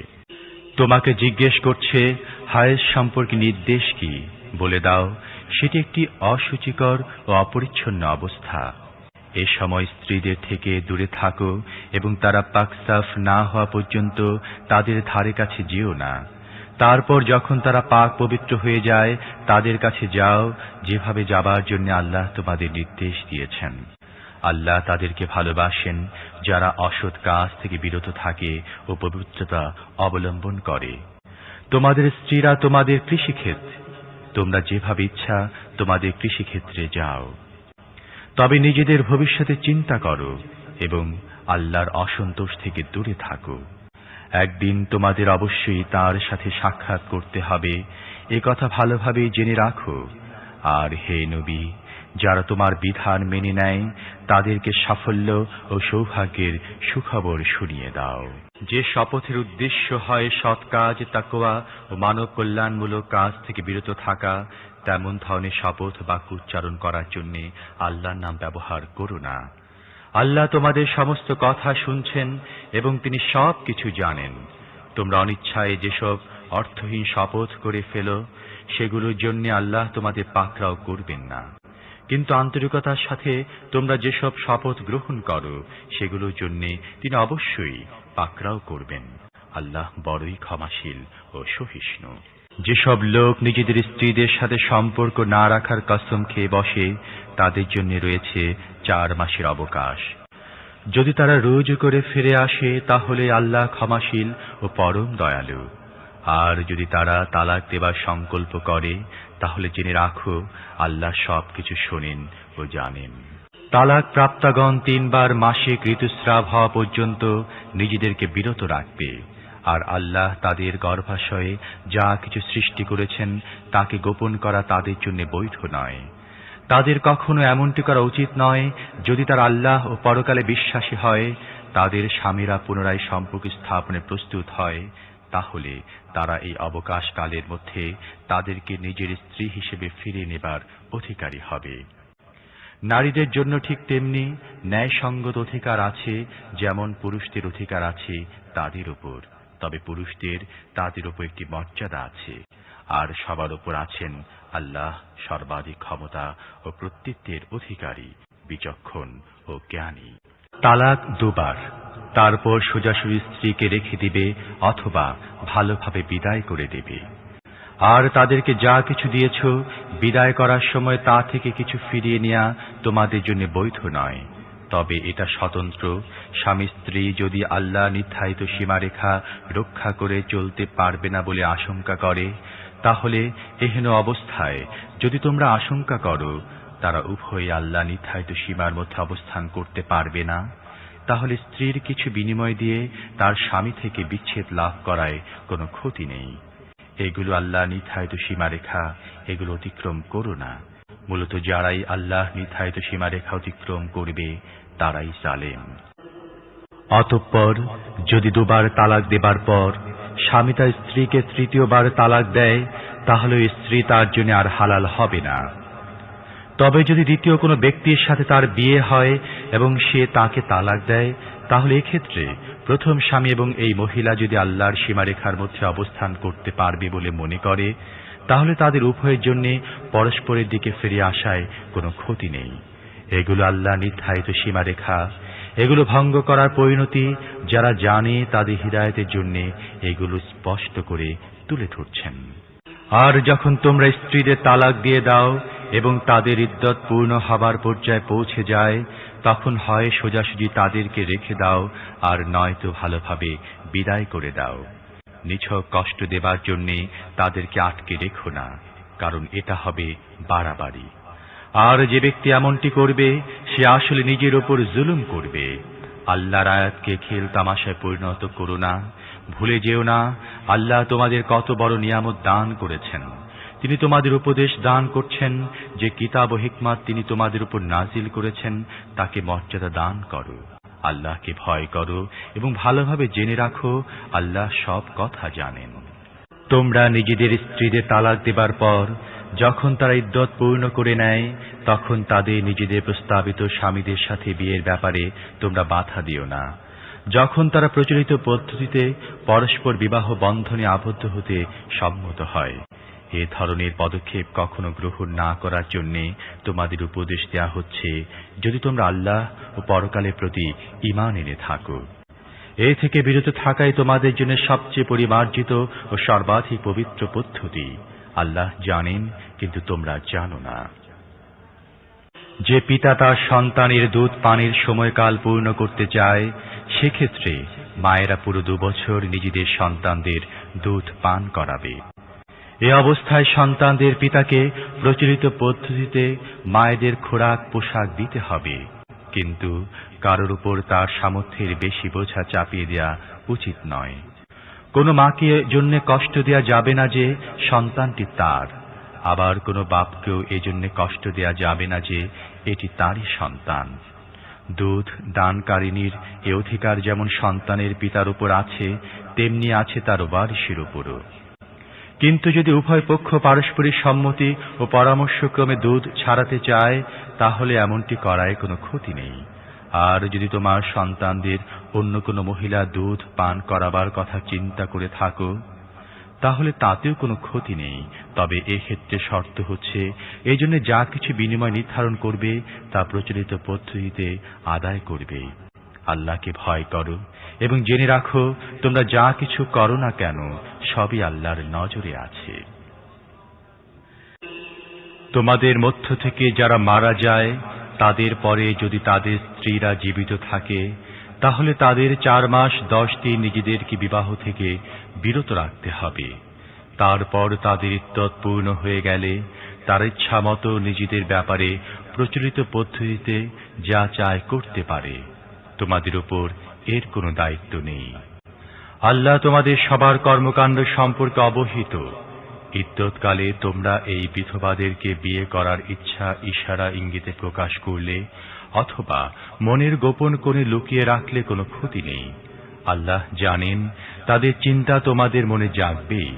তোমাকে জিজ্ঞেস করছে, হায়েজ সম্পর্কে নির্দেশ কি? বলে দাও, সেটি একটি অসুচিকর ও অপরিচ্ছন্ন অবস্থা। এ সময় স্ত্রীদের থেকে দূরে থাকো এবং তারা পাকসাফ না হওয়া পর্যন্ত তাদের ধারে কাছে যেও না। তারপর যখন তারা পাক পবিত্র হয়ে যায়, তাদের কাছে যাও, যেভাবে যাবার জন্য আল্লাহ তোমাদের নির্দেশ দিয়েছেন। আল্লাহ তাদেরকে ভালোবাসেন যারা অসৎ কাজ থেকে বিরত থাকে ও পবিত্রতা অবলম্বন করে। তোমাদের স্ত্রীরা তোমাদের কৃষিক্ষেত, তোমরা যেভাবে ইচ্ছা তোমাদের কৃষিক্ষেত্রে যাও। তবে নিজেদের ভবিষ্যতে চিন্তা করো এবং আল্লাহর অসন্তোষ থেকে দূরে থাকো। একদিন তোমাদের অবশ্যই তার সাথে সাক্ষাৎ করতে হবে, এ কথা ভালোভাবে জেনে রাখো। আর হে নবী, যারা তোমার বিধান মেনে নেয় তাদেরকে সাফল্য ও সৌভাগ্যের সুখবর শুনিয়ে দাও। যে শপথের উদ্দেশ্য হয় সৎ কাজ, তাকওয়া ও মানব কল্যাণমূলক কাজ থেকে বিরত থাকা, তেমন ধরনের শপথ বাক্য উচ্চারণ করার জন্য আল্লাহর নাম ব্যবহার করো না। আল্লাহ তোমাদের সমস্ত কথা শুনছেন এবং তিনি সব কিছু জানেন। তোমরা অনিচ্ছায় যেসব অর্থহীন শপথ করে ফেলো, সেগুলোর জন্য আল্লাহ তোমাদের পাকড়াও করবেন না। কিন্তু আন্তরিকতার সাথে তোমরা যেসব শপথ গ্রহণ করো, সেগুলোর জন্য তিনি অবশ্যই পাকড়াও করবেন। আল্লাহ বড়ই ক্ষমাশীল ও সহিষ্ণু। যেসব লোক নিজেদের স্ত্রীদের সাথে সম্পর্ক না রাখার কসম খেয়ে বসে, তাদের জন্য রয়েছে 4 মাসের অবকাশ। যদি তারা রুজু করে ফিরে আসে, তাহলে আল্লাহ ক্ষমাশীল ও পরম দয়ালু। আর যদি তারা তালাক দেবার সংকল্প করে, তাহলে জেনে রাখো আল্লাহ সবকিছু শোনেন ও জানেন। তালাক প্রাপ্তাগণ 3 বার মাসিক ঋতুস্রাব হওয়া পর্যন্ত নিজেদেরকে বিরত রাখবে। আর আল্লাহ তাদের গর্ভাশয়ে যা কিছু সৃষ্টি করেছেন তাকে গোপন করা তাদের জন্য বৈধ নয়। তাদের কখনো এমনটি করা উচিত নয়। যদি তারা আল্লাহ ও পরকালে বিশ্বাসী হয়, তাদের স্বামীরা পুনরায় সম্পর্ক স্থাপনে প্রস্তুত হয়, তাহলে তারা এই অবকাশকালের মধ্যে তাদেরকে নিজের স্ত্রী হিসেবে ফিরিয়ে নেবার অধিকারী হবে। নারীদের জন্য ঠিক তেমনি ন্যায়সঙ্গত অধিকার আছে, যেমন পুরুষদের অধিকার আছে তাদের উপর। তবে পুরুষদের তাদের উপর একটি মর্যাদা আছে। আর সবার উপর আছেন আল্লাহ, সর্বাধিক ক্ষমতা ও কর্তৃত্বের অধিকারী, বিচক্ষণ ও জ্ঞানী। তালাক 2 বার, তারপর সোজাসুজি স্ত্রীকে রেখে দিবে অথবা ভালোভাবে বিদায় করে দেবে। আর তাদেরকে যা কিছু দিয়েছ, বিদায় করার সময় তা থেকে কিছু ফিরিয়ে নেওয়া তোমাদের জন্য বৈধ নয়। তবে এটা স্বতন্ত্র। স্বামী স্ত্রী যদি আল্লাহ নির্ধারিত সীমারেখা রক্ষা করে চলতে পারবে না বলে আশঙ্কা করে, তাহলে এহেন অবস্থায় যদি তোমরা আশঙ্কা করো তারা উভয়ই আল্লাহ নির্ধারিত সীমার মধ্যে অবস্থান করতে পারবে না, তাহলে স্ত্রীর কিছু বিনিময় দিয়ে তার স্বামী থেকে বিচ্ছেদ লাভ করায় কোনো ক্ষতি নেই। এগুলো আল্লাহ নির্ধারিত সীমারেখা, এগুলো অতিক্রম করো না। মূলত যারাই আল্লাহ নির্ধারিত সীমারেখা অতিক্রম করবে তারাই জালেম। অতঃপর যদি 2 বার তালাক দেবার পর স্বামী তার স্ত্রীকে 3য় বার তালাক দেয়, তাহলে ওই স্ত্রী তার জন্য আর হালাল হবে না। তবে যদি দ্বিতীয় কোনো ব্যক্তির সাথে তার বিয়ে হয় এবং সে তাকে তালাক দেয়, তাহলে এক্ষেত্রে প্রথম স্বামী এবং এই মহিলা যদি আল্লাহর সীমারেখার মধ্যে অবস্থান করতে পারবে বলে মনে করে, তাহলে তাদের উভয়ের জন্য পরস্পরের দিকে ফিরে আসায় কোনো ক্ষতি নেই। এগুলো আল্লাহ নির্ধারিত সীমারেখা, এগুলো ভঙ্গ করার পরিণতি যারা জানে তাদের হিদায়াতের জন্য এগুলো স্পষ্ট করে তুলে ধরছেন। আর যখন তোমরা স্ত্রীদের তালাক দিয়ে দাও এবং তাদের ইদ্যত পূর্ণ হবার পর্যায়ে পৌঁছে যায়, তখন হয় সোজাসুজি তাদেরকে রেখে দাও, আর নয়তো ভালোভাবে বিদায় করে দাও। নিছক কষ্ট দেবার জন্য তাদেরকে আটকে রেখো না, কারণ এটা হবে বাড়াবাড়ি। আর যে ব্যক্তি এমনটি করবে সে আসলে নিজের উপর জুলুম করবে। আল্লাহর আয়াতকে খেল তামাশায় পরিণত করো না। ভুলে যেও না আল্লাহ তোমাদের কত বড় নিয়ামত দান করেছেন। তিনি তোমাদের উপদেশ দান করছেন। যে কিতাব ও হিকমত তিনি তোমাদের উপর নাজিল করেছেন তাকে মর্যাদা দান করো। আল্লাহকে ভয় করো এবং ভালোভাবে জেনে রাখো আল্লাহ সব কথা জানেন। তোমরা নিজেদের স্ত্রীদের তালাক দেবার পর যখন তারা ইদ্যত পূর্ণ করে নেয়, তখন তাদের নিজেদের প্রস্তাবিত স্বামীদের সাথে বিয়ের ব্যাপারে তোমরা বাধা দিও না। যখন তারা প্রচলিত পদ্ধতিতে পরস্পর বিবাহ বন্ধনে আবদ্ধ হতে সম্মত হয়, এ ধরনের পদক্ষেপ কখনো গ্রহণ না করার জন্য তোমাদের উপদেশ দেয়া হচ্ছে, যদি তোমরা আল্লাহ ও পরকালের প্রতি ঈমান এনে থাকো। এ থেকে বিরত থাকাই তোমাদের জন্য সবচেয়ে পরিমার্জিত ও সর্বাধিক পবিত্র পদ্ধতি। আল্লাহ জানেন, কিন্তু তোমরা জানো না। যে পিতা তার সন্তানের দুধ পানির সময়কাল পূর্ণ করতে চায়, সেক্ষেত্রে মায়েরা পুরো 2 বছর নিজেদের সন্তানদের দুধ পান করাবে। এ অবস্থায় সন্তানদের পিতাকে প্রচলিত পদ্ধতিতে মায়েদের খোরাক পোশাক দিতে হবে, কিন্তু কারোর উপর তার সামর্থ্যের বেশি বোঝা চাপিয়ে দেওয়া উচিত নয়। কোনো মাকে জন্য কষ্ট দেওয়া যাবে না যে সন্তানটি তার। আবার কোনো বাপকেও এজন্য কষ্ট দেয়া যাবে না যে এটি তারই সন্তান। দুধ দানকারিনীর এ অধিকার যেমন সন্তানের পিতার উপর আছে, তেমনি আছে তার ওয়ারিশের উপরও। কিন্তু যদি উভয় পক্ষ পারস্পরিক সম্মতি ও পরামর্শক্রমে দুধ ছাড়াতে চায়, তাহলে এমনটি করায় কোনো ক্ষতি নেই। আর যদি তোমার সন্তানদের অন্য কোনো মহিলা দুধ পান করাবার কথা চিন্তা করে থাকো, তাহলে তাতেও কোনো ক্ষতি নেই। তবে এক্ষেত্রে শর্ত হচ্ছে, এই জন্য যা কিছু বিনিময় নির্ধারণ করবে তা প্রচলিত পদ্ধতিতে আদায় করবে। আল্লাহকে ভয় করো এবং জেনে রাখো, তোমরা যা কিছু করো না কেন সবই আল্লাহর নজরে আছে। তোমাদের মধ্য থেকে যারা মারা যায়, তাদের পরে যদি তাদের স্ত্রীরা জীবিত থাকে, তাহলে তাদের 4 মাস 10 দিন নিজেদেরকে বিবাহ থেকে বিরত রাখতে হবে। তারপর তাদের ইদ্যত পূর্ণ হয়ে গেলে তার ইচ্ছা মতো নিজেদের ব্যাপারে প্রচলিত পদ্ধতিতে যা চায় করতে পারে। তোমাদের উপর এর কোনো দায়িত্ব নেই। আল্লাহ তোমাদের সবার কর্মকাণ্ড সম্পর্কে অবহিত। ইদ্যতকালে তোমরা এই বিধবাদেরকে বিয়ে করার ইচ্ছা ইশারা ইঙ্গিতে প্রকাশ করলে অথবা মনের গোপন কোণে লুকিয়ে রাখলে কোনো ক্ষতি নেই। আল্লাহ জানেন তাদের চিন্তা তোমাদের মনে জাগবেই।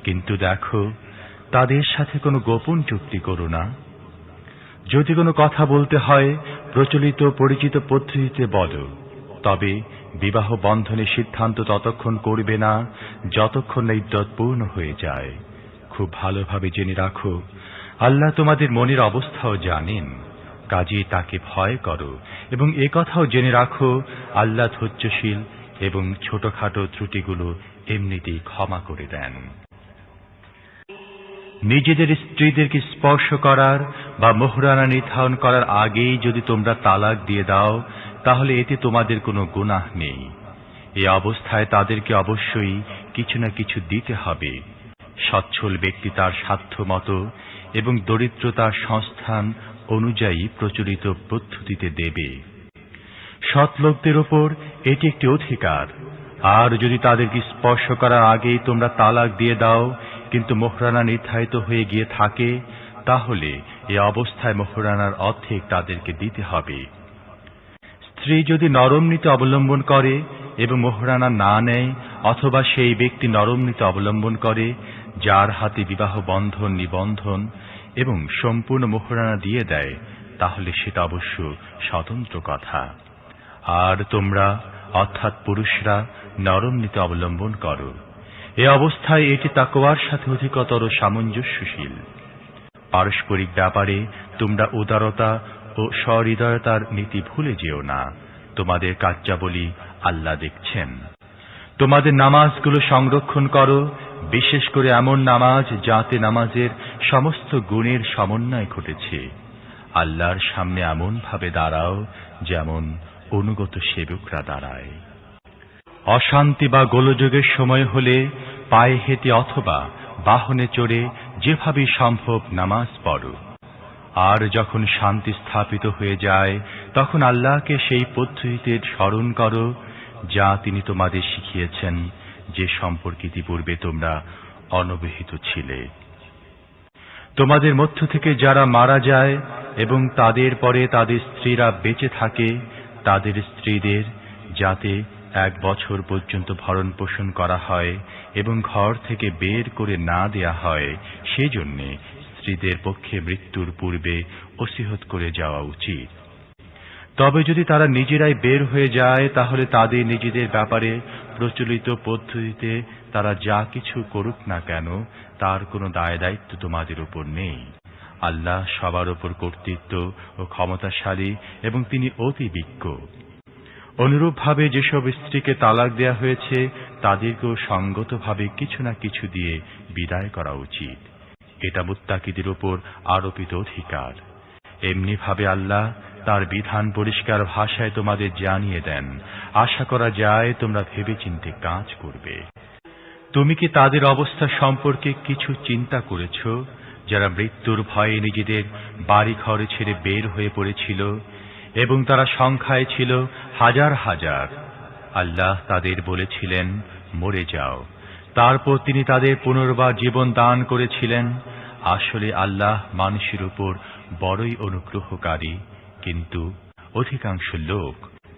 কিন্তু দেখো, তাদের সাথে কোনো গোপন চুক্তি করো না। যদি কোনো কথা বলতে হয় প্রচলিত পরিচিত পদ্ধতিতে বলো, তবে বিবাহ বন্ধনের সিদ্ধান্ত ততক্ষণ করবে না যতক্ষণ না ইদ্যত পূর্ণ হয়ে যায়। খুব ভালোভাবে জেনে রাখো, আল্লাহ তোমাদের মনের অবস্থাও জানেন। কাজেই তাকে ভয় করো এবং একথাও জেনে রাখো, আল্লাহ ধৈর্যশীল এবং ছোটখাটো ত্রুটিগুলো এমনিতেই ক্ষমা করে দেন। নিজেদের স্ত্রীদেরকে স্পর্শ করার বা মোহরানা নির্ধারণ করার আগেই যদি তোমরা তালাক দিয়ে দাও, তাহলে এতে তোমাদের কোনো গুনাহ নেই। এই অবস্থায় তাদেরকে অবশ্যই কিছু না কিছু দিতে হবে। সচ্ছল ব্যক্তি তার সাধ্য মতো এবং দরিদ্রতার সংস্থান অনুযায়ী প্রচলিত পদ্ধতিতে দেবে। সৎ লোকদের ওপর এটি একটি অধিকার। আর যদি তাদেরকে স্পর্শ করার আগেই তোমরা তালাক দিয়ে দাও, কিন্তু মোহরানা নির্ধারিত হয়ে গিয়ে থাকে, তাহলে এই অবস্থায় মোহরানার অর্ধেক তাদেরকে দিতে হবে। স্ত্রী যদি নরম নীতি অবলম্বন করে এবং মোহরানা না নেয়, অথবা সেই ব্যক্তি নরম নীতি অবলম্বন করে যার হাতে বিবাহ বন্ধন নিবন্ধন এবং সম্পূর্ণ মোহরানা দিয়ে দেয়, তাহলে সেটা অবশ্য স্বতন্ত্র কথা। আর তোমরা অর্থাৎ পুরুষরা নরম নীতি অবলম্বন করো। এ অবস্থায় এটি তাকওয়ার সাথে অধিকতর সামঞ্জস্যশীল। পারস্পরিক ব্যাপারে তোমরা উদারতা ও সহৃদয়তার নীতি ভুলে যেও না। তোমাদের কার্যাবলী আল্লাহ দেখছেন। তোমাদের নামাজগুলো সংরক্ষণ করো, বিশেষ করে এমন নামাজ যাতে নামাজের সমস্ত গুণের সমন্বয় ঘটেছে। আল্লাহর সামনে এমন ভাবে দাঁড়াও যেমন অনুগত সেবকরা দাঁড়ায়। অশান্তি বা গোলযোগের সময় হলে পায়ে হেঁটে অথবা বাহনে চড়ে যেভাবে সম্ভব নামাজ পড়ো। আর যখন শান্তি স্থাপিত হয়ে যায়, তখন আল্লাহকে সেই পদ্ধতিতে স্মরণ করো যা তিনি তোমাদের শিখিয়েছেন, যে সম্পর্কে ইতিপূর্বে তোমরা অনবহিত ছিলে। তোমাদের মধ্য থেকে যারা মারা যায় এবং তাদের পরে তাদের স্ত্রীরা বেঁচে থাকে, তাদের স্ত্রীদের যাতে 1 বছর পর্যন্ত ভরণ পোষণ করা হয় এবং ঘর থেকে বের করে না দেয়া হয়, সেজন্য স্ত্রীদের পক্ষে মৃত্যুর পূর্বে ওসিয়ত করে যাওয়া উচিত। তবে যদি তারা নিজেরাই বের হয়ে যায়, তাহলে তাদের নিজেদের ব্যাপারে প্রচলিত পদ্ধতিতে তারা যা কিছু করুক না কেন তার কোনো দায় দায়িত্ব তোমাদের উপর নেই। আল্লাহ সবার উপর কর্তৃত্ব ও ক্ষমতাশালী এবং তিনি অতি বিজ্ঞ। অনুরূপভাবে যেসব স্ত্রীকে তালাক দেয়া হয়েছে, তাদেরকেও সঙ্গতভাবে কিছু না কিছু দিয়ে বিদায় করা উচিত। এটা মুত্তাকিদের উপর আরোপিত অধিকার। এমনিভাবে আল্লাহ তার বিধান পরিষ্কার ভাষায় তোমাদের জানিয়ে দেন। আশা করা যায় তোমরা ভেবেচিন্তে কাজ করবে। তুমি কি তাদের অবস্থা সম্পর্কে কিছু চিন্তা করেছ, যারা মৃত্যুর ভয়ে নিজেদের বাড়ি ঘর ছেড়ে বের হয়ে পড়েছিল এবং তারা সংখ্যায় ছিল হাজার হাজার? আল্লাহ তাদের বলেছিলেন, মরে যাও। তারপর তিনি তাদের পুনর্বার জীবন দান করেছিলেন। আসলে আল্লাহ মানুষের উপর বড়ই অনুগ্রহকারী, কিন্তু অধিকাংশ লোক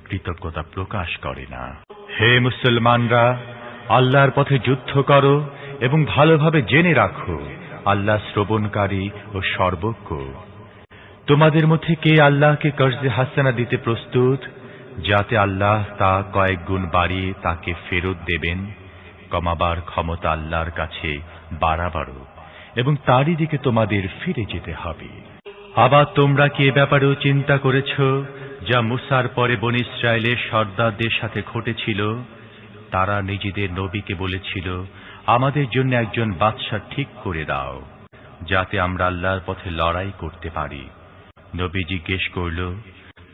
কৃতজ্ঞতা প্রকাশ করে না। হে মুসলমানরা, আল্লাহর পথে যুদ্ধ করো এবং ভালোভাবে জেনে রাখো, আল্লাহ শ্রবণকারী ও সর্বজ্ঞ। তোমাদের মধ্যে কে আল্লাহকে কর্জে হাসানা দিতে প্রস্তুত, যাতে আল্লাহ তা কয়েক গুণ বাড়িয়ে তাকে ফেরত দেবেন? কমাবার ক্ষমতা আল্লাহর কাছে বাড়াবারও, এবং তারই দিকে তোমাদের ফিরে যেতে হবে। আবার তোমরা কি এ ব্যাপারেও চিন্তা করেছ যা মুসার পরে বনী ইসরায়েলের সর্দারদের সাথে ঘটেছিল? তারা নিজেদের নবীকে বলেছিল, আমাদের জন্য একজন বাদশা ঠিক করে দাও, যাতে আমরা আল্লাহর পথে লড়াই করতে পারি। নবী জিজ্ঞেস করল,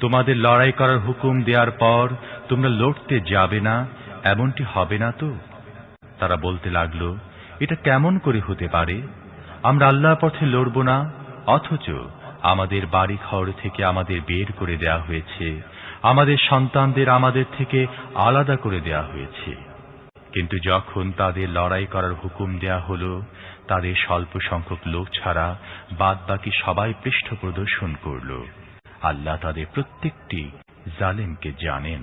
তোমাদের লড়াই করার হুকুম দেওয়ার পর তোমরা লড়তে যাবে না, এমনটি হবে না তো? তারা বলতে লাগল, এটা কেমন করে হতে পারে? আমরা আল্লাহর পথে লড়ব না, অথচ আমাদের বাড়ি ঘর থেকে আমাদের বের করে দেয়া হয়েছে, আমাদের সন্তানদের আমাদের থেকে আলাদা করে দেয়া হয়েছে। কিন্তু যখন তাদের লড়াই করার হুকুম দেয়া হলো, তাদের স্বল্প সংখ্যক লোক ছাড়া বাদবাকি সবাই পৃষ্ঠ প্রদর্শন করল। আল্লাহ তাদের প্রত্যেকটি জালেমকে জানেন।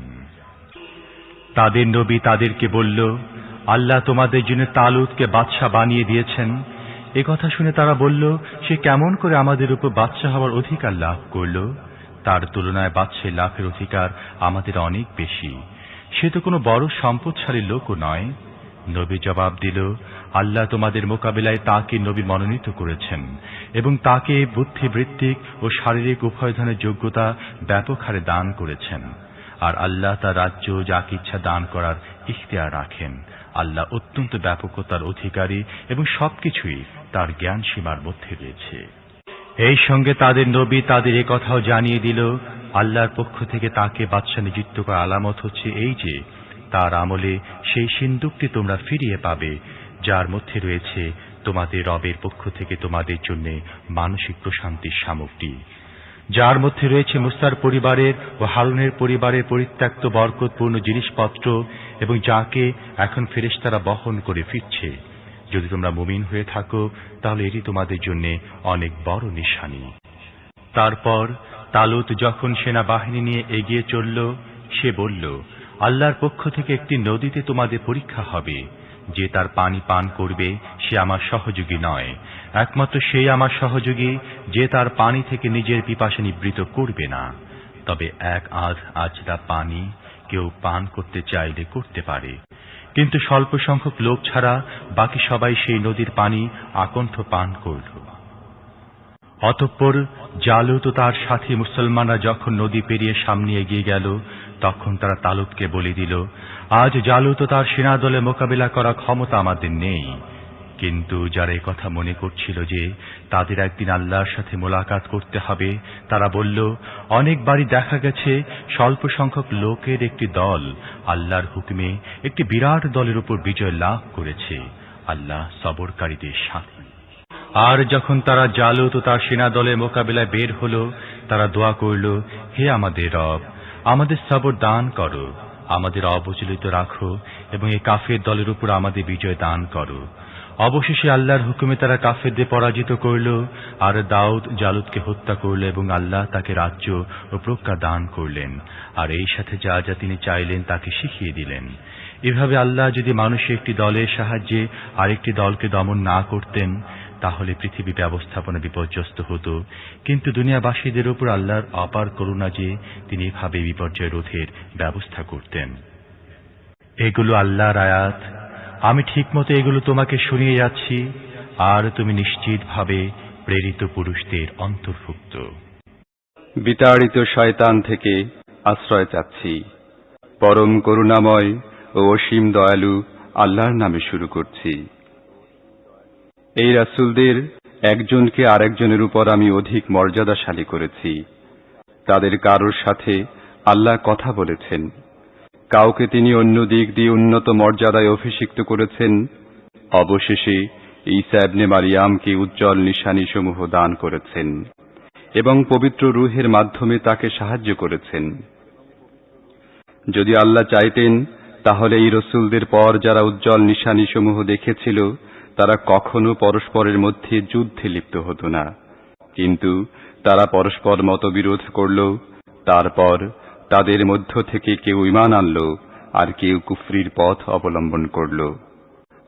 তাদের নবী তাদেরকে বলল, আল্লাহ তোমাদের জন্য তালুতকে বাদশা বানিয়ে দিয়েছেন। এ কথা শুনে তারা বলল, সে কেমন করে আমাদের উপর বাদশা হওয়ার অধিকার লাভ করল? তার তুলনায় বাদশাহ লাভের অধিকার আমাদের অনেক বেশি। সে তো কোনো বড় সম্পদশালী লোকও নয়। নবী জবাব দিল, আল্লাহ তোমাদের মোকাবিলায় তাকে নবী মনোনীত করেছেন এবং তাকে বুদ্ধিবৃত্তিক ও শারীরিক উভয় ধরনের যোগ্যতা ব্যাপক হারে দান করেছেন। আর আল্লাহ তার রাজ্য যাকে ইচ্ছা দান করার ইখতিয়ার রাখেন। আল্লাহ অত্যন্ত ব্যাপকতার অধিকারী এবং সবকিছুই তার জ্ঞান সীমার মধ্যে রয়েছে। এই সঙ্গে তাদের নবী তাদের এ কথাও জানিয়ে দিল, আল্লাহর পক্ষ থেকে তাকে বাদশা নিযুক্ত করার আলামত হচ্ছে এই যে, তার আমলে সেই সিন্দুকটি তোমরা ফিরিয়ে পাবে, যার মধ্যে রয়েছে তোমাদের রবের পক্ষ থেকে তোমাদের জন্য মানসিক প্রশান্তির সামগ্রী, যার মধ্যে রয়েছে মুসার পরিবারের ও হারুনের পরিবারের পরিত্যক্ত বরকতপূর্ণ জিনিসপত্র, এবং যাকে এখন ফেরেশতারা বহন করে ফিরছে। যদি তোমরা মুমিন হয়ে থাকো, তাহলে এটি তোমাদের জন্য অনেক বড় নিশানি। তারপর তালুত যখন সেনাবাহিনী নিয়ে এগিয়ে চলল, সে বলল, আল্লাহর পক্ষ থেকে একটি নদীতে তোমাদের পরীক্ষা হবে। যে তার পানি পান করবে সে আমার সহযোগী নয়, একমাত্র সেই আমার সহযোগী যে তার পানি থেকে নিজের পিপাসা নিবৃত করবে না। তবে এক আধ আজরা পানি কেউ পান করতে চাইলে করতে পারে, কিন্তু স্বল্প সংখ্যক লোক ছাড়া বাকি সবাই সেই নদীর পানি আকণ্ঠ পান করল। অতঃপর জালুত ও তার সাথী মুসলমানরা যখন নদী পেরিয়ে সামনে এগিয়ে গেল, তখন তারা তালুতকে বলে দিল, আজ জালুত ও তার সেনাদলে মোকাবিলা করার ক্ষমতা আমাদের নেই। কিন্তু যারা এই কথা মনে করছিল যে তাদের একদিন আল্লাহর সাথে মোলাকাত করতে হবে, তারা বলল, অনেকবারই দেখা গেছে স্বল্প সংখ্যক লোকের একটি দল আল্লাহর হুকুমে একটি বিরাট দলের উপর বিজয় লাভ করেছে। আল্লাহ সবরকারীদের সাথে। আর যখন তারা জালুত ও তার সেনা দলের মোকাবিলায় বের হল, তারা দোয়া করল, হে আমাদের রব, আমাদের সবর দান করো, আমাদের অবচলিত রাখো এবং এই কাফের দলের উপর আমাদের বিজয় দান করো। অবশেষে আল্লাহর হুকুমে তারা কাফেরদের পরাজিত করল, আর দাউদ জালুতকে হত্যা করল এবং আল্লাহ তাকে রাজ্য ও প্রজ্ঞা দান করলেন, আর এই সাথে যা যা তিনি চাইলেন তাকে শিখিয়ে দিলেন। এভাবে আল্লাহ যদি মানুষের একটি দলের সাহায্যে আরেকটি দলকে দমন না করতেন, তাহলে পৃথিবী ব্যবস্থাপনা বিপর্যস্ত হতো। কিন্তু দুনিয়াবাসীদের উপর আল্লাহর অপার করুণা যে তিনি এভাবে বিপর্যয় রোধের ব্যবস্থা করতেন। এগুলো আল্লাহর আয়াত, আমি ঠিকমতো এগুলো তোমাকে শুনিয়ে যাচ্ছি, আর তুমি নিশ্চিতভাবে প্রেরিত পুরুষদের অন্তর্ভুক্ত। বিতাড়িত শয়তান থেকে আশ্রয় চাচ্ছি। পরম করুণাময় ও অসীম দয়ালু আল্লাহর নামে শুরু করছি। এই রাসূলদের একজনকে আরেকজনের উপর আমি অধিক মর্যাদাশালী করেছি। তাদের কারোর সাথে আল্লাহ কথা বলেছেন, কাউকে তিনি অন্য দিক দিয়ে উন্নত মর্যাদায় অভিষিক্ত করেছেন। অবশেষে ঈসা ইবনে মারিয়ামকে উজ্জ্বল নিশানীসমূহ দান করেছেন এবং পবিত্র রূহের মাধ্যমে তাকে সাহায্য করেছেন। যদি আল্লাহ চাইতেন, তাহলে এই রাসূলদের পর যারা উজ্জ্বল নিশানীসমূহ দেখেছিল তারা কখনো পরস্পরের মধ্যে যুদ্ধে লিপ্ত হতো না, কিন্তু তারা পরস্পর মতবিরোধ করল। তারপর তাদের মধ্য থেকে কেউ ঈমান আনল আর কেউ কুফরির পথ অবলম্বন করল।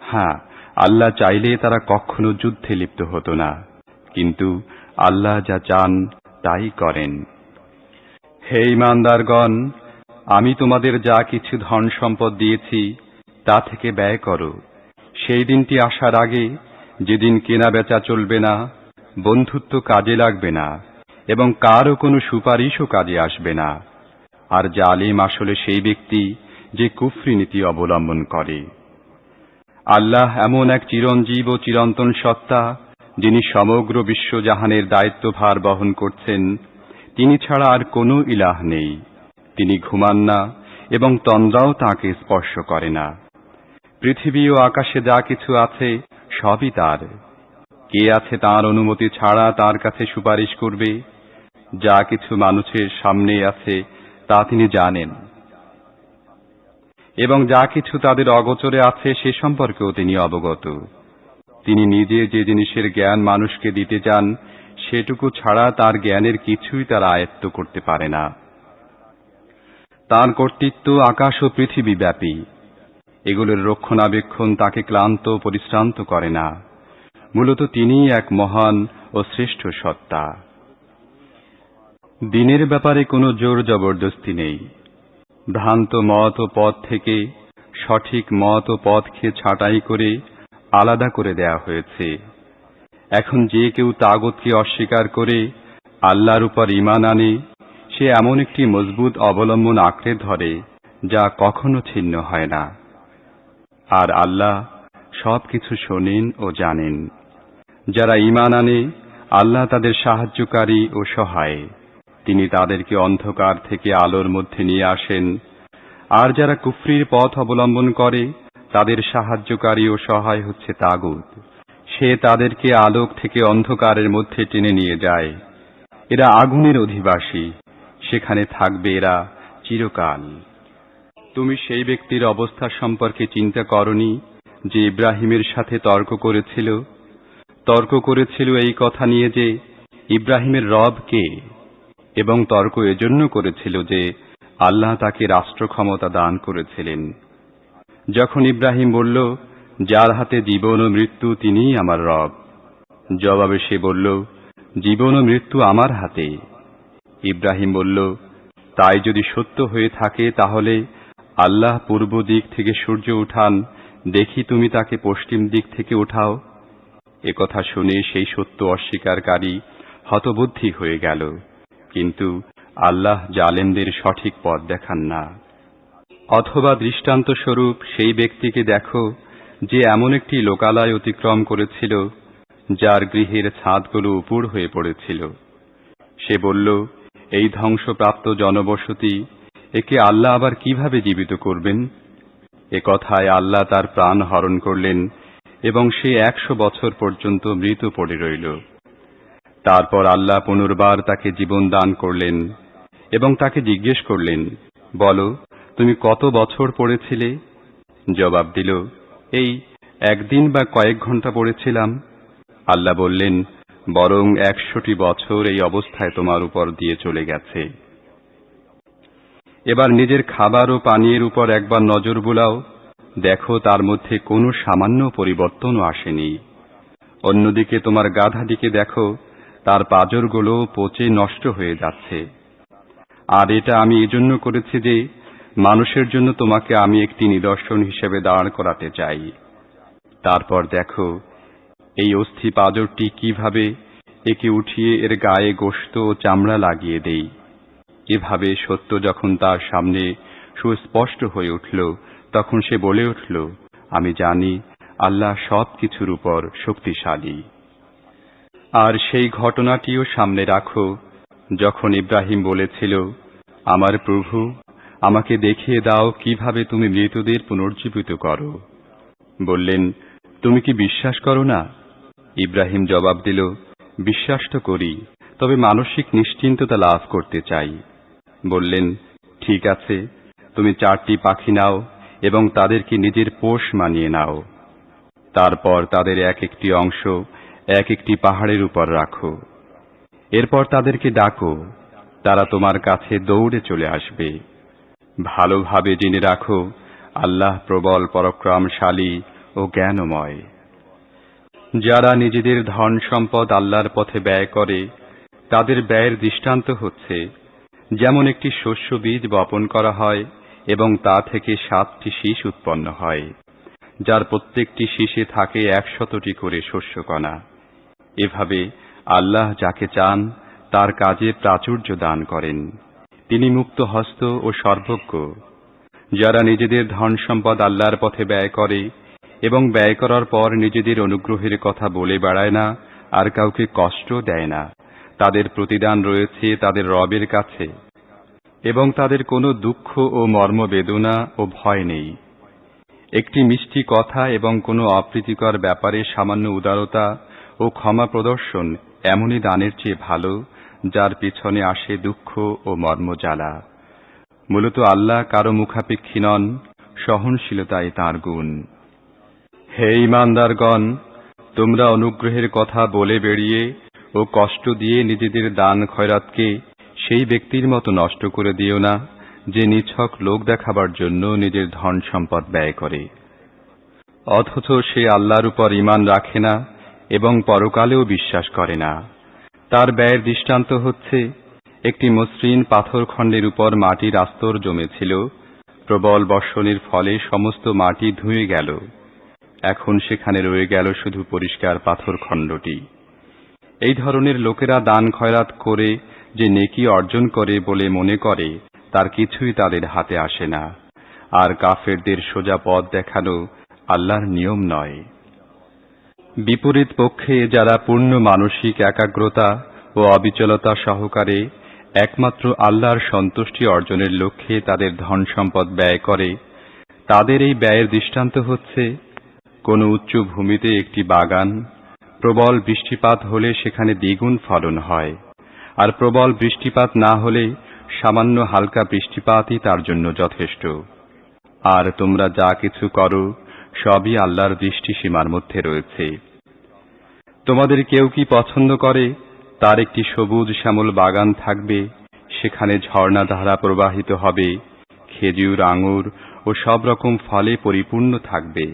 হ্যাঁ, আল্লাহ চাইলে তারা কখনো যুদ্ধে লিপ্ত হতো না, কিন্তু আল্লাহ যা চান তাই করেন। হে ঈমানদারগণ, আমি তোমাদের যা কিছু ধন সম্পদ দিয়েছি তা থেকে ব্যয় করো। সেই দিনটি আসার আগে, যেদিন কেনা বেচা চলবে না, বন্ধুত্ব কাজে লাগবে না এবং কারও কোনো সুপারিশও কাজে আসবে না। আর জালিম আসলে সেই ব্যক্তি যে কুফরি নীতি অবলম্বন করে। আল্লাহ এমন এক চিরঞ্জীব ও চিরন্তন সত্তা, যিনি সমগ্র বিশ্বজাহানের দায়িত্বভার বহন করছেন। তিনি ছাড়া আর কোনো ইলাহ নেই। তিনি ঘুমান না এবং তন্দ্রাও তাঁকে স্পর্শ করে না। পৃথিবী ও আকাশে যা কিছু আছে সবই তার। কে আছে তাঁর অনুমতি ছাড়া তাঁর কাছে সুপারিশ করবে? যা কিছু মানুষের সামনে আছে তা তিনি জানেন, এবং যা কিছু তাদের অগোচরে আছে সে সম্পর্কেও তিনি অবগত। তিনি নিজে যে জিনিসের জ্ঞান মানুষকে দিতে চান সেটুকু ছাড়া তার জ্ঞানের কিছুই তারা আয়ত্ত করতে পারে না। তাঁর কর্তৃত্ব আকাশ ও পৃথিবী ব্যাপী। এগুলোর রক্ষণাবেক্ষণ তাকে ক্লান্ত পরিশ্রান্ত করে না। মূলত তিনিই এক মহান ও শ্রেষ্ঠ সত্তা। দিনের ব্যাপারে কোনো জোর জবরদস্তি নেই। ভ্রান্ত মত ও পথ থেকে সঠিক মত ও পথকে ছাঁটাই করে আলাদা করে দেয়া হয়েছে। এখন যে কেউ তাগুতকে অস্বীকার করে আল্লাহর উপর ঈমান আনে, সে এমন একটি মজবুত অবলম্বন আঁকড়ে ধরে যা কখনো ছিন্ন হয় না। আর আল্লাহ সবকিছু শোনেন ও জানেন। যারা ঈমান আনে, আল্লাহ তাদের সাহায্যকারী ও সহায়। তিনি তাদেরকে অন্ধকার থেকে আলোর মধ্যে নিয়ে আসেন। আর যারা কুফরির পথ অবলম্বন করে, তাদের সাহায্যকারী ও সহায় হচ্ছে তাগুত। সে তাদেরকে আলোক থেকে অন্ধকারের মধ্যে টেনে নিয়ে যায়। এরা আগুনের অধিবাসী, সেখানে থাকবে এরা চিরকাল। তুমি সেই ব্যক্তির অবস্থা সম্পর্কে চিন্তা করনি যে ইব্রাহিমের সাথে তর্ক করেছিল এই কথা নিয়ে যে ইব্রাহিমের রব কে, এবং তর্ক এজন্য করেছিল যে আল্লাহ তাকে রাষ্ট্র ক্ষমতা দান করেছিলেন। যখন ইব্রাহিম বলল, যার হাতে জীবন ও মৃত্যু তিনিই আমার রব, জবাবে সে বলল, জীবন ও মৃত্যু আমার হাতে। ইব্রাহিম বলল, তাই যদি সত্য হয়ে থাকে তাহলে আল্লাহ পূর্ব দিক থেকে সূর্য উঠান, দেখি তুমি তাকে পশ্চিম দিক থেকে উঠাও। একথা শুনে সেই সত্য অস্বীকারী হতবুদ্ধি হয়ে গেল, কিন্তু আল্লাহ জালেমদের সঠিক পথ দেখান না। অথবা দৃষ্টান্ত স্বরূপ সেই ব্যক্তিকে দেখো যে এমন একটি লোকালয় অতিক্রম করেছিল যার গৃহের ছাদগুলো উপুড় হয়ে পড়েছিল। সে বলল, এই ধ্বংসপ্রাপ্ত জনবসতি, একে আল্লাহ আবার কিভাবে জীবিত করবেন? এ কথায় আল্লাহ তার প্রাণ হরণ করলেন এবং সে 100 বছর পর্যন্ত মৃত পড়ে রইল। তারপর আল্লাহ পুনর্বার তাকে জীবন দান করলেন এবং তাকে জিজ্ঞেস করলেন, বলো, তুমি কত বছর পড়েছিলে? জবাব দিল, এই একদিন বা কয়েক ঘন্টা পড়েছিলাম। আল্লাহ বললেন, বরং 100টি বছর এই অবস্থায় তোমার উপর দিয়ে চলে গেছে। এবার নিজের খাবার ও পানীয়ের উপর একবার নজর বুলাও, দেখো তার মধ্যে কোনো সামান্য পরিবর্তনও আসেনি। অন্যদিকে তোমার গাধাটিকে দেখো, তার পাঁজরগুলো পচে নষ্ট হয়ে যাচ্ছে। আর এটা আমি এজন্য করেছি যে মানুষের জন্য তোমাকে আমি একটি নিদর্শন হিসেবে দাঁড় করাতে চাই। তারপর দেখো এই অস্থি পাঁজরটি কিভাবে একে উঠিয়ে এর গায়ে গোশত ও চামড়া লাগিয়ে দেই। এভাবে সত্য যখন তার সামনে সুস্পষ্ট হয়ে উঠল, তখন সে বলে উঠল, আমি জানি আল্লাহ সবকিছুর উপর শক্তিশালী। আর সেই ঘটনাটিও সামনে রাখো যখন ইব্রাহিম বলেছিল, আমার প্রভু, আমাকে দেখিয়ে দাও কিভাবে তুমি মৃতদের পুনর্জীবিত করো। বললেন, তুমি কি বিশ্বাস করো না? ইব্রাহিম জবাব দিল, বিশ্বাস তো করি, তবে মানসিক নিশ্চিন্ততা লাভ করতে চাই। বললেন, ঠিক আছে, তুমি 4টি পাখি নাও এবং তাদেরকে নিজের পোষ মানিয়ে নাও। তারপর তাদের এক একটি অংশ এক একটি পাহাড়ের উপর রাখো। এরপর তাদেরকে ডাকো, তারা তোমার কাছে দৌড়ে চলে আসবে। ভালোভাবে জেনে রাখো, আল্লাহ প্রবল পরাক্রমশালী ও জ্ঞানময়। যারা নিজেদের ধন সম্পদ আল্লাহর পথে ব্যয় করে, তাদের ব্যয়ের দৃষ্টান্ত হচ্ছে, যেমন একটি শস্য বীজ বপন করা হয় এবং তা থেকে 7টি শীষ উৎপন্ন হয়, যার প্রত্যেকটি শীষে থাকে 100টি করে শস্যকণা। এভাবে আল্লাহ যাকে চান তার কাজে প্রাচুর্য দান করেন। তিনি মুক্ত হস্ত ও সর্বজ্ঞ। যারা নিজেদের ধন সম্পদ আল্লাহর পথে ব্যয় করে এবং ব্যয় করার পর নিজেদের অনুগ্রহের কথা বলে বেড়ায় না আর কাউকে কষ্ট দেয় না, তাদের প্রতিদান রয়েছে তাদের রবের কাছে এবং তাদের কোনো দুঃখ ও মর্মবেদনা ও ভয় নেই। একটি মিষ্টি কথা এবং কোনো অপ্রীতিকর ব্যাপারে সামান্য উদারতা ও ক্ষমা প্রদর্শন এমনই দানের চেয়ে ভালো, যার পিছনে আসে দুঃখ ও মর্মজ্বালা। মূলত আল্লাহ কারো মুখাপেক্ষী নন, সহনশীলতাই তাঁর গুণ। হে ঈমানদারগণ, তোমরা অনুগ্রহের কথা বলে বেড়িয়ে ও কষ্ট দিয়ে নিজেদের দান খয়রাতকে সেই ব্যক্তির মতো নষ্ট করে দিও না, যে নিছক লোক দেখাবার জন্য নিজের ধন সম্পদ ব্যয় করে, অথচ সে আল্লাহর উপর ঈমান রাখে না এবং পরকালেও বিশ্বাস করে না। তার ব্যয়ের দৃষ্টান্ত হচ্ছে, একটি মসৃণ পাথরখণ্ডের উপর মাটির আস্তর জমেছিল। প্রবল বর্ষণের ফলে সমস্ত মাটি ধুয়ে গেল। এখন সেখানে রয়ে গেল শুধু পরিষ্কার পাথরখণ্ডটি। এই ধরনের লোকেরা দান খয়রাত করে যে নেকি অর্জন করে বলে মনে করে, তার কিছুই তাদের হাতে আসে না। আর কাফেরদের সোজা পথ দেখানো আল্লাহর নিয়ম নয়। বিপরীত পক্ষে যারা পূর্ণ মানসিক একাগ্রতা ও অবিচলতা সহকারে একমাত্র আল্লাহর সন্তুষ্টি অর্জনের লক্ষ্যে তাদের ধন সম্পদ ব্যয় করে, তাদের এই ব্যয়ের দৃষ্টান্ত হচ্ছে, কোনো উচ্চ ভূমিতে একটি বাগান। প্রবল বৃষ্টিপাত হলে সেখানে দ্বিগুণ ফলন হয়, আর প্রবল বৃষ্টিপাত না হলে সামান্য হালকা বৃষ্টিপাতই তার জন্য যথেষ্ট। আর তোমরা যা কিছু করো সবই আল্লাহর দৃষ্টিসীমার মধ্যে রয়েছে। তোমাদের কেউ কি পছন্দ করে তার একটি সবুজ শ্যামল বাগান থাকবে, সেখানে ঝর্ণাধারা প্রবাহিত হবে, খেজুর, আঙুর ও সব রকম ফলে পরিপূর্ণ থাকবে,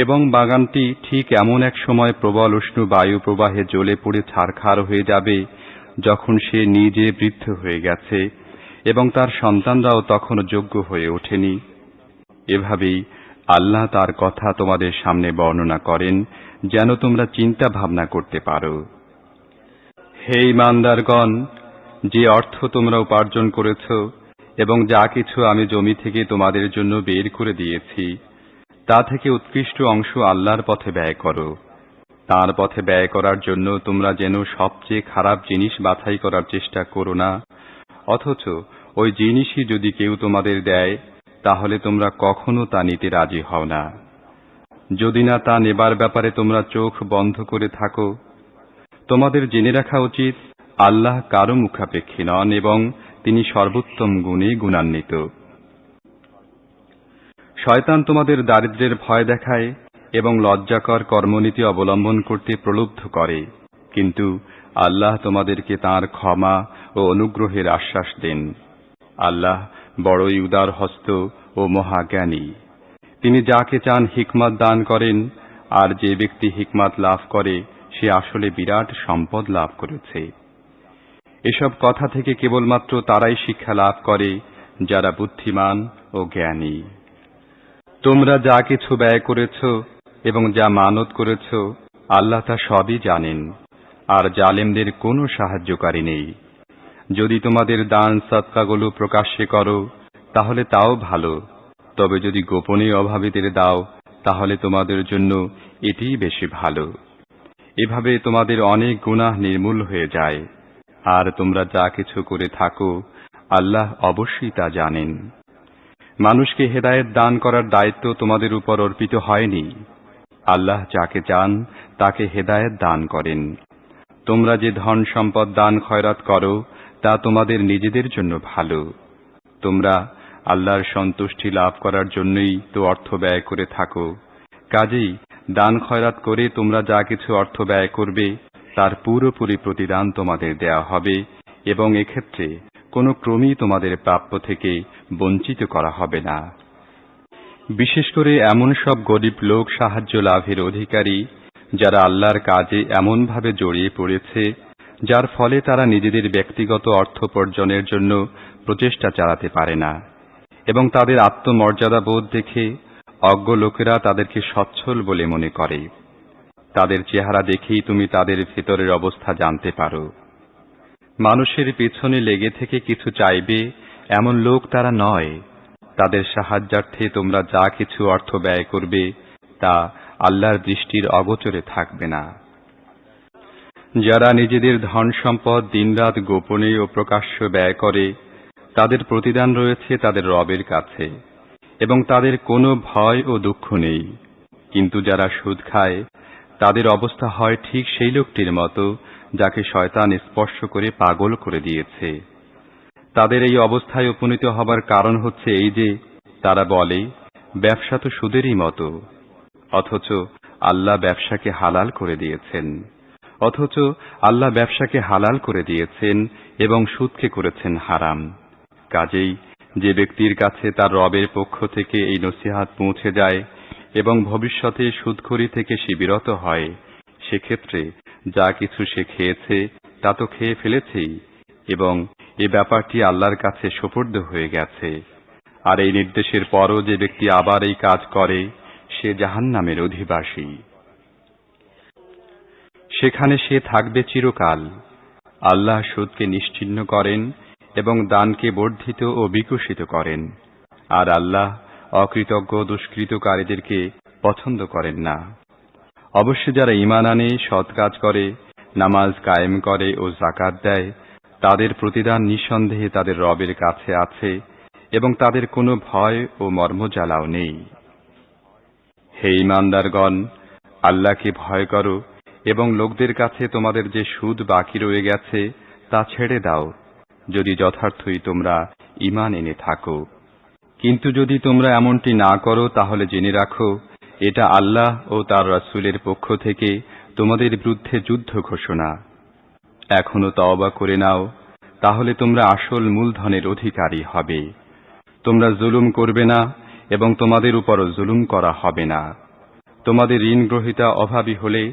এবং বাগানটি ঠিক এমন এক সময় প্রবল উষ্ণ বায়ু প্রবাহে জ্বলে পড়ে ছারখার হয়ে যাবে, যখন সে নিজে বৃদ্ধ হয়ে গেছে এবং তার সন্তানরাও তখনও যোগ্য হয়ে ওঠেনি। এভাবেই আল্লাহ তার কথা তোমাদের সামনে বর্ণনা করেন, যেন তোমরা চিন্তা ভাবনা করতে পারো। হে ঈমানদারগণ, যে অর্থ তোমরা উপার্জন করেছ এবং যা কিছু আমি জমি থেকে তোমাদের জন্য বের করে দিয়েছি, তা থেকে উৎকৃষ্ট অংশ আল্লাহর পথে ব্যয় করো। তাঁর পথে ব্যয় করার জন্য তোমরা যেন সবচেয়ে খারাপ জিনিস বাছাই করার চেষ্টা করো না, অথচ ওই জিনিসই যদি কেউ তোমাদের দেয়, তাহলে তোমরা কখনো তা নিতে রাজি হও না, যদি না তা নেবার ব্যাপারে তোমরা চোখ বন্ধ করে থাকো। তোমাদের জেনে রাখা উচিত, আল্লাহ কারো মুখাপেক্ষী নন এবং তিনি সর্বোত্তম গুণে গুণান্বিত। শয়তান তোমাদের দারিদ্র্যের ভয় দেখায় এবং লজ্জাকর কর্মনীতি অবলম্বন করতে প্রলুব্ধ করে, কিন্তু আল্লাহ তোমাদেরকে তাঁর ক্ষমা ও অনুগ্রহের আশ্বাস দেন। আল্লাহ বড়ই উদার হস্ত ও মহাজ্ঞানী। তিনি যাকে চান হিকমত দান করেন, আর যে ব্যক্তি হিকমত লাভ করে সে আসলে বিরাট সম্পদ লাভ করেছে। এসব কথা থেকে কেবলমাত্র তারাই শিক্ষা লাভ করে যারা বুদ্ধিমান ও জ্ঞানী। তোমরা যা কিছু ব্যয় করেছ এবং যা মানত করেছ, আল্লাহ তা সবই জানেন, আর জালেমদের কোনো সাহায্যকারী নেই। যদি তোমাদের দান সদকাগুলো প্রকাশ্যে করো তাহলে তাও ভালো, তবে যদি গোপনে অভাবীদের দাও তাহলে তোমাদের জন্য এটিই বেশি ভালো। এভাবে তোমাদের অনেক গুনাহ নির্মূল হয়ে যায়, আর তোমরা যা কিছু করে থাকো আল্লাহ অবশ্যই তা জানেন। মানুষকে হেদায়েত দান করার দায়িত্ব তোমাদের উপর অর্পিত হয়নি। আল্লাহ যাকে চান তাকে হেদায়েত দান করেন। তোমরা যে ধন সম্পদ দান খয়রাত করো তা তোমাদের নিজেদের জন্য ভালো। তোমরা আল্লাহর সন্তুষ্টি লাভ করার জন্যই তো অর্থ ব্যয় করে থাকো। কাজেই দান খয়রাত করে তোমরা যা কিছু অর্থ ব্যয় করবে তার পুরোপুরি প্রতিদান তোমাদের দেয়া হবে এবং এক্ষেত্রে কোনো ক্রমেই তোমাদের প্রাপ্য থেকে বঞ্চিত করা হবে না। বিশেষ করে এমন সব গরিব লোক সাহায্য লাভের অধিকারী যারা আল্লাহর কাজে এমনভাবে জড়িয়ে পড়েছে যার ফলে তারা নিজেদের ব্যক্তিগত অর্থোপার্জনের জন্য প্রচেষ্টা চালাতে পারে না, এবং তাদের আত্মমর্যাদা বোধ দেখে অজ্ঞ লোকেরা তাদেরকে সচ্ছল বলে মনে করে। তাদের চেহারা দেখেই তুমি তাদের ভেতরের অবস্থা জানতে পারো। মানুষের পেছনে লেগে থেকে কিছু চাইবে এমন লোক তারা নয়। তাদের সাহায্যার্থে তোমরা যা কিছু অর্থ ব্যয় করবে তা আল্লাহর দৃষ্টির অগোচরে থাকবে না। যারা নিজেদের ধন সম্পদ দিনরাত গোপনে ও প্রকাশ্য ব্যয় করে তাদের প্রতিদান রয়েছে তাদের রবের কাছে, এবং তাদের কোনো ভয় ও দুঃখ নেই। কিন্তু যারা সুদ খায় তাদের অবস্থা হয় ঠিক সেই লোকটির মতো যাকে শয়তান স্পর্শ করে পাগল করে দিয়েছে। তাদের এই অবস্থায় উপনীত হবার কারণ হচ্ছে এই যে তারা বলে ব্যবসা তো সুদেরই মতো, অথচ আল্লাহ ব্যবসাকে হালাল করে দিয়েছেন এবং সুদকে করেছেন হারাম। কাজেই যে ব্যক্তির কাছে তার রবের পক্ষ থেকে এই নসিহত পৌঁছে যায় এবং ভবিষ্যতে সুদখোরি থেকে সে বিরত হয়, সেক্ষেত্রে যা কিছু সে খেয়েছে তা তো খেয়ে ফেলেছেই, এবং এ ব্যাপারটি আল্লাহর কাছে সোপর্দ হয়ে গেছে। আর এই নির্দেশের পরও যে ব্যক্তি আবার এই কাজ করে সে জাহান্নামের অধিবাসী, সেখানে সে থাকবে চিরকাল। আল্লাহ সুদকে নিশ্চিহ্ন করেন এবং দানকে বর্ধিত ও বিকশিত করেন, আর আল্লাহ অকৃতজ্ঞ দুষ্কৃতকারীদেরকে পছন্দ করেন না। অবশ্য যারা ঈমান আনে, সৎ কাজ করে, নামাজ কায়েম করে ও যাকাত দেয়, তাদের প্রতিদান নিঃসন্দেহে তাদের রবের কাছে আছে এবং তাদের কোনো ভয় ও মর্মজ্বালাও নেই। হে ঈমানদারগণ, আল্লাহকে ভয় করো এবং লোকদের কাছে তোমাদের যে সুদ বাকি রয়ে গেছে তা ছেড়ে দাও, যদি যথার্থই তোমরা ঈমান এনে থাকো। কিন্তু যদি তোমরা এমনটি না করো তাহলে জেনে রাখো এটা আল্লাহ ও তার রাসূলের পক্ষ থেকে তোমাদের বিরুদ্ধে যুদ্ধ ঘোষণা। এখনো তওবা করে নাও, তাহলে তোমরা আসল মূলধনের অধিকারী হবে। তোমরা জুলুম করবে না এবং তোমাদের উপরও জুলুম করা হবে না। তোমাদের ঋণ গ্রহীতা অভাবী হলে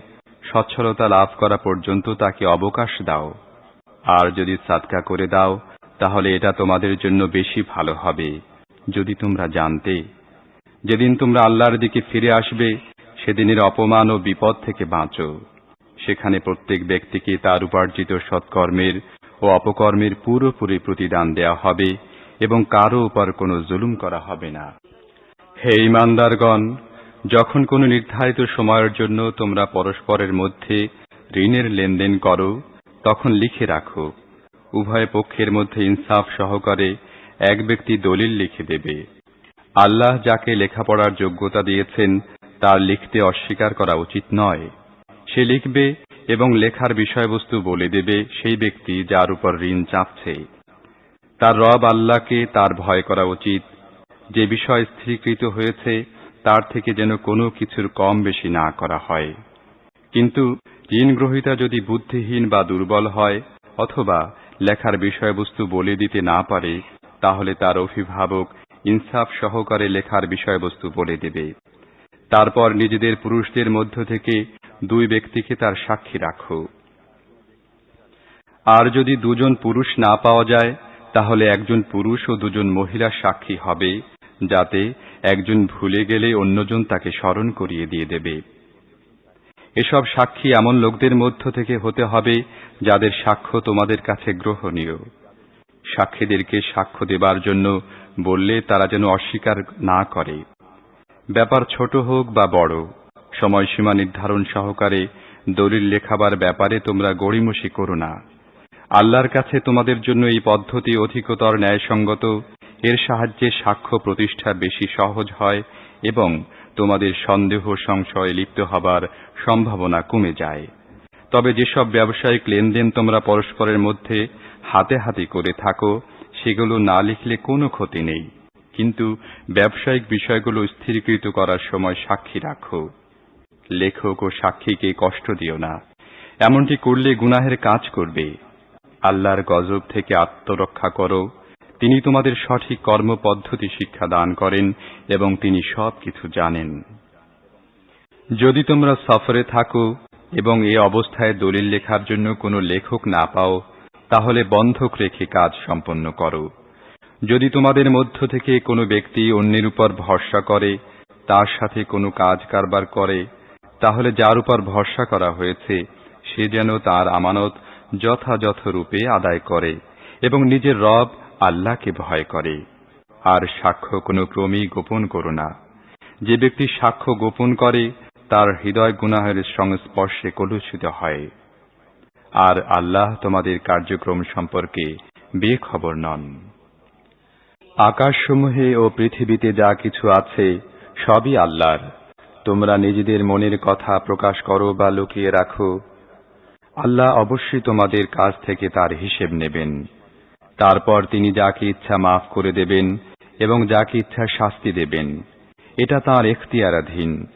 সচ্ছলতা লাভ করা পর্যন্ত তাকে অবকাশ দাও, আর যদি সাদকা করে দাও তাহলে এটা তোমাদের জন্য বেশি ভালো হবে, যদি তোমরা জানতে। যেদিন তোমরা আল্লাহর দিকে ফিরে আসবে সেদিনের অপমান ও বিপদ থেকে বাঁচো। সেখানে প্রত্যেক ব্যক্তিকে তার উপার্জিত সৎকর্মের ও অপকর্মের পুরোপুরি প্রতিদান দেওয়া হবে এবং কারো উপর কোনো জুলুম করা হবে না। হে ঈমানদারগণ, যখন কোনো নির্ধারিত সময়ের জন্য তোমরা পরস্পরের মধ্যে ঋণের লেনদেন করো তখন লিখে রাখো। উভয় পক্ষের মধ্যে ইনসাফ সহকারে এক ব্যক্তি দলিল লিখে দেবে। আল্লাহ যাকে লেখাপড়ার যোগ্যতা দিয়েছেন তার লিখতে অস্বীকার করা উচিত নয়। সে লিখবে এবং লেখার বিষয়বস্তু বলে দেবে সেই ব্যক্তি যার উপর ঋণ চাপছে। তার রব আল্লাহকে তার ভয় করা উচিত। যে বিষয় স্থিরীকৃত হয়েছে তার থেকে যেন কোনো কিছুর কম বেশি না করা হয়। কিন্তু ঋণ গ্রহীতা যদি বুদ্ধিহীন বা দুর্বল হয় অথবা লেখার বিষয়বস্তু বলে দিতে না পারে, তাহলে তার অভিভাবক ইনসাফ সহকারে লেখার বিষয়বস্তু বলে দেবে। তারপর নিজেদের পুরুষদের মধ্য থেকে দুই ব্যক্তিকে তার সাক্ষী রাখো। আর যদি দুজন পুরুষ না পাওয়া যায় তাহলে একজন পুরুষ ও দুজন মহিলা সাক্ষী হবে, যাতে একজন ভুলে গেলে অন্যজন তাকে স্মরণ করিয়ে দিয়ে দেবে। এসব সাক্ষী এমন লোকদের মধ্য থেকে হতে হবে যাদের সাক্ষ্য তোমাদের কাছে গ্রহণীয়। সাক্ষীদেরকে সাক্ষ্য দেবার জন্য বললে তারা যেন অস্বীকার না করে। ব্যাপার ছোট হোক বা বড়, সময়সীমা নির্ধারণ সহকারে দলিল লেখাবার ব্যাপারে তোমরা গড়িমসি করো না। আল্লাহর কাছে তোমাদের জন্য এই পদ্ধতি অধিকতর ন্যায়সঙ্গত। এর সাহায্যে সাক্ষ্য প্রতিষ্ঠা বেশি সহজ হয় এবং তোমাদের সন্দেহ সংশয়ে লিপ্ত হবার সম্ভাবনা কমে যায়। তবে যেসব ব্যবসায়িক লেনদেন তোমরা পরস্পরের মধ্যে হাতে হাতে করে থাকো সেগুলো না লিখলে কোনো ক্ষতি নেই, কিন্তু ব্যবসায়িক বিষয়গুলো স্থিরীকৃত করার সময় সাক্ষী রাখো। লেখক ও সাক্ষীকে কষ্ট দিও না। এমনটি করলে গুনাহের কাজ করবে। আল্লাহর গজব থেকে আত্মরক্ষা করো। তিনি তোমাদের সঠিক কর্মপদ্ধতি শিক্ষা দান করেন এবং তিনি সবকিছু জানেন। যদি তোমরা সফরে থাকো এবং এই অবস্থায় দলিল লেখার জন্য কোনো লেখক না পাও, তাহলে বন্ধক রেখে কাজ সম্পন্ন করো। যদি তোমাদের মধ্য থেকে কোনো ব্যক্তি অন্যের উপর ভরসা করে, তার সাথে কোনো কাজ কারবার করে, তাহলে যার উপর ভরসা করা হয়েছে সে যেন তার আমানত যথাযথ রূপে আদায় করে এবং নিজের রব আল্লাহকে ভয় করে। আর সাক্ষ্য কোনো ক্রমেই গোপন করো না। যে ব্যক্তি সাক্ষ্য গোপন করে তার হৃদয় গুনাহের সংস্পর্শে কলুষিত হয়। আর আল্লাহ তোমাদের কার্যক্রম সম্পর্কে বেখবর নন। আকাশসমূহে ও পৃথিবীতে যা কিছু আছে সবই আল্লাহর। তোমরা নিজেদের মনের কথা প্রকাশ করো বা লুকিয়ে রাখো, আল্লাহ অবশ্যই তোমাদের কাছ থেকে তার হিসেব নেবেন। তারপর তিনি যাকে ইচ্ছা মাফ করে দেবেন এবং যাকে ইচ্ছা শাস্তি দেবেন। এটা তাঁর এখতিয়ারাধীন।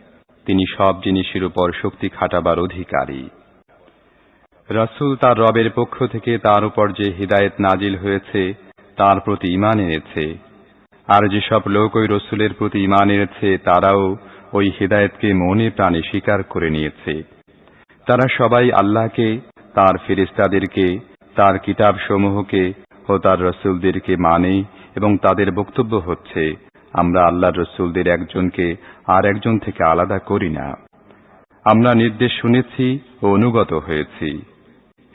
তিনি সব জিনিসের উপর শক্তি খাটাবার অধিকারী। রাসূল তার রবের পক্ষ থেকে তার উপর যে হিদায়েত নাজিল হয়েছে তার প্রতি ঈমান এনেছে। আর যেসব লোক ওই রসূলের প্রতি ঈমান এনেছে তারাও ওই হিদায়েতকে মনে প্রাণে স্বীকার করে নিয়েছে। তারা সবাই আল্লাহকে, তার ফেরেশতাদেরকে, তার কিতাবসমূহকে ও তার রসূলদেরকে মানে এবং তাদের বক্তব্য হচ্ছে, আমরা আল্লাহর রসূলদের একজনকে আর একজন থেকে আলাদা করি না। আমরা নির্দেশ শুনেছি ও অনুগত হয়েছি।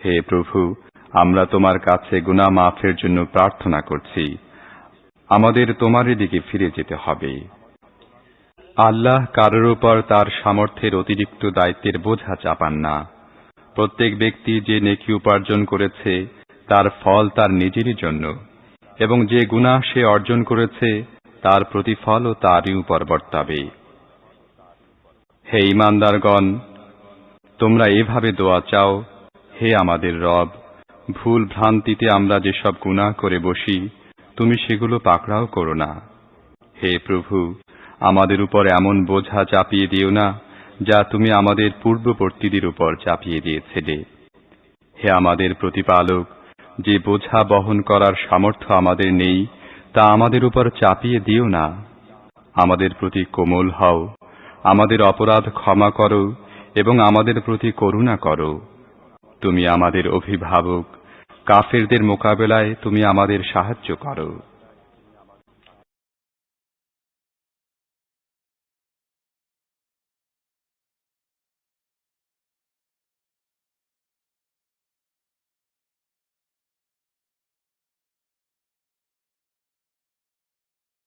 হে প্রভু, আমরা তোমার কাছে গুনাহ মাফের জন্য প্রার্থনা করছি। আমাদের তোমারই দিকে ফিরে যেতে হবে। আল্লাহ কারোর উপর তার সামর্থ্যের অতিরিক্ত দায়িত্বের বোঝা চাপান না। প্রত্যেক ব্যক্তি যে নেকি উপার্জন করেছে তার ফল তার নিজেরই জন্য, এবং যে গুনাহ সে অর্জন করেছে তার প্রতিফলও তারই উপর বর্তাবে। হে ঈমানদারগণ, তোমরা এভাবে দোয়া চাও, হে আমাদের রব, ভুল ভ্রান্তিতে আমরা যেসব গুনাহ করে বসি তুমি সেগুলো পাকড়াও করো না। হে প্রভু, আমাদের উপর এমন বোঝা চাপিয়ে দিও না যা তুমি আমাদের পূর্ববর্তীদের উপর চাপিয়ে দিয়েছিলে। হে আমাদের প্রতিপালক, যে বোঝা বহন করার সামর্থ্য আমাদের নেই তা আমাদের উপর চাপিয়ে দিও না। আমাদের প্রতি কোমল হও, আমাদের অপরাধ ক্ষমা করো এবং আমাদের প্রতি করুণা করো। তুমি আমাদের অভিভাবক, কাফেরদের মোকাবেলায় তুমি আমাদের সাহায্য করো।